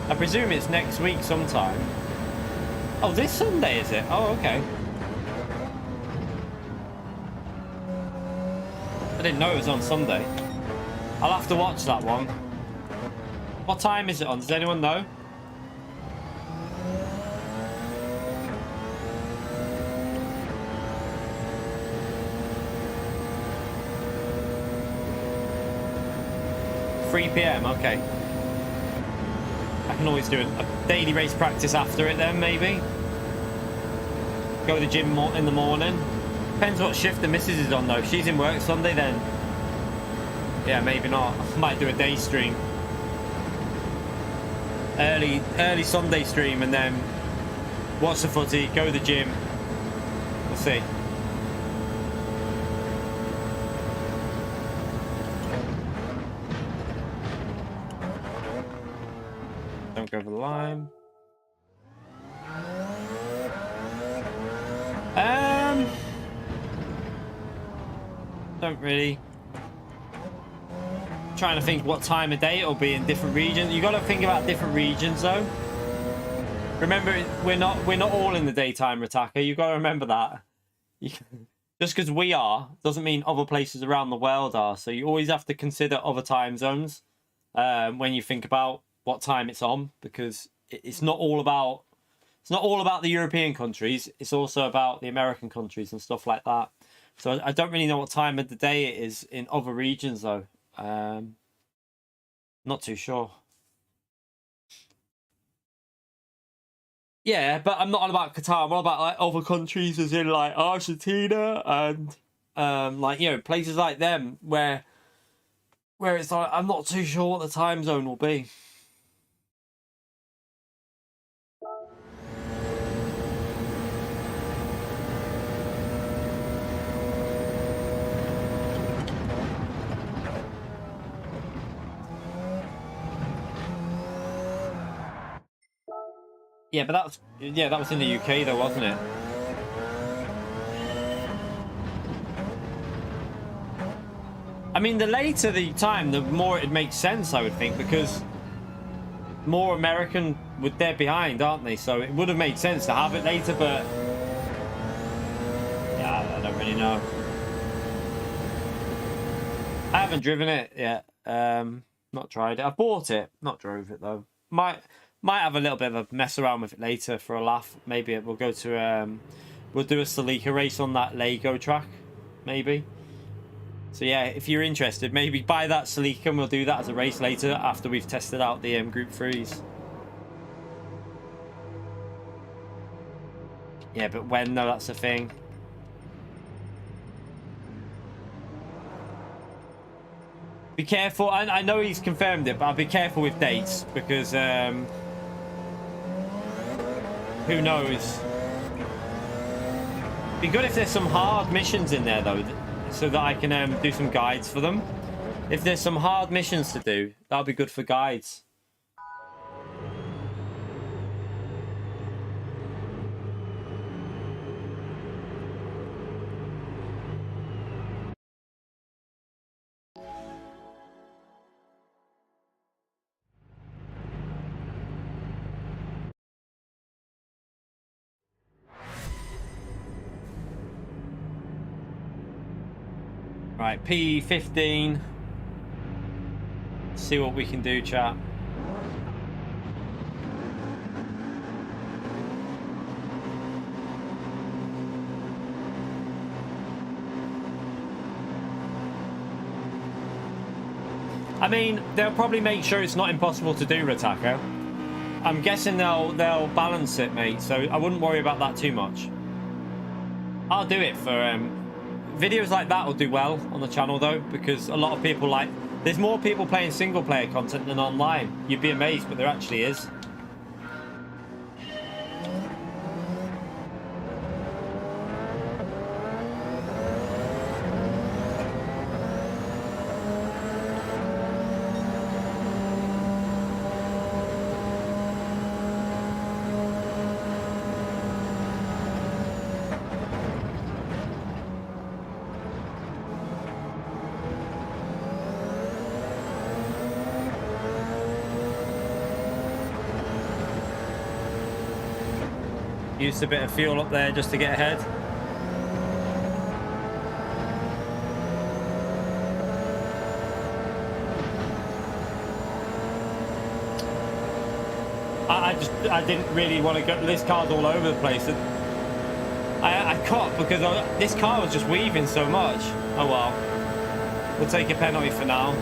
Speaker 2: I presume it's next week sometime. Oh, this Sunday is it? Oh, okay. I didn't know it was on Sunday. I'll have to watch that one. What time is it on? Does anyone know? PM, okay. I can always do a daily race practice after it then, maybe. Go to the gym in the morning. Depends what shift the missus is on though. If she's in work Sunday, then yeah, maybe not. Might do a day stream. Early Sunday stream and then watch the footy, go to the gym. We'll see. Go over the line. Don't really. Trying to think what time of day it'll be in different regions. You got to think about different regions though. Remember, we're not all in the daytime, Rataka. You got to remember that. Just because we are doesn't mean other places around the world are. So you always have to consider other time zones when you think about what time it's on, because it's not all about the European countries. It's also about the American countries and stuff like that. So I don't really know what time of the day it is in other regions though. Not too sure. Yeah, but I'm not all about Qatar. I'm all about like other countries, as in like Argentina and like, you know, places like them where it's like I'm not too sure what the time zone will be. Yeah, but that was in the UK though, wasn't it? I mean, the later the time, the more it makes sense, I would think, because more American they're behind, aren't they? So it would have made sense to have it later, but yeah, I don't really know. I haven't driven it yet. Not tried it. I bought it, not drove it though. Might have a little bit of a mess around with it later for a laugh. Maybe we'll go to we'll do a Celica race on that Lego track, maybe. So yeah, if you're interested, maybe buy that Celica and we'll do that as a race later after we've tested out the Group 3s. Yeah, but when though, that's the thing. Be careful. I know he's confirmed it, but I'll be careful with dates because who knows? Be good if there's some hard missions in there though, so that I can do some guides for them. If there's some hard missions to do, that'll be good for guides. Right, P15. See what we can do, chat. I mean, they'll probably make sure it's not impossible to do, Rataka. I'm guessing they'll balance it, mate, so I wouldn't worry about that too much. I'll do it for videos like that will do well on the channel though, because a lot of people like, there's more people playing single player content than online. You'd be amazed, but there actually is. Used a bit of fuel up there just to get ahead. I didn't really want to go. This car's all over the place. I cut because this car was just weaving so much. Oh well. We'll take a penalty for now.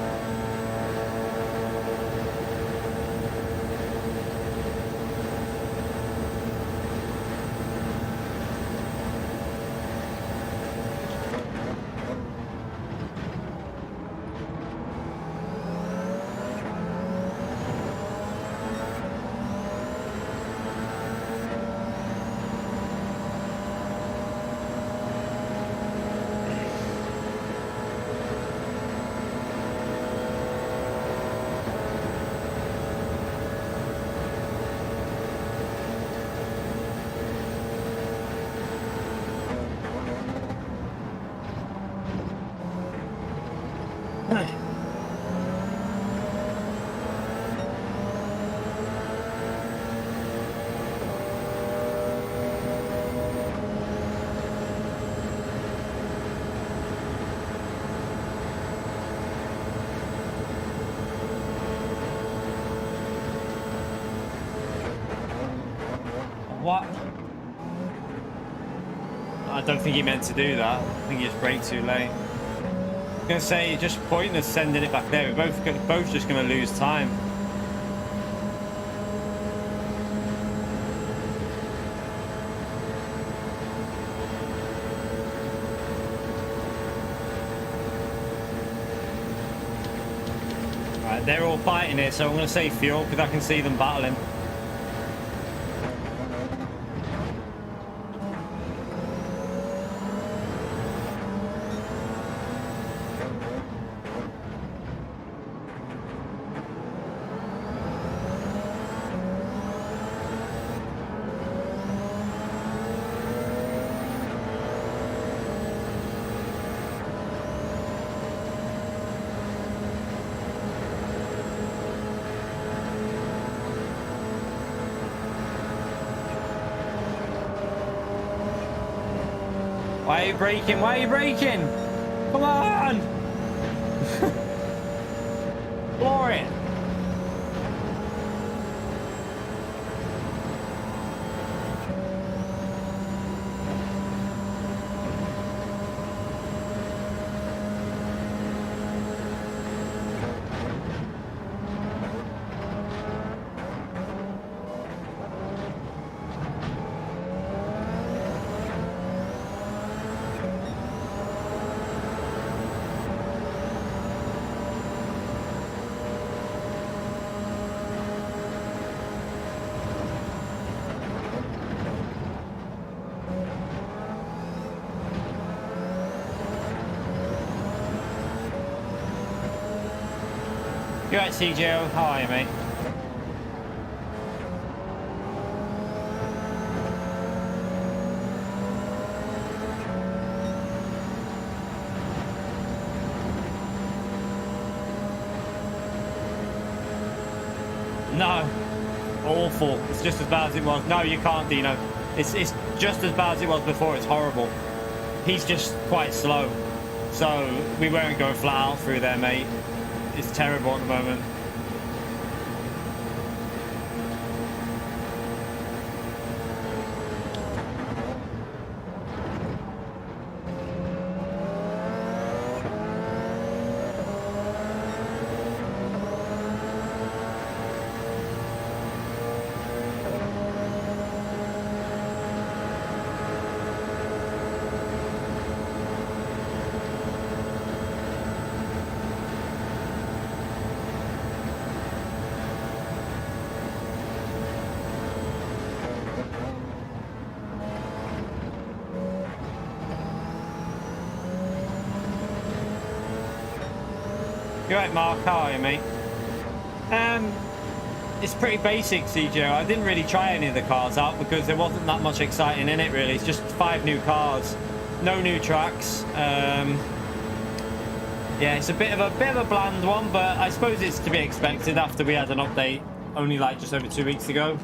Speaker 2: What? I don't think he meant to do that. I think he just braked too late. I'm gonna say just pointless sending it back there. We're both just gonna lose time. Right, they're all fighting here, so I'm gonna say fuel because I can see them battling. Why are you braking? Why are you braking? Come on! Floor it. You right, CJO? How are you, mate? No. Awful. It's just as bad as it was. No, you can't, Dino. It's just as bad as it was before. It's horrible. He's just quite slow. So we won't go flat out through there, mate. It's terrible at the moment. You right, Mark? How are you, mate? It's pretty basic, CJ. I didn't really try any of the cars out because there wasn't that much exciting in it, really. It's just 5 new cars, no new tracks. Yeah, it's a bit of a bland one, but I suppose it's to be expected after we had an update only like just over 2 weeks ago.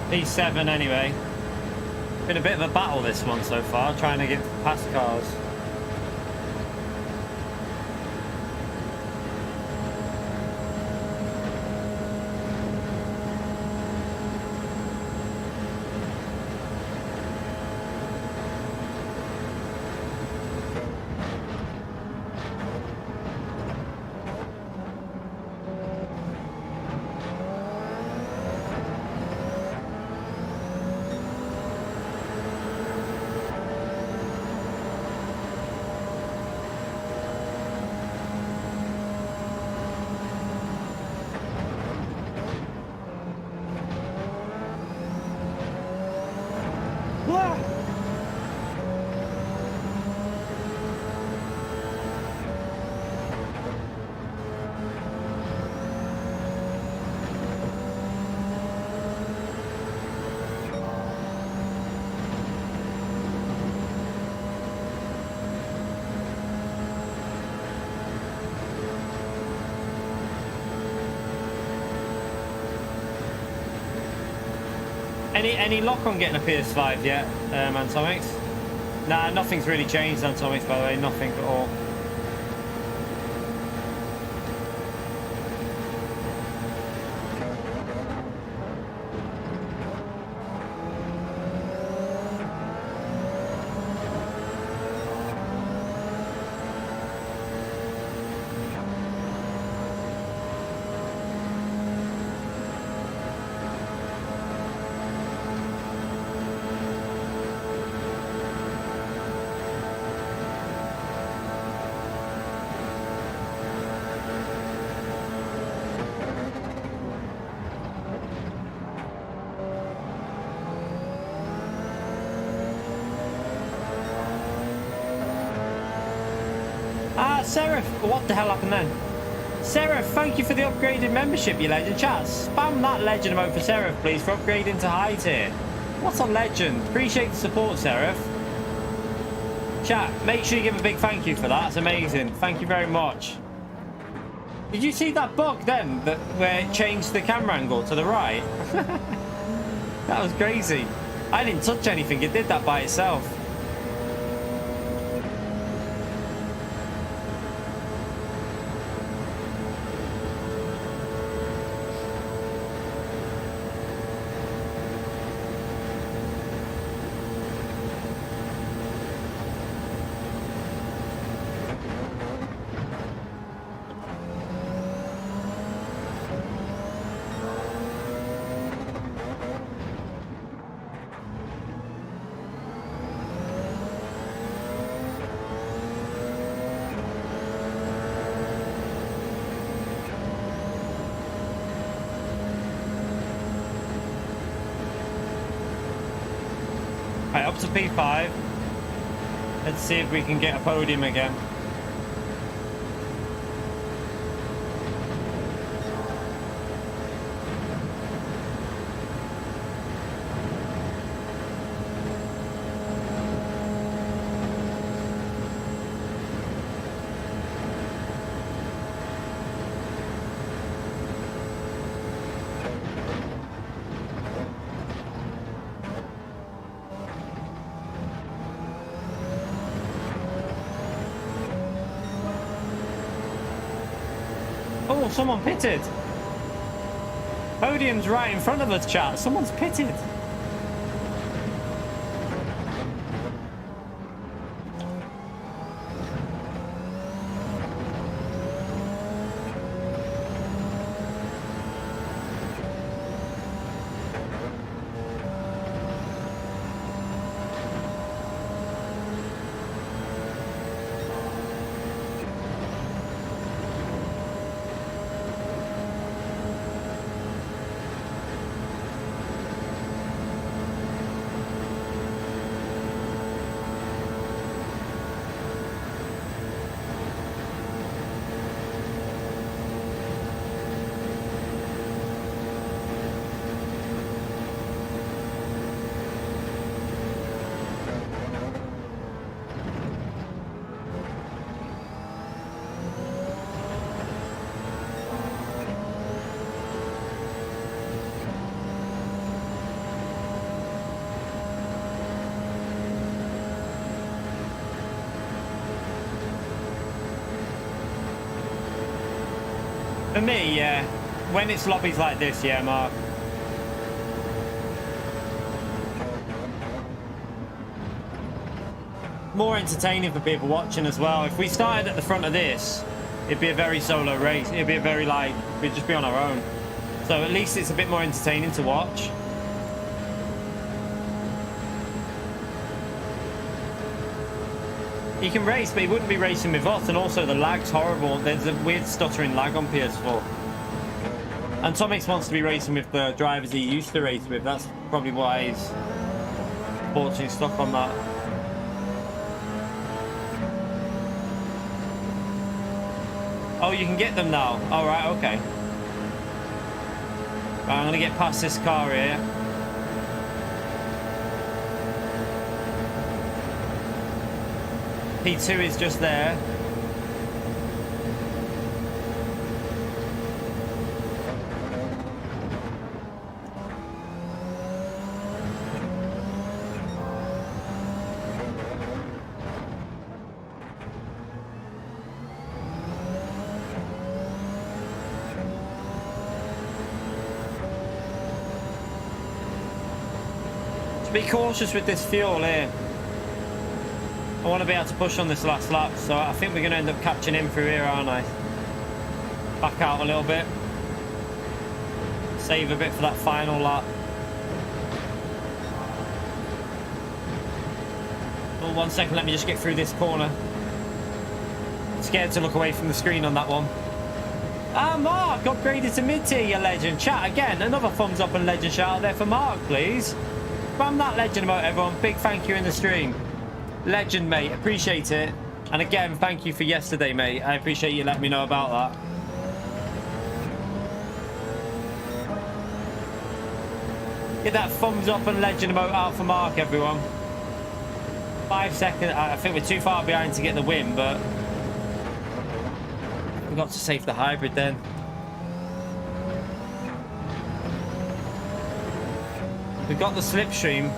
Speaker 2: P7 anyway. Been a bit of a battle this one so far, trying to get past cars. Any lock on getting a PS5 yet, Antomics? Nah, nothing's really changed, Antomics, by the way, nothing at all. Seraph, what the hell happened then? Seraph, thank you for the upgraded membership, you legend. Chat, spam that legend emote for Seraph, please, for upgrading to high tier. What's a legend? Appreciate the support, Seraph. Chat, make sure you give a big thank you for that. That's amazing. Thank you very much. Did you see that bug then, where it changed the camera angle to the right? That was crazy. I didn't touch anything. It did that by itself. Right, up to P5. Let's see if we can get a podium again. Oh, someone pitted. Podium's right in front of us, chat. Someone's pitted. For me, yeah. When it's lobbies like this, yeah, Mark. More entertaining for people watching as well. If we started at the front of this, it'd be a very solo race. It'd be a very, like, we'd just be on our own. So at least it's a bit more entertaining to watch. You can race, but you wouldn't be racing with us, and also the lag's horrible. There's a weird stuttering lag on PS4. And Tomix wants to be racing with the drivers he used to race with. That's probably why he's fortunately stuck on that. Oh, you can get them now. All right, okay. Right, I'm gonna get past this car here. P2 is just there. Just be cautious with this fuel here. I want to be able to push on this last lap, so I think we're going to end up catching him through here, aren't I? Back out a little bit. Save a bit for that final lap. Oh, 1 second, let me just get through this corner. Scared to look away from the screen on that one. Ah, Mark, upgraded to mid-tier, you legend. Chat again, another thumbs up and legend shout out there for Mark, please. Spam that legend emote, everyone. Big thank you in the stream. Legend, mate. Appreciate it. And again, thank you for yesterday, mate. I appreciate you letting me know about that. Get that thumbs up and legend emote out for Mark, everyone. 5 seconds. I think we're too far behind to get the win, but we've got to save the hybrid then. We've got the slipstream.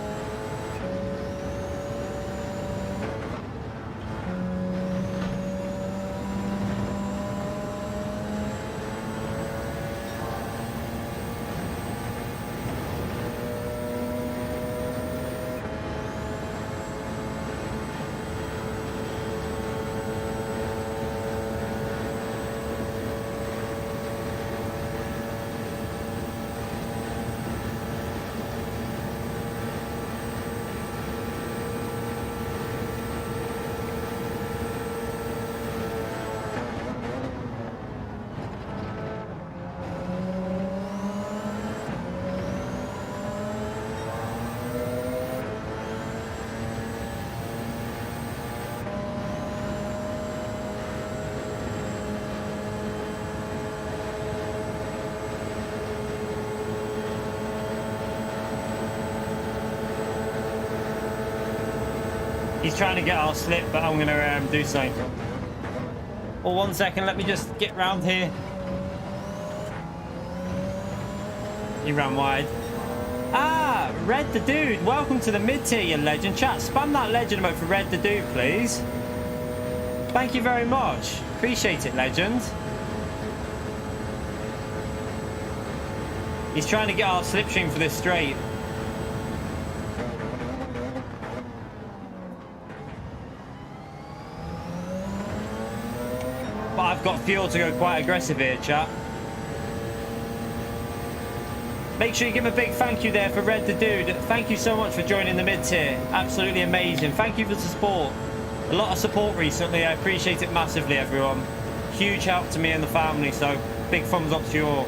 Speaker 2: He's trying to get our slip, but I'm going to do something. Well, 1 second. Let me just get round here. He ran wide. Ah, Red the Dude. Welcome to the mid-tier, you legend. Chat, spam that legend emote for Red the Dude, please. Thank you very much. Appreciate it, legend. He's trying to get our slipstream for this straight. But I've got fuel to go quite aggressive here, chat. Make sure you give a big thank you there for Red the Dude. Thank you so much for joining the mid-tier. Absolutely amazing. Thank you for the support. A lot of support recently. I appreciate it massively, everyone. Huge help to me and the family, so big thumbs up to you all.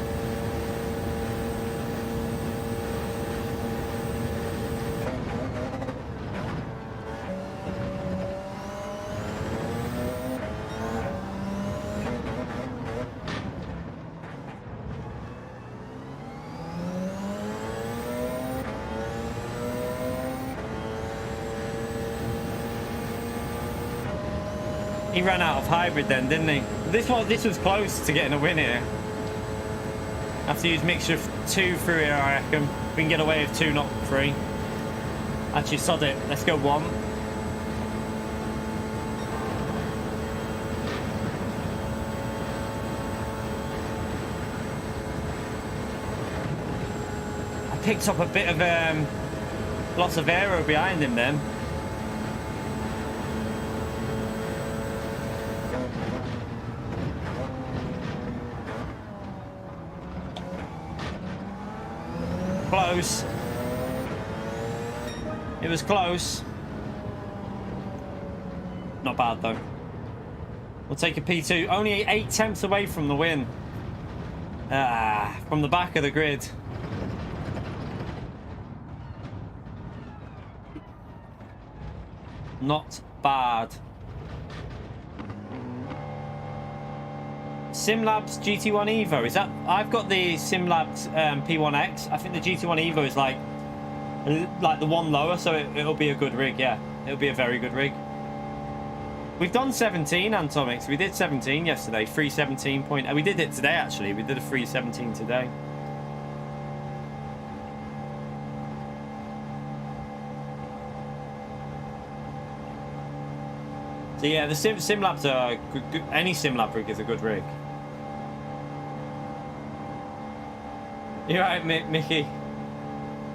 Speaker 2: He ran out of hybrid then, didn't he? This was close to getting a win here. Have to use mixture of 2 through here, I reckon. We can get away with 2, not 3. Actually, sod it. Let's go 1. I picked up a bit of lots of aero behind him then. Close. It was close. Not bad though. We'll take a P2. Only 8 tenths away from the win. From the back of the grid. Not bad. SimLabs GT1 Evo, is that? I've got the SimLabs P1X. I think the GT1 Evo is like the one lower, so it'll be a good rig. Yeah, it'll be a very good rig. We've done 17 Antomics. We did 17 yesterday. 317 point. We did it today actually. We did a 317 today. So yeah, the SimLabs are good. Any SimLab rig is a good rig. You're right, Mickey.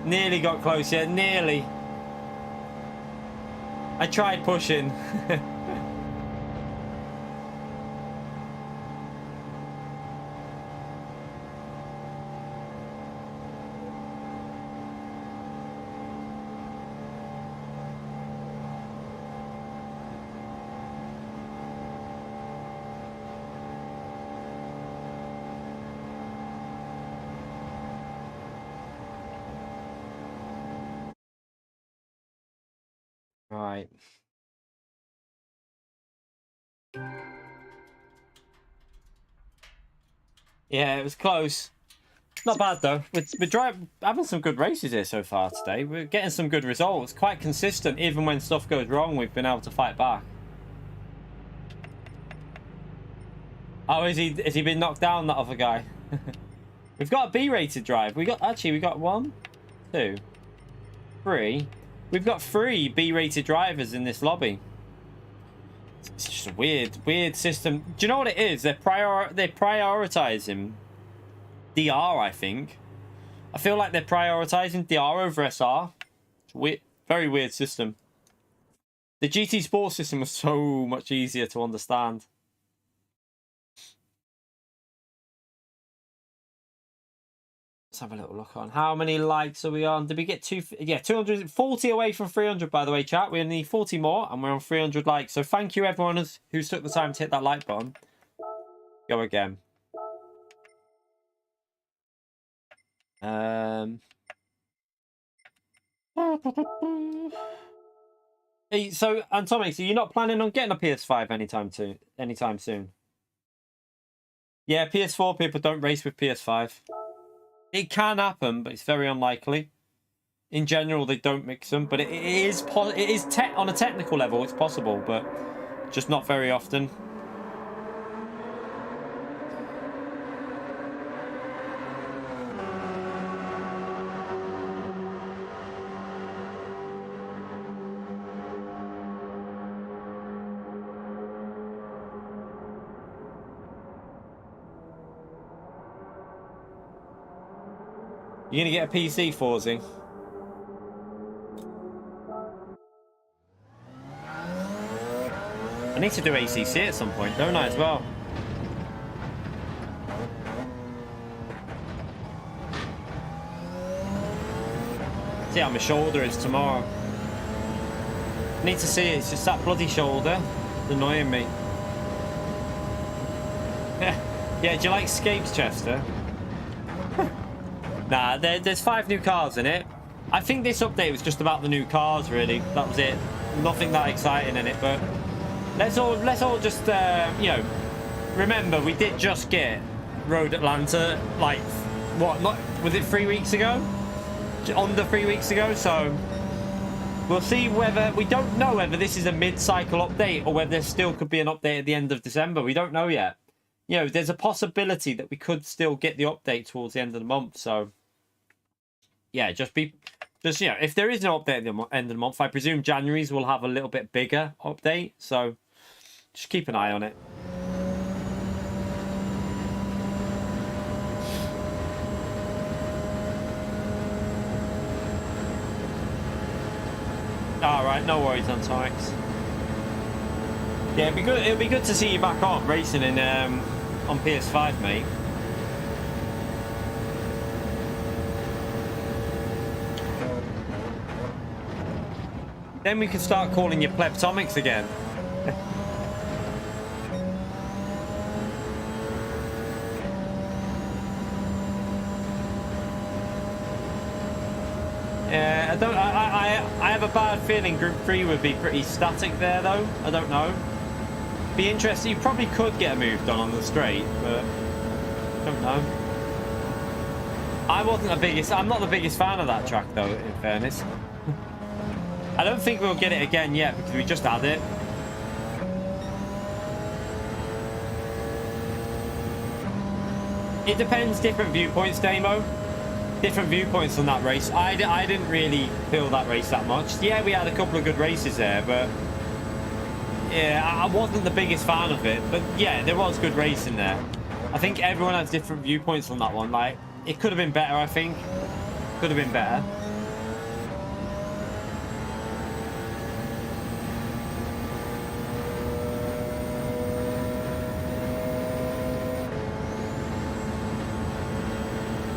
Speaker 2: Nearly got close, yeah, nearly. I tried pushing. Right. Yeah, it was close. Not bad though. We're having some good races here so far today. We're getting some good results. Quite consistent. Even when stuff goes wrong, we've been able to fight back. Oh, is he been knocked down, that other guy? We've got a B-rated drive. We got 1, 2, 3. We've got 3 B-rated drivers in this lobby. It's just a weird system. Do you know what it is? They're prioritizing DR, I think. I feel like they're prioritizing DR over SR. It's weird, very weird system. The GT Sports system was so much easier to understand. Let's have a little look on. How many likes are we on? Did we get 240 away from 300, by the way, chat. We need 40 more, and we're on 300 likes. So thank you, everyone who took the time to hit that like button. Go again. Hey, so, Antomic, so you're not planning on getting a PS5 anytime soon? Yeah, PS4 people don't race with PS5. It can happen, but it's very unlikely. In general, they don't mix them, but it is on a technical level, it's possible, but just not very often. You're going to get a PC, Forzy? I need to do ACC at some point, don't I, as well? See how my shoulder is tomorrow. I need to see it. It's just that bloody shoulder. It's annoying me. Yeah, do you like Scapes, Chester? Nah, there's 5 new cars in it. I think this update was just about the new cars, really. That was it. Nothing that exciting in it, but let's all just you know, remember we did just get Road Atlanta, like what? Was it 3 weeks ago? Under 3 weeks ago. So we'll see whether we don't know whether this is a mid-cycle update or whether there still could be an update at the end of December. We don't know yet. You know, there's a possibility that we could still get the update towards the end of the month. So, yeah, just you know, if there is no update at the end of the month, I presume January's will have a little bit bigger update. So, just keep an eye on it. All right, no worries, Antonix. Yeah, it'd be good to see you back on racing in on PS5, mate. Then we can start calling you Plebtomics again. Yeah, I have a bad feeling Group 3 would be pretty static there, though. I don't know. Be interesting. You probably could get a move done on the straight, but don't know. I'm not the biggest fan of that track, though, in fairness. I don't think we'll get it again yet because we just had it. It depends, different viewpoints, Damo. Different viewpoints on that race. I didn't really feel that race that much. Yeah, we had a couple of good races there, but yeah, I wasn't the biggest fan of it. But yeah, there was good racing there. I think everyone has different viewpoints on that one. Like, it could have been better, I think. Could have been better.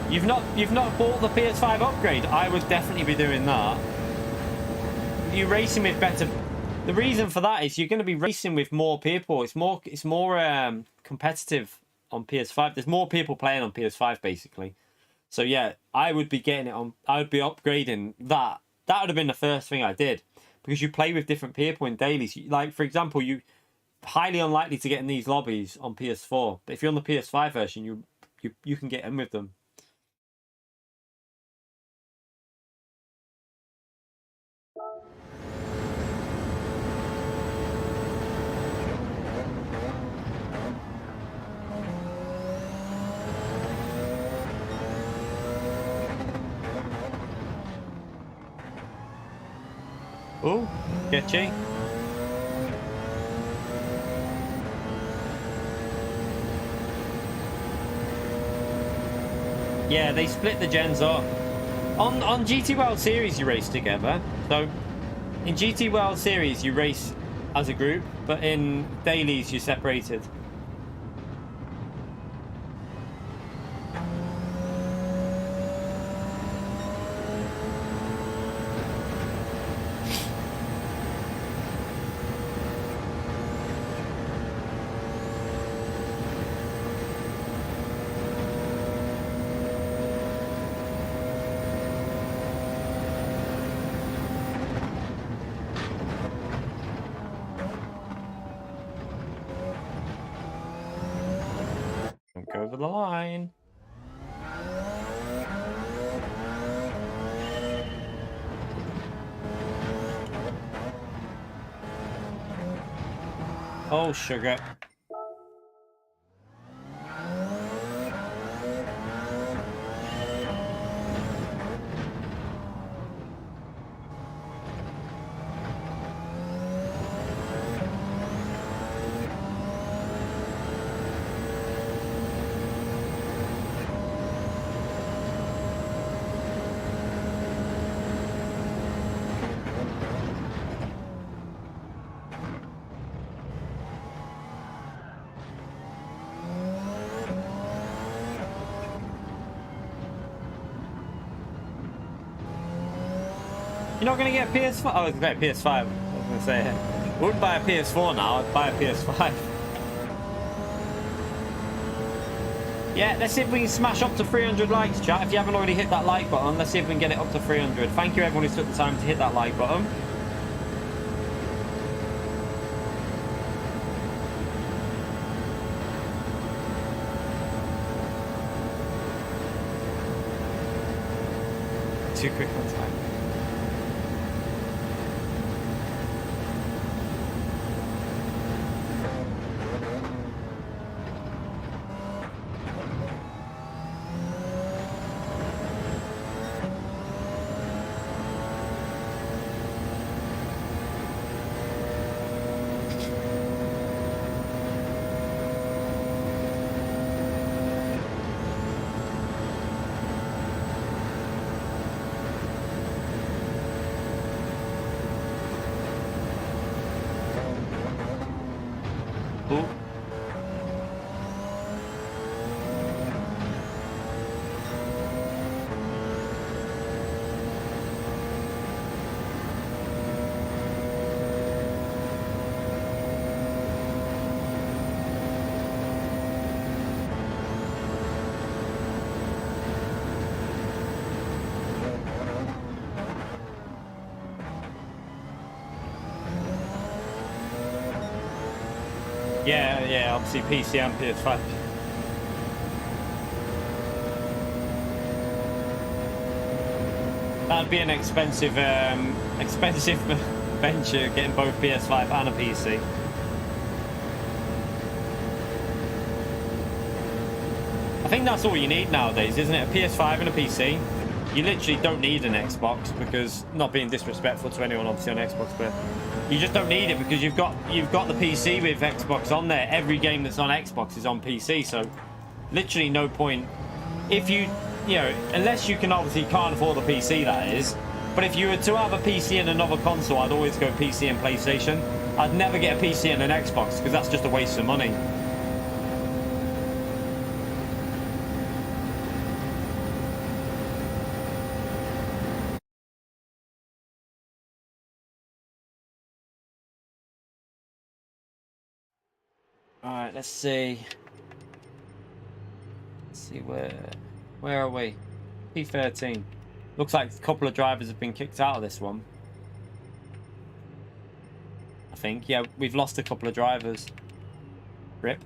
Speaker 2: You've not bought the PS5 upgrade. I would definitely be doing that. You're racing with better. The reason for that is you're going to be racing with more people. It's more competitive on PS5. There's more people playing on PS5 basically. So yeah, I would be getting it on. I would be upgrading that. That would have been the first thing I did because you play with different people in dailies. Like for example, you highly unlikely to get in these lobbies on PS4. But if you're on the PS5 version, you can get in with them. Oh, sketchy. Yeah, they split the gens up. On GT World Series, you race together. So, in GT World Series, you race as a group, but in dailies, you're separated. Go over the line. Oh, sugar. You're not going to get a PS5? Oh, it's got a PS5. I was going to say, I wouldn't buy a PS4 now, I'd buy a PS5. Yeah, let's see if we can smash up to 300 likes, chat. If you haven't already hit that like button, let's see if we can get it up to 300. Thank you, everyone who took the time to hit that like button. Too quick on time. Yeah, obviously PC and PS5. That'd be an expensive venture, getting both PS5 and a PC. I think that's all you need nowadays, isn't it? A PS5 and a PC. You literally don't need an Xbox, because, not being disrespectful to anyone obviously on Xbox, but you just don't need it because you've got the PC with Xbox on there. Every game that's on Xbox is on PC, so literally no point. If you know, unless you can obviously can't afford a PC, that is. But if you were to have a PC and another console, I'd always go PC and PlayStation. I'd never get a PC and an Xbox because that's just a waste of money. Alright, let's see. Let's see where are we? P13. Looks like a couple of drivers have been kicked out of this one. I think. Yeah, we've lost a couple of drivers. Rip.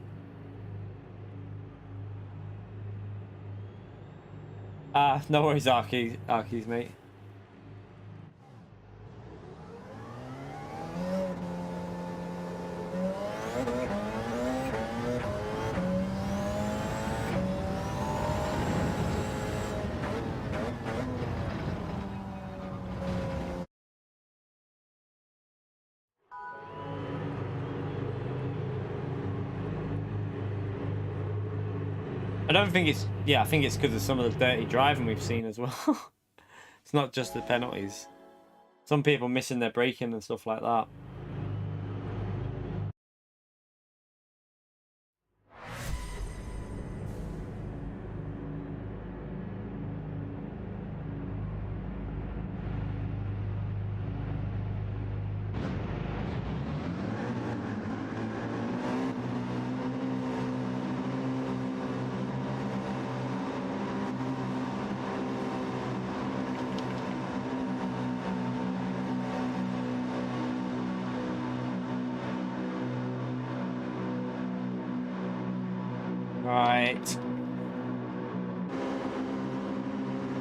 Speaker 2: No worries, Arkies, mate. I don't think it's... Yeah, I think it's because of some of the dirty driving we've seen as well. It's not just the penalties. Some people missing their braking and stuff like that. Right.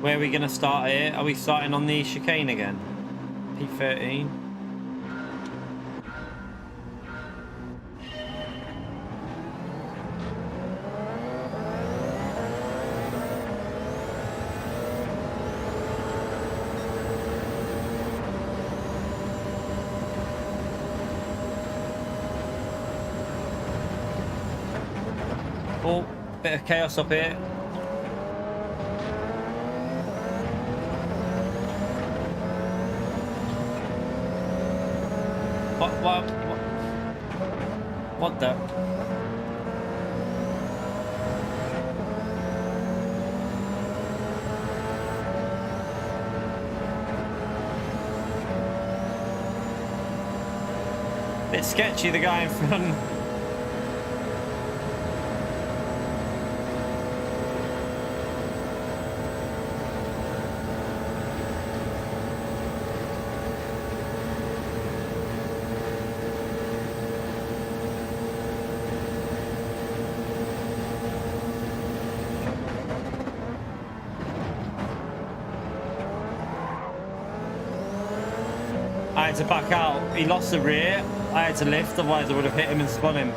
Speaker 2: Where are we going to start here? Are we starting on the chicane again? P13. Oh, bit of chaos up here. What the? Bit sketchy, the guy in front. I had to back out. He lost the rear. I had to lift, otherwise I would have hit him and spun him.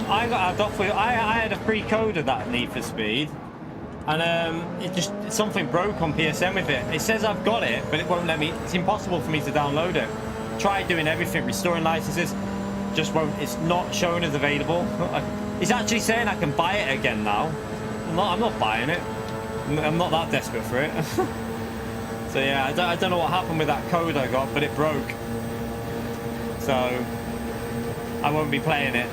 Speaker 2: I got out off with. I had a free code of that Need for Speed, and it just something broke on PSN with it. It says I've got it, but it won't let me. It's impossible for me to download it. Tried doing everything, restoring licenses, just won't. It's not showing as available. It's actually saying I can buy it again now. I'm not buying it. I'm not that desperate for it. So yeah, I don't know what happened with that code I got, but it broke. So I won't be playing it.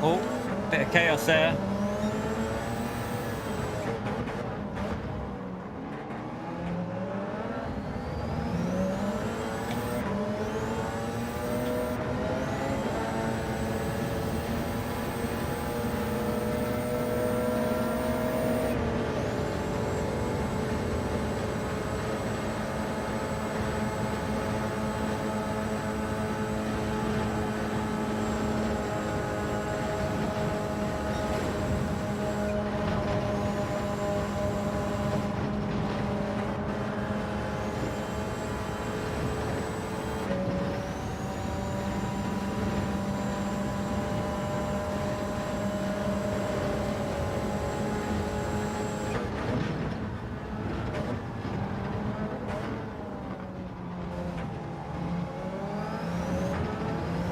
Speaker 2: Oh, bit of chaos there.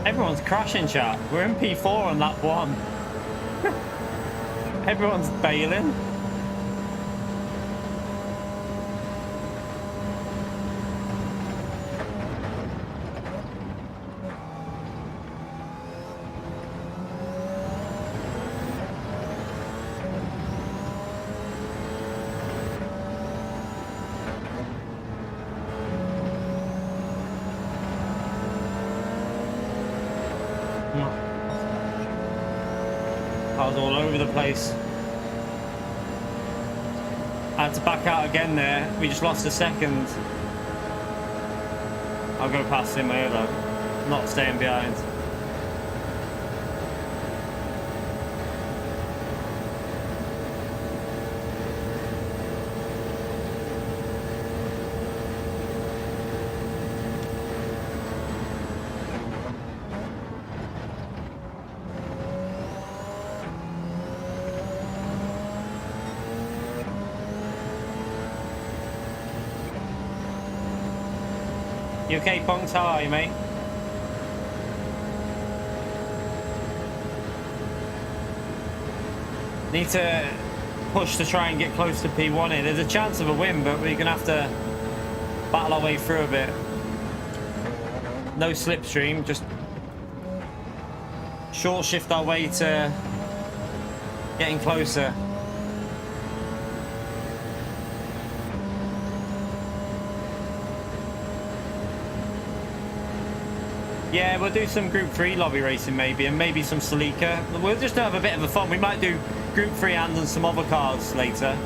Speaker 2: Everyone's crashing, chat. We're in P4 on lap 1. Everyone's bailing. Cars all over the place. I had to back out again there. We just lost a second. I'll go past him here though. Not staying behind. You okay, Punks? How are you, mate? Need to push to try and get close to P1 here. There's a chance of a win, but we're going to have to battle our way through a bit. No slipstream, just short shift our way to getting closer. Yeah, we'll do some Group 3 lobby racing maybe, and maybe some Celica. We'll just have a bit of a fun. We might do Group 3 and some other cars later.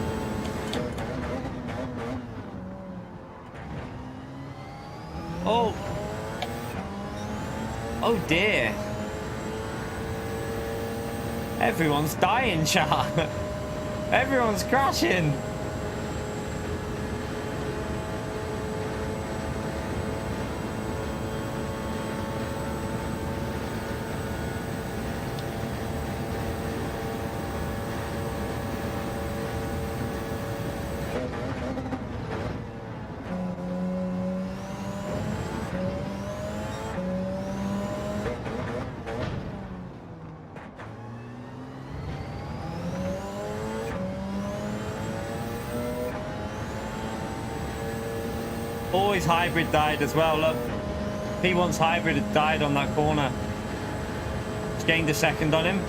Speaker 2: Oh. Oh dear. Everyone's dying, chat. Everyone's crashing. Always hybrid died as well. Look, P1's hybrid had died on that corner. Just gained a second on him.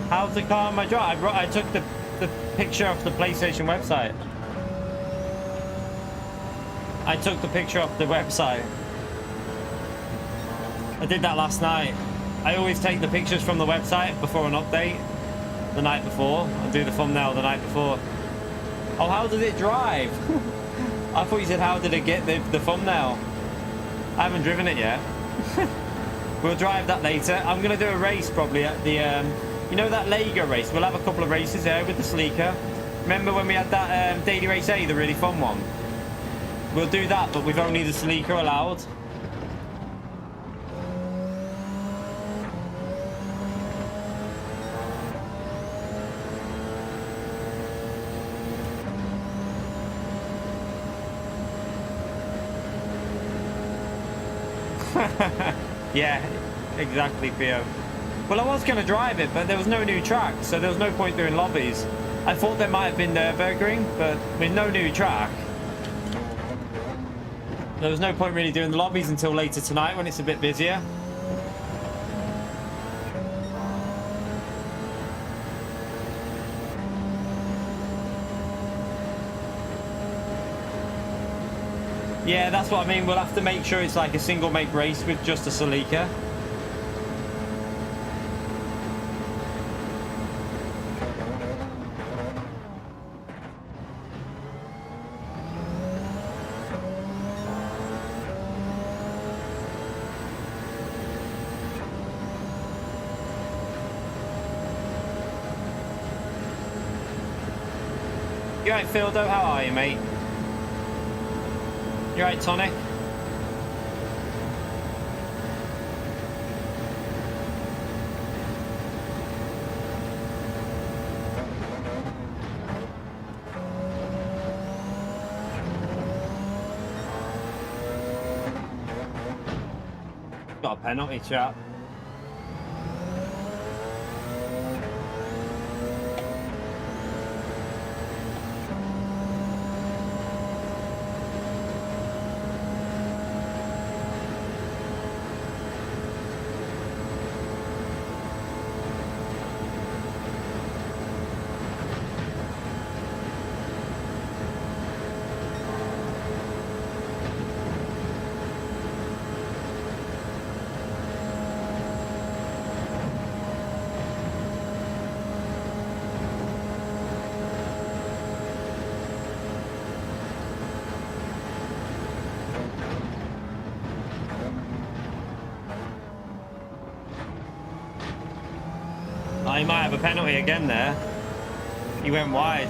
Speaker 2: How's the car on my drive? I took the picture off the PlayStation website. I took the picture off the website. I did that last night. I always take the pictures from the website before an update. The night before. I'll do the thumbnail the night before. Oh, how did it drive? I thought you said how did it get the thumbnail. I haven't driven it yet. We'll drive that later. I'm going to do a race probably at the... you know that Lego race? We'll have a couple of races there with the Celica. Remember when we had that Daily Race A, the really fun one? We'll do that, but with only the Celica allowed. Yeah, exactly, Theo. Well, I was going to drive it, but there was no new track, so there was no point doing lobbies. I thought there might have been Nürburgring, but with no new track, there was no point really doing the lobbies until later tonight when it's a bit busier. Yeah, that's what I mean. We'll have to make sure it's like a single make race with just a Celica. You alright, Phildo? How are you, mate? You right, Tonic? Got a penalty, chap. Oh, he might have a penalty again there. He went wide.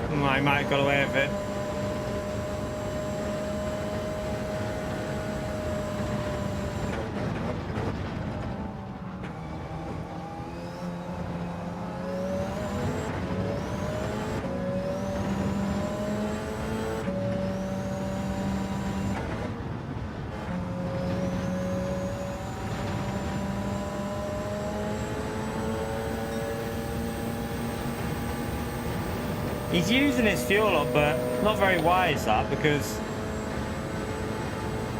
Speaker 2: Oh, he might have got away with it. He's using his fuel up, but not very wise that, because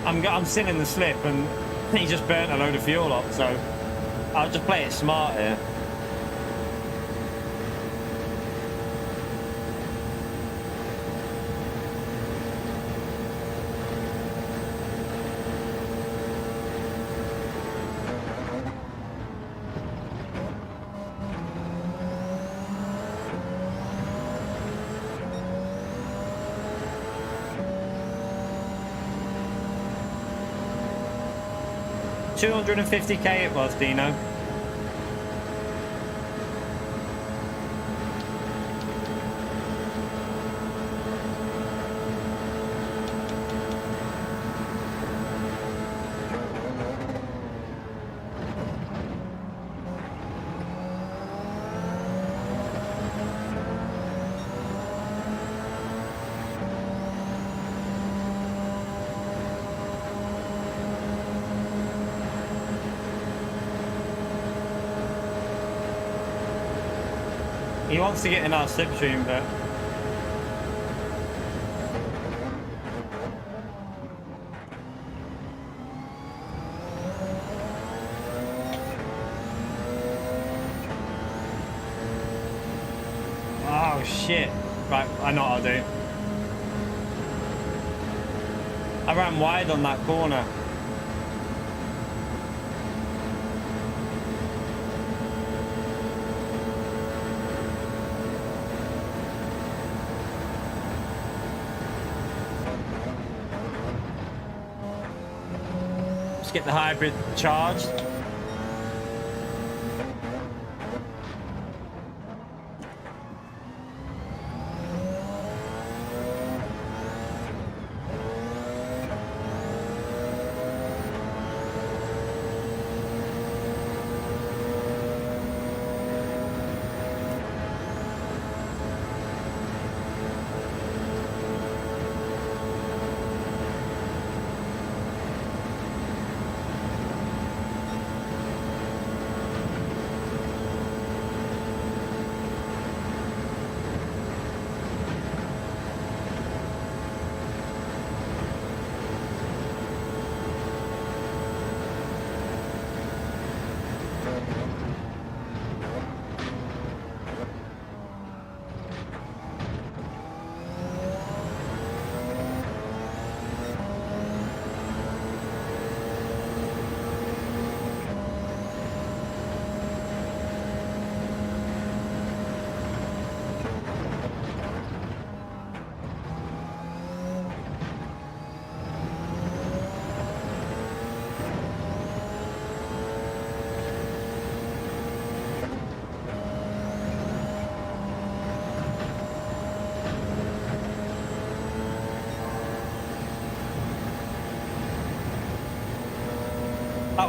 Speaker 2: I'm sitting in the slip and he just burnt a load of fuel up, so I'll just play it smart here. $250k it was, Dino. He wants to get in our slipstream, but oh shit. Right, I know what I'll do. I ran wide on that corner. Get the hybrid charged.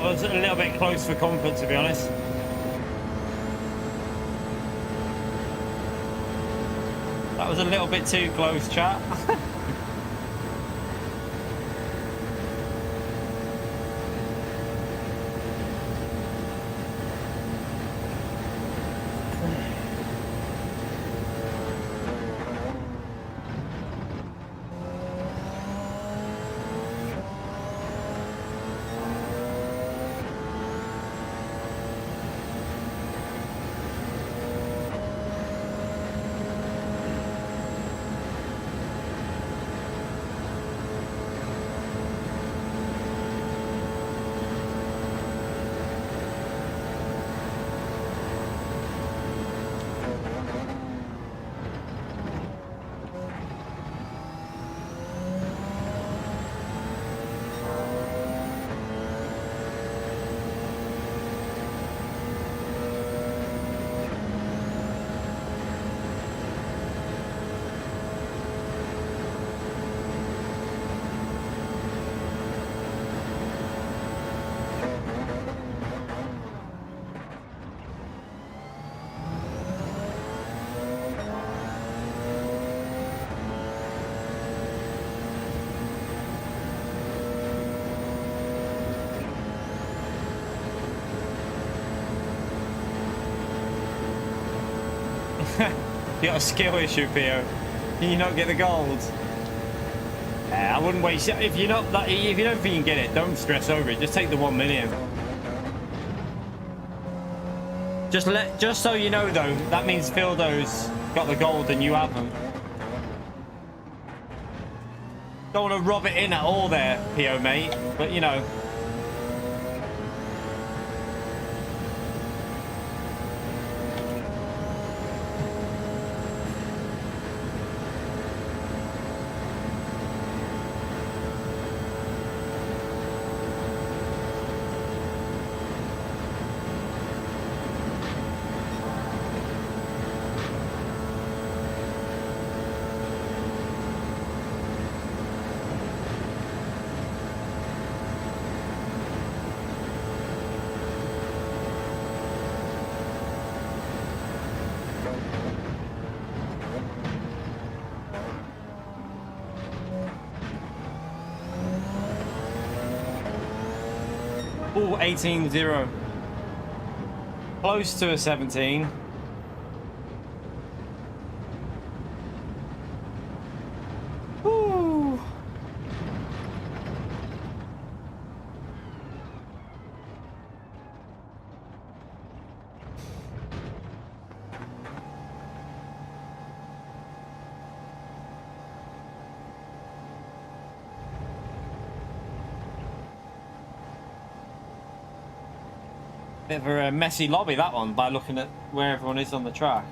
Speaker 2: was a little bit close for comfort, to be honest. That was a little bit too close, chat. You got a skill issue, Pio. Can you not get the gold? I wouldn't waste it. If you don't think you can get it, don't stress over it. Just take the 1 million. Just so you know though, that means Fildo's got the gold and you haven't. Don't want to rub it in at all there, Pio mate. But you know. Ooh, 18-0. Close to a 17. Ooh. Bit of a messy lobby, that one, by looking at where everyone is on the track.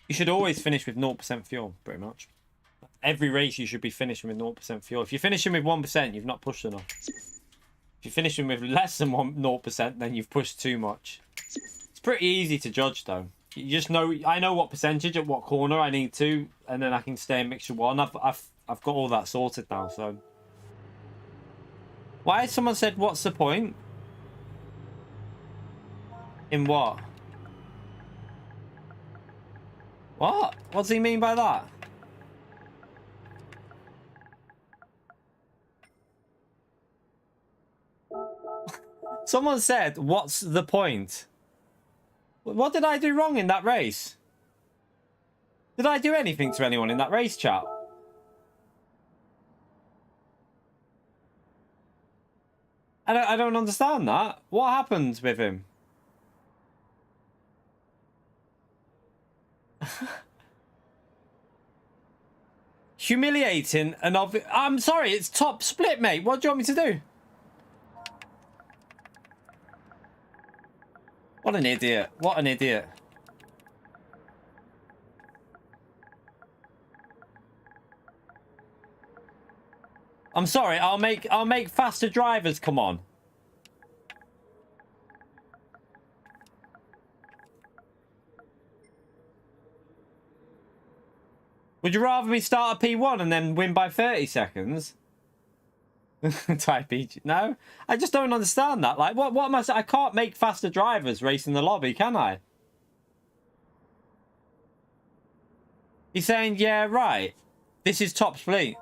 Speaker 2: You should always finish with 0% fuel, pretty much. Every race you should be finishing with 0% fuel. If you're finishing with 1%, you've not pushed enough. If you're finishing with less than 0%, then you've pushed too much. It's pretty easy to judge, though. You just know, I know what percentage at what corner I need to, and then I can stay in mixture one. I've got all that sorted now, so. Why has someone said, what's the point? In what? What? What does he mean by that? Someone said, what's the point? What did I do wrong in that race? Did I do anything to anyone in that race, chat? I don't understand that. What happened with him? Humiliating and I'm sorry, it's top split, mate. What do you want me to do? What an idiot. What an idiot. I'm sorry, I'll make faster drivers, come on. Would you rather me start a P1 and then win by 30 seconds? Type E. No? I just don't understand that. Like, what am I saying? I can't make faster drivers racing the lobby, can I? He's saying, yeah, right. This is top split.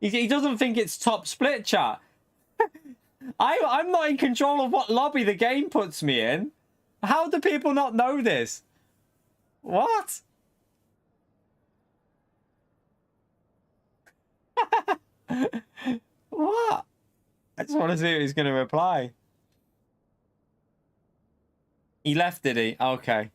Speaker 2: He doesn't think it's top split, chat. I'm not in control of what lobby the game puts me in. How do people not know this? What? What? I just want to see what he's going to reply. He left, did he? Okay.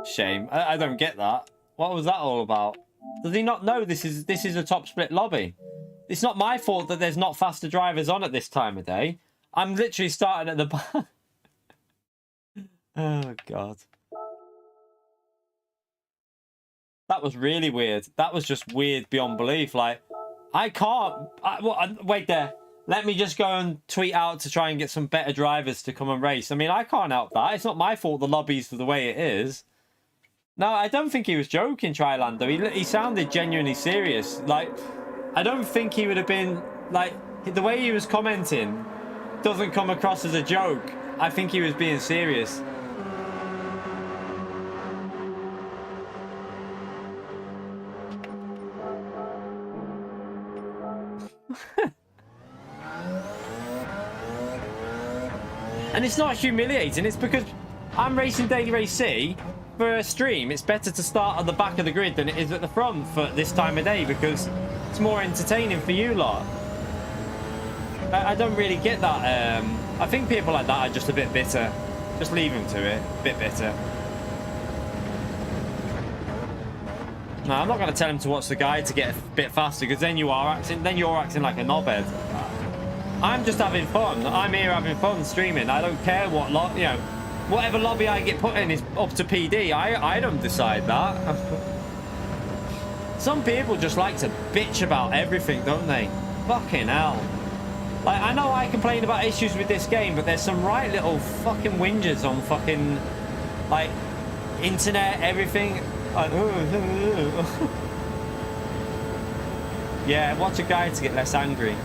Speaker 2: Shame. I don't get that. What was that all about? Does he not know this is a top split lobby? It's not my fault that there's not faster drivers on at this time of day. I'm literally starting at the back. Oh god. That was really weird. That was just weird beyond belief. Like, I can't. Wait there. Let me just go and tweet out to try and get some better drivers to come and race. I mean, I can't help that. It's not my fault the lobby's the way it is. No, I don't think he was joking, Trilando. He sounded genuinely serious. Like, I don't think he would have been... Like, the way he was commenting doesn't come across as a joke. I think he was being serious. And it's not humiliating. It's because I'm racing Daily Race C. For a stream, it's better to start at the back of the grid than it is at the front for this time of day because it's more entertaining for you lot. I don't really get that. I think people like that are just a bit bitter. Just leave them to it. A bit bitter. No, I'm not going to tell him to watch the guide to get a bit faster because then you're acting like a knobhead. I'm just having fun. I'm here having fun streaming. I don't care what lot, you know. Whatever lobby I get put in is up to PD. I don't decide that. Some people just like to bitch about everything, don't they? Fucking hell. Like, I know I complain about issues with this game, but there's some right little fucking whingers on fucking, like, internet, everything. Like, yeah, watch a guide to get less angry.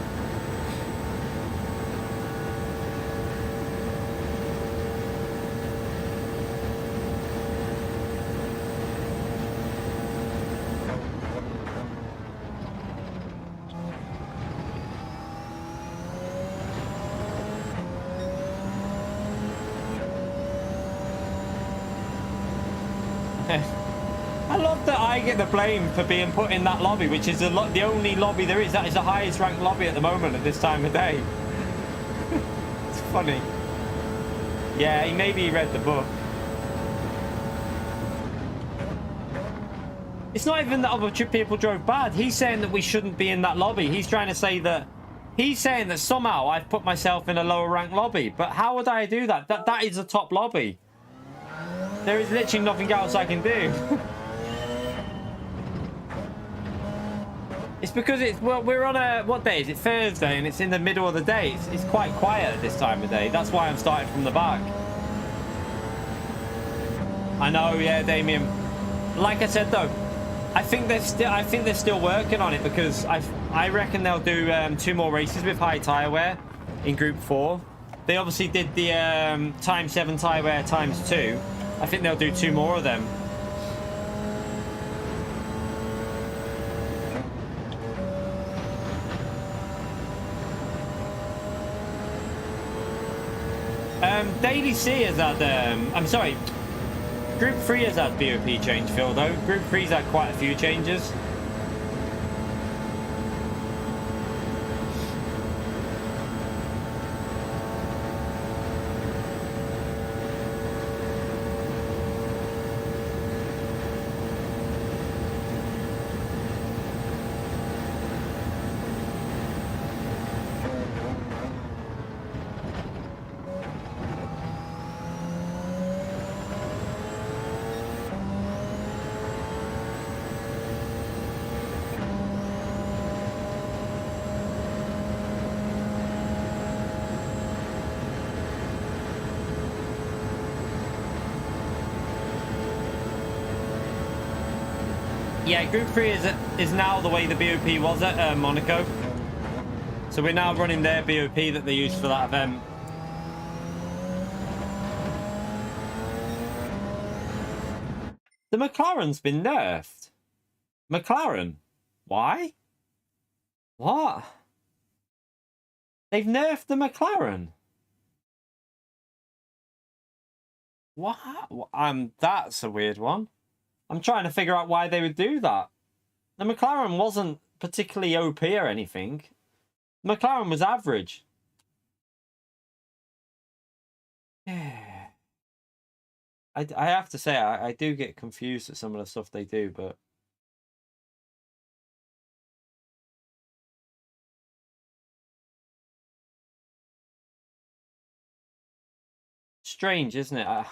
Speaker 2: I love that I get the blame for being put in that lobby, which is the only lobby there is. That is the highest ranked lobby at the moment at this time of day. It's funny. Yeah, maybe he read the book. It's not even that other people drove bad. He's saying that we shouldn't be in that lobby. He's trying to say that... He's saying that somehow I've put myself in a lower ranked lobby. But how would I do that? That is a top lobby. There is literally nothing else I can do. It's because it's... Well, we're on a... What day is it? Thursday, and it's in the middle of the day. It's quite quiet at this time of day. That's why I'm starting from the back. I know, yeah, Damien. Like I said though, I think they're still working on it, because I reckon they'll do 2 more races with high tire wear in Group 4. They obviously did the ×7 tire wear ×2. I think they'll do 2 more of them. Daily C has had, I'm sorry, Group 3 has had BOP change, Phil, though. Group 3's had quite a few changes. Yeah, Group 3 is now the way the BOP was at Monaco. So we're now running their BOP that they used for that event. The McLaren's been nerfed. McLaren? Why? What? They've nerfed the McLaren? What? That's a weird one. I'm trying to figure out why they would do that. The McLaren wasn't particularly OP or anything. The McLaren was average. Yeah. I have to say, I do get confused at some of the stuff they do, but... Strange, isn't it?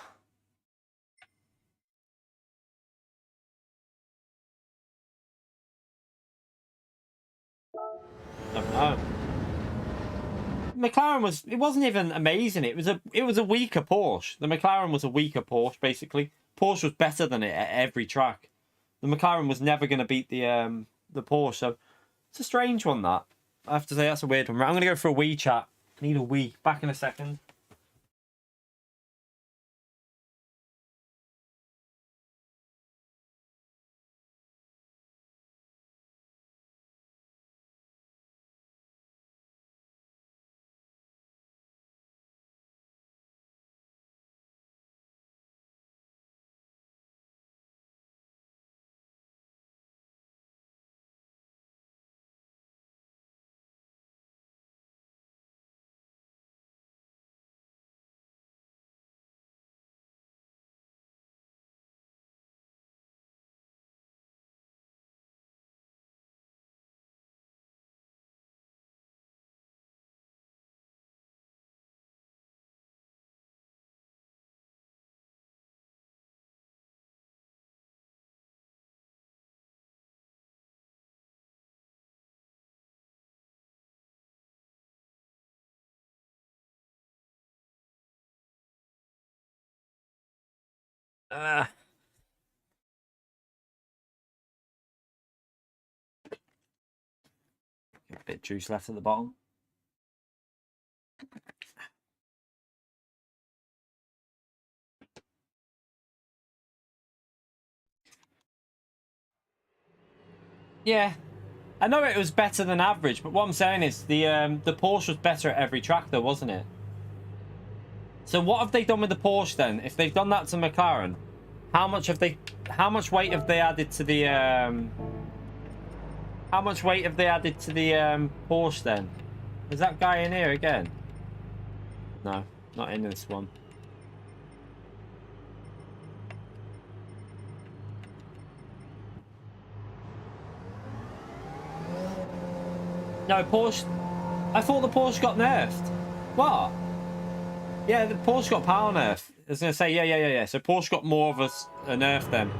Speaker 2: Don't know. McLaren it wasn't even amazing. It was a weaker Porsche. The McLaren was a weaker Porsche, basically. Porsche was better than it at every track. The McLaren was never going to beat the Porsche. So it's a strange one, that. I have to say, that's a weird one. Right, I'm going to go for a wee chat. Need a wee. Back in a second. A bit of juice left at the bottom. Yeah, I know it was better than average, but what I'm saying is the Porsche was better at every track, though, wasn't it? So what have they done with the Porsche then? If they've done that to McLaren, how much weight have they added to the Porsche then? Is that guy in here again? No, not in this one. No, Porsche. I thought the Porsche got nerfed. What? Yeah, the Porsche got power nerf. I was going to say, yeah. So Porsche got more of a nerf then.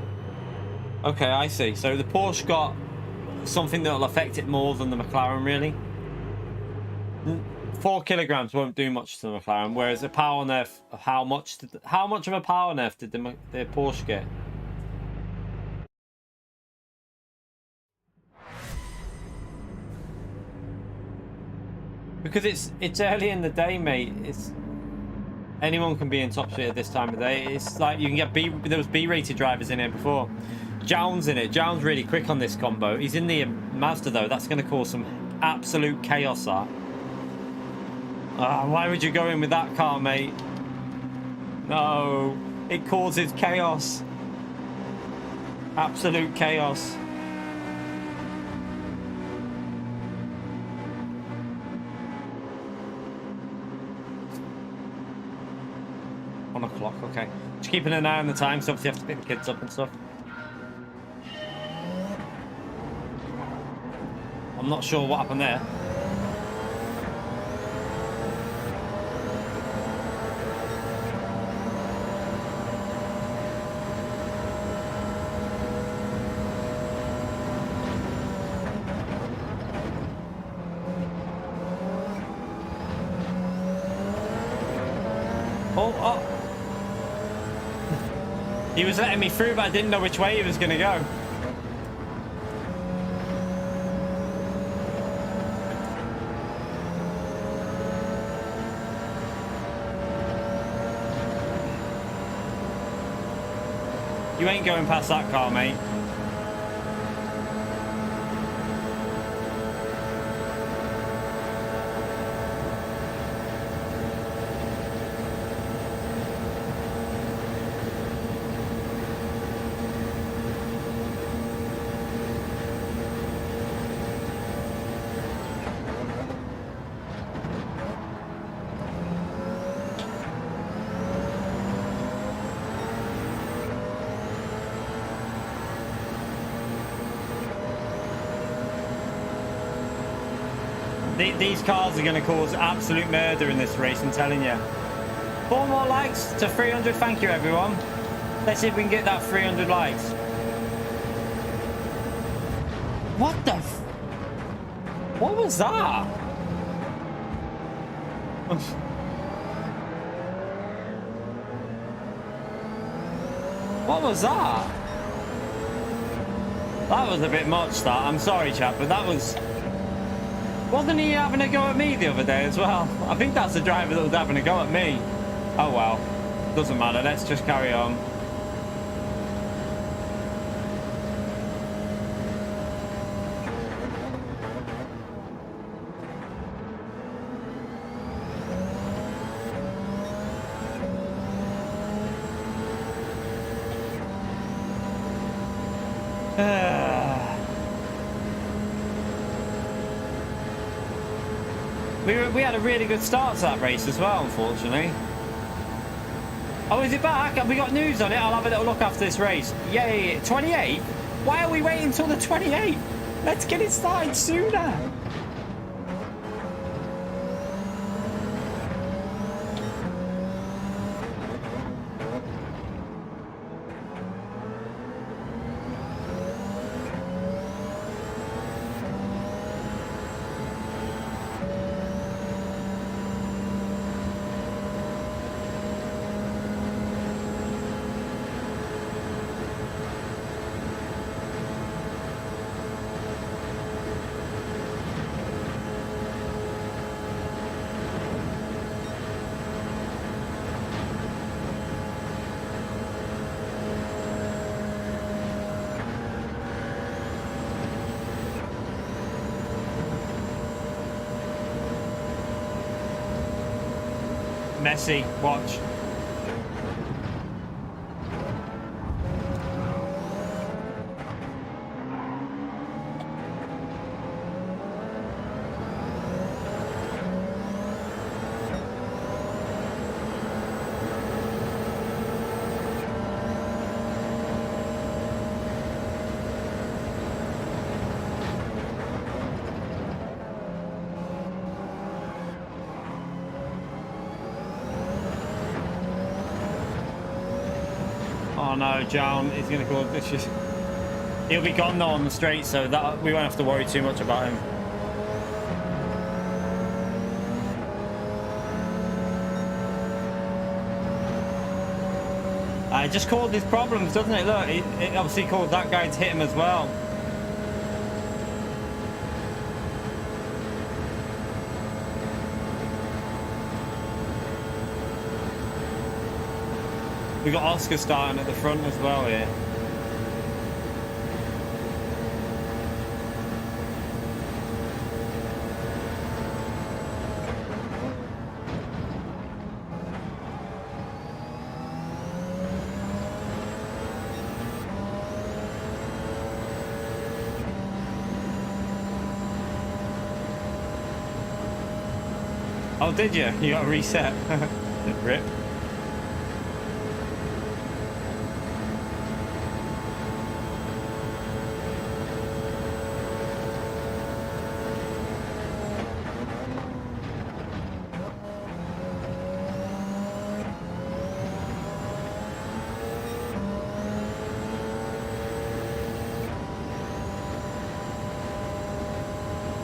Speaker 2: Okay, I see. So the Porsche got something that will affect it more than the McLaren, really. 4 kilograms won't do much to the McLaren, whereas a power nerf, how much of a power nerf did the Porsche get? Because it's early in the day, mate. It's anyone can be in top speed at this time of day. It's like you can get there was B-rated drivers in here before. Jown's in it. Jown's really quick on this combo. He's in the Mazda though. That's going to cause some absolute chaos. That. Why would you go in with that car, mate? No, it causes chaos. Absolute chaos. O'clock, okay. Just keeping an eye on the time, so obviously you have to pick the kids up and stuff. I'm not sure what happened there. Oh. He was letting me through, but I didn't know which way he was going to go. You ain't going past that car, mate. These cars are going to cause absolute murder in this race, I'm telling you. 4 more likes to 300. Thank you, everyone. Let's see if we can get that 300 likes. What the what was that? What was that? That was a bit much, that. I'm sorry, chap, but that was... Wasn't he having a go at me the other day as well? I think that's the driver that was having a go at me. Oh well, doesn't matter, let's just carry on. We had a really good start to that race as well, unfortunately. Oh, is it back? Have we got news on it? I'll have a little look after this race. Yay, 28? Why are we waiting until the 28th? Let's get it started sooner. Messi, watch. Oh no, John is going to cause this. He'll be gone though on the straight, so that we won't have to worry too much about him. It just causes problems, doesn't it? Look, it obviously caused that guy to hit him as well. We got Oscar starting at the front as well here. Oh, did you? You got a reset. Rip.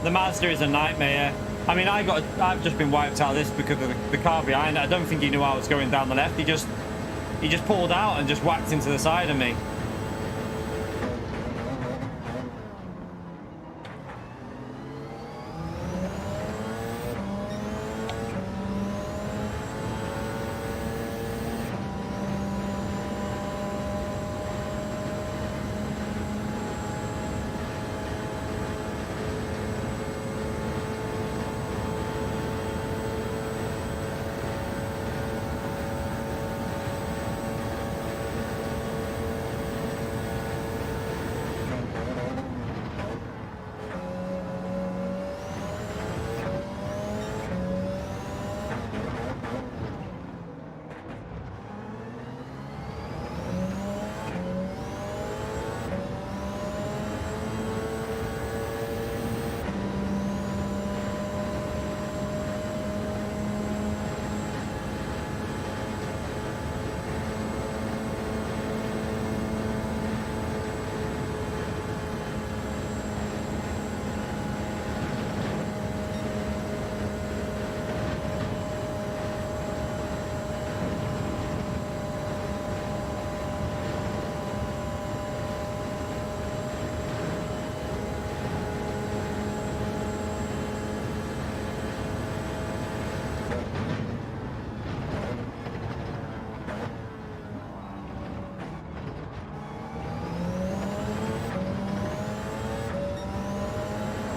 Speaker 2: The Mazda is a nightmare. I mean, I've just been wiped out of this because of the car behind it. I don't think he knew I was going down the left. He just pulled out and just whacked into the side of me.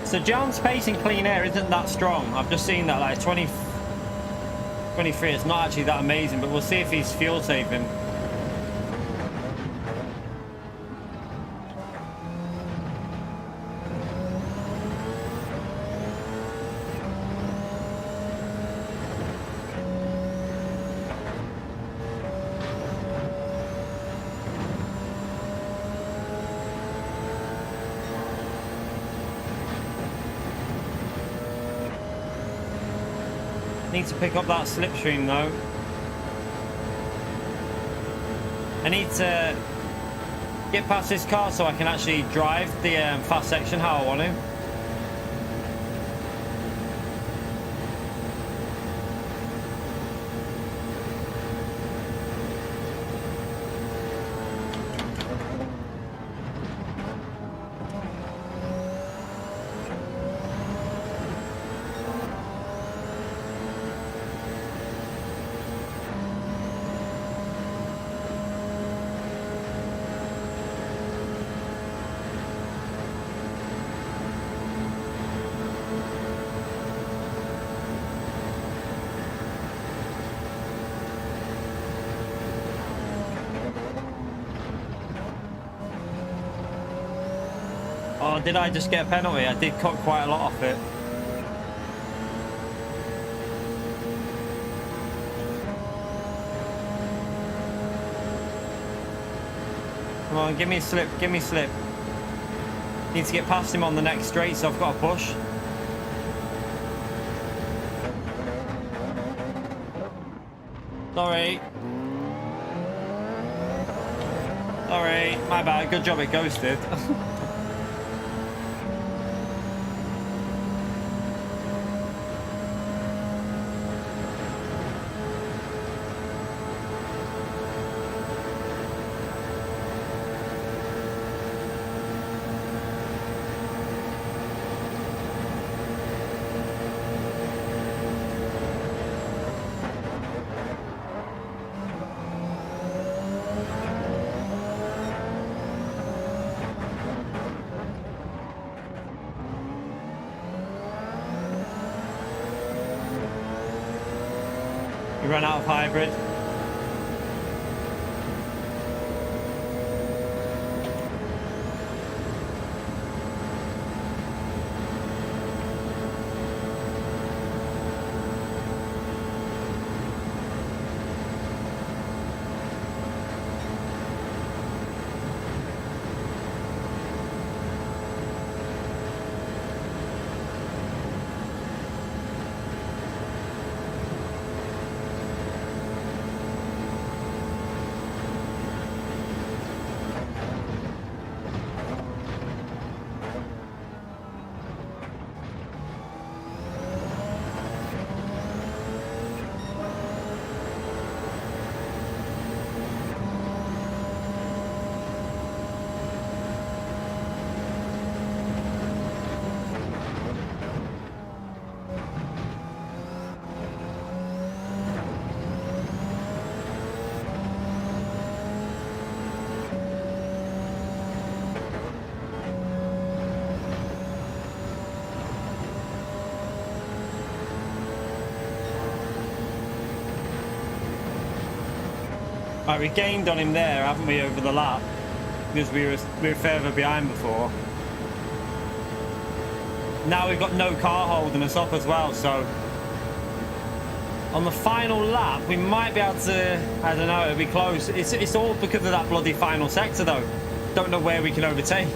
Speaker 2: So John's pace in clean air isn't that strong. I've just seen that, like 23. It's not actually that amazing, but we'll see if he's fuel saving. Need to pick up that slipstream though. I need to get past this car so I can actually drive the fast section how I want to. Oh, did I just get a penalty? I did cut quite a lot off it. Come on, give me a slip, give me a slip. Need to get past him on the next straight, so I've got to push. Sorry. Sorry, my bad. Good job it ghosted. We ran out of hybrid. Right, we gained on him there, haven't we, over the lap? Because we were further behind before. Now we've got no car holding us up as well, so on the final lap we might be able to, I don't know, it'll be close. It's all because of that bloody final sector though. Don't know where we can overtake.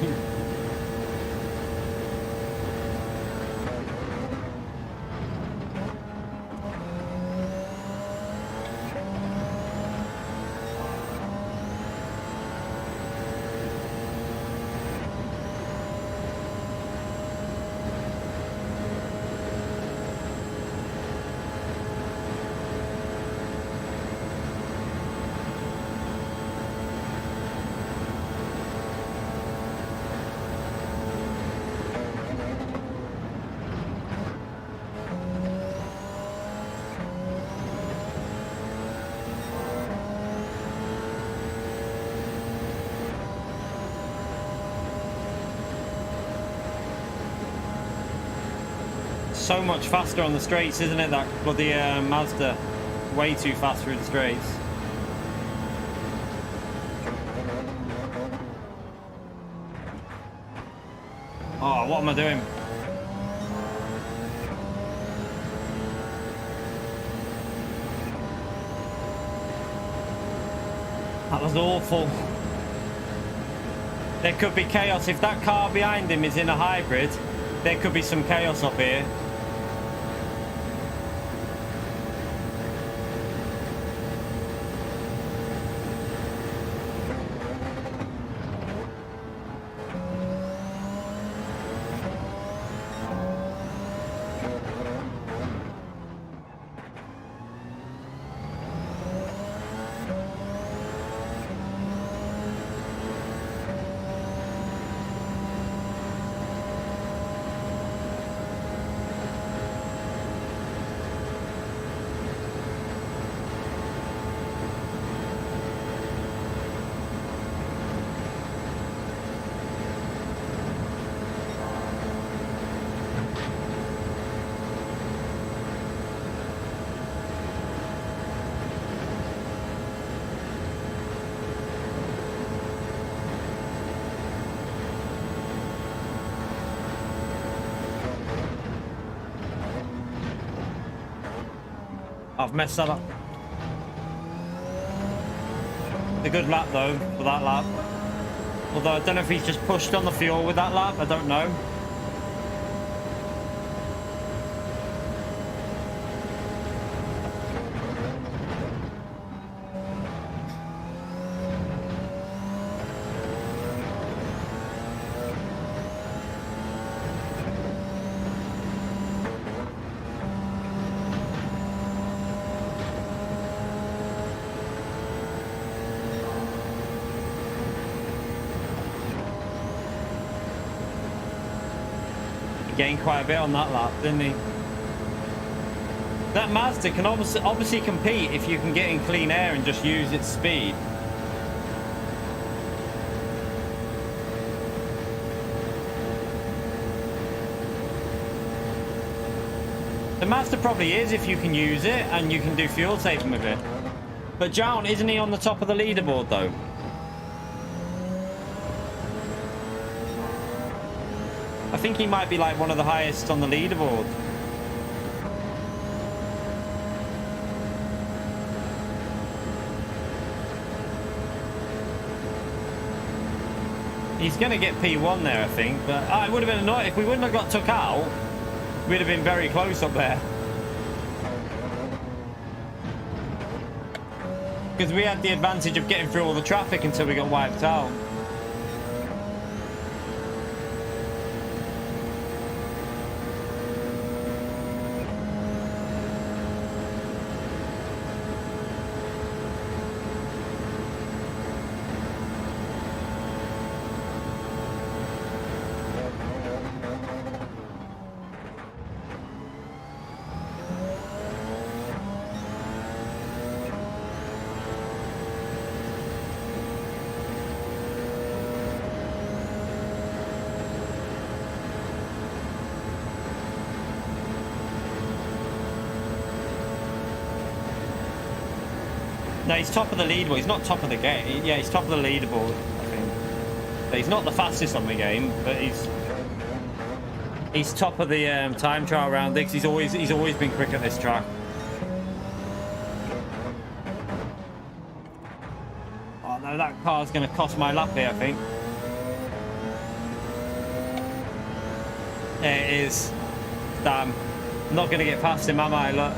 Speaker 2: So much faster on the straights, isn't it? That bloody Mazda, way too fast through the straights. Oh, what am I doing? That was awful. There could be chaos if that car behind him is in a hybrid. There could be some chaos up here. I've messed that up. A good lap though, for that lap. Although I don't know if he's just pushed on the fuel with that lap, I don't know. Gained quite a bit on that lap, didn't he? That Mazda can obviously compete if you can get in clean air and just use its speed. The Master probably is if you can use it and you can do fuel saving with it. But John, isn't he on the top of the leaderboard though? I think he might be like one of the highest on the leaderboard. He's going to get P1 there, I think. But it would have been annoying if we wouldn't have got took out. We'd have been very close up there. Because we had the advantage of getting through all the traffic until we got wiped out. No, he's top of the leaderboard. He's not top of the game. Yeah, he's top of the leaderboard, I think. But he's not the fastest on the game, but he's top of the time trial round. He's always been quick at this track. Oh no, that car's going to cost my lap here, I think. Yeah, it is. Damn. I'm not going to get past him, am I? Look.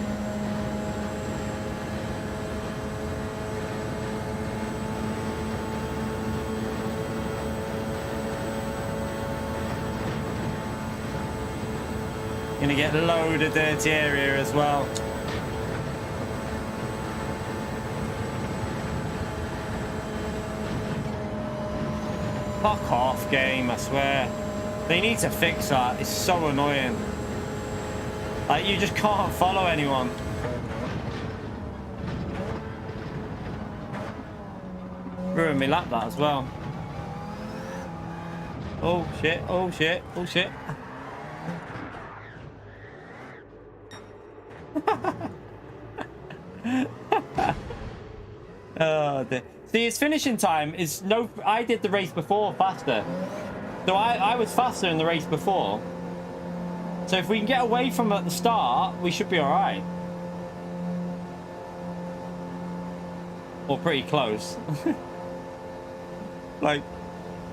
Speaker 2: Gonna get a load of dirty area as well. Fuck off, game, I swear. They need to fix that. It's so annoying. Like, you just can't follow anyone. Ruined me lap that as well. Oh shit, oh shit, oh shit. Oh dear. See, his finishing time is no. I did the race before faster, so I was faster in the race before. So if we can get away from at the start, we should be all right, or pretty close. Like,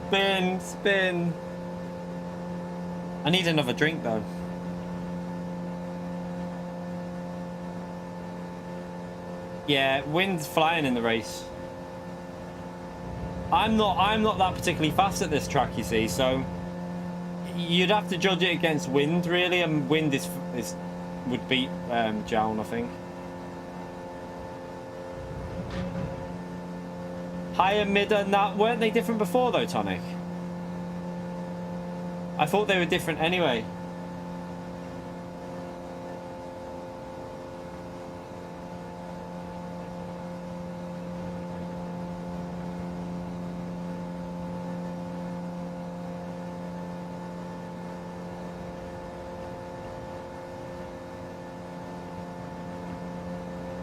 Speaker 2: spin, spin. I need another drink though. Yeah, wind's flying in the race. I'm not that particularly fast at this track, you see, so you'd have to judge it against wind really, and wind would beat Jown, I think. Higher, mid, and that weren't they different before though, Tonic? I thought they were different anyway.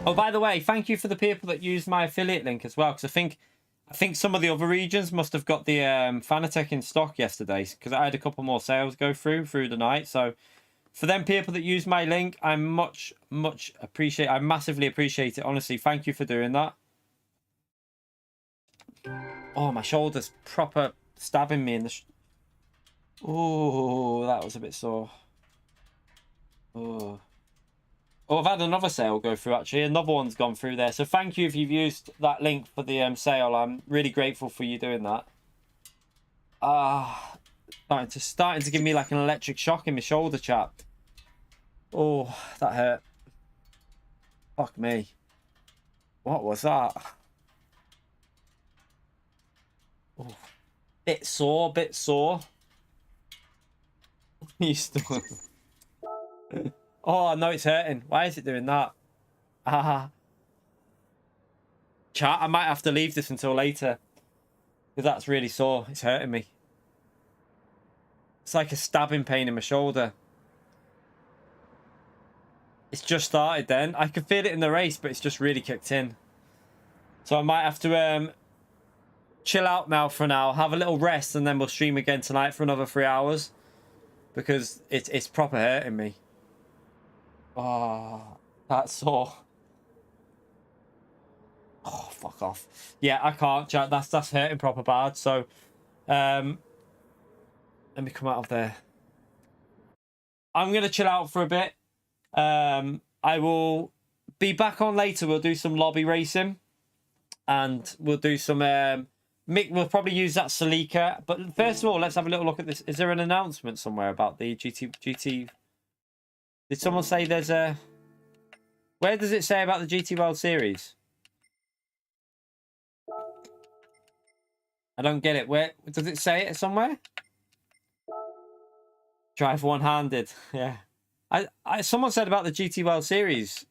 Speaker 2: Oh, by the way, thank you for the people that used my affiliate link as well, because I think some of the other regions must have got the Fanatec in stock yesterday, because I had a couple more sales go through the night. So for them people that used my link, I massively appreciate it. Honestly, thank you for doing that. Oh, my shoulder's proper stabbing me in the... Oh, that was a bit sore. Oh. Oh, I've had another sale go through, actually. Another one's gone through there. So thank you if you've used that link for the sale. I'm really grateful for you doing that. Starting to give me like an electric shock in my shoulder, chap. Oh, that hurt. Fuck me. What was that? Oh, bit sore, bit sore. You still... Oh, no, it's hurting. Why is it doing that? Chat, I might have to leave this until later, because that's really sore. It's hurting me. It's like a stabbing pain in my shoulder. It's just started then. I can feel it in the race, but it's just really kicked in. So I might have to chill out now for now, have a little rest, and then we'll stream again tonight for another 3 hours. Because it's proper hurting me. Oh, that's sore. Oh, fuck off. Yeah, I can't, chat. That's hurting proper bad. So, let me come out of there. I'm going to chill out for a bit. I will be back on later. We'll do some lobby racing. And we'll do some... we'll probably use that Celica. But first of all, let's have a little look at this. Is there an announcement somewhere about the GT... Did someone say there's a... Where does it say about the GT World Series? I don't get it. Where does it say it somewhere? Drive one-handed. Yeah. Someone said about the GT World Series.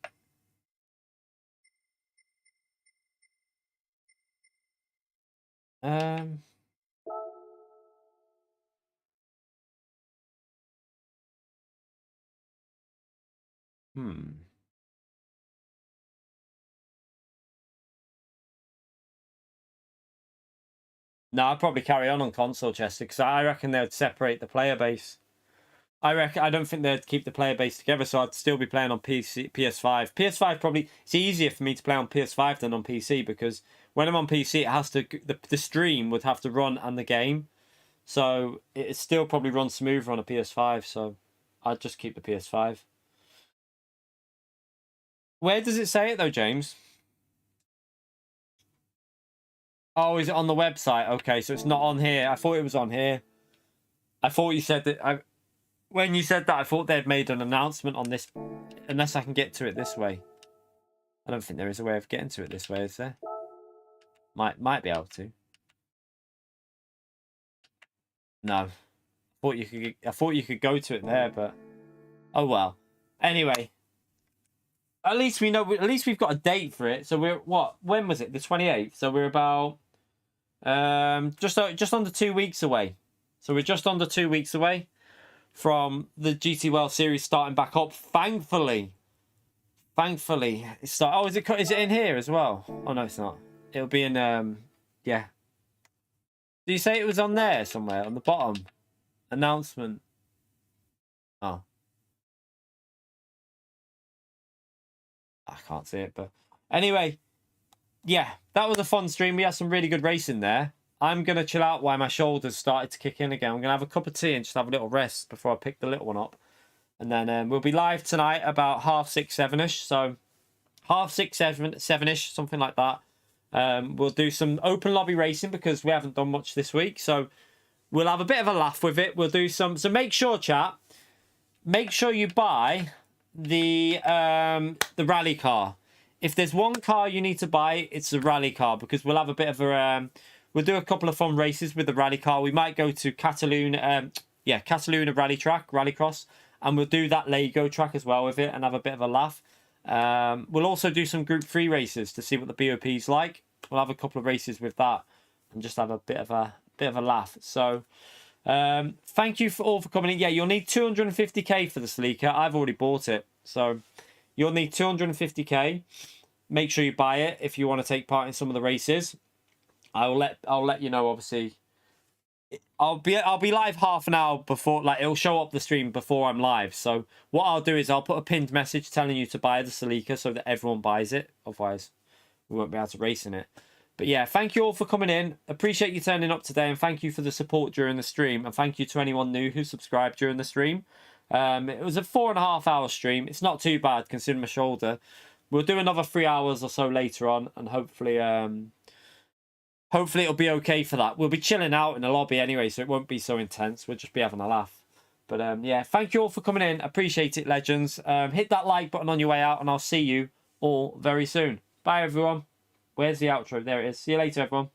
Speaker 2: No, I'd probably carry on console, Chester, because I reckon they'd separate the player base. I don't think they'd keep the player base together, so I'd still be playing on PC, PS5. PS5 probably... It's easier for me to play on PS5 than on PC, because when I'm on PC, it has to... The stream would have to run and the game. So it still probably runs smoother on a PS5, so I'd just keep the PS5. Where does it say it, though, James? Oh, is it on the website? Okay, so it's not on here. I thought it was on here. I thought you said that... When you said that, I thought they'd made an announcement on this. Unless I can get to it this way. I don't think there is a way of getting to it this way, is there? Might be able to. No. I thought you could go to it there, but... Oh, well. Anyway. At least we know... At least we've got a date for it. So we're... What? When was it? The 28th. So we're about... just under 2 weeks away. So we're just under 2 weeks away from the GT World Series starting back up. Thankfully, it's oh, is it in here as well? Oh no, it's not. It'll be in yeah. Do you say it was on there somewhere on the bottom? Announcement. Oh, I can't see it, but anyway, yeah, that was a fun stream. We had some really good racing there. I'm going to chill out while my shoulders started to kick in again. I'm going to have a cup of tea and just have a little rest before I pick the little one up. And then we'll be live tonight about 6:30, 7-ish. So 6:30, 7-ish, something like that. We'll do some open lobby racing because we haven't done much this week. So we'll have a bit of a laugh with it. We'll do some... So make sure, chat, make sure you buy the rally car. If there's one car you need to buy, it's the rally car because we'll have a bit of a... We'll do a couple of fun races with the rally car. We might go to Cataluna, Cataluna rally track, rallycross, and we'll do that Lego track as well with it and have a bit of a laugh. We'll also do some Group 3 races to see what the BOP's like. We'll have a couple of races with that and just have a bit of a laugh. So, thank you all for coming in. Yeah, you'll need 250k for the Celica. I've already bought it, so you'll need 250k. Make sure you buy it if you want to take part in some of the races. I'll let you know. Obviously, I'll be live half an hour before, like it'll show up the stream before I'm live. So what I'll do is I'll put a pinned message telling you to buy the Celica so that everyone buys it. Otherwise, we won't be able to race in it. But yeah, thank you all for coming in. Appreciate you turning up today, and thank you for the support during the stream. And thank you to anyone new who subscribed during the stream. It was a 4.5 hour stream. It's not too bad considering my shoulder. We'll do another 3 hours or so later on, and hopefully it'll be okay for that. We'll be chilling out in the lobby anyway, so it won't be so intense. We'll just be having a laugh. But yeah, thank you all for coming in. Appreciate it, legends. Hit that like button on your way out, and I'll see you all very soon. Bye, everyone. Where's the outro? There it is. See you later, everyone.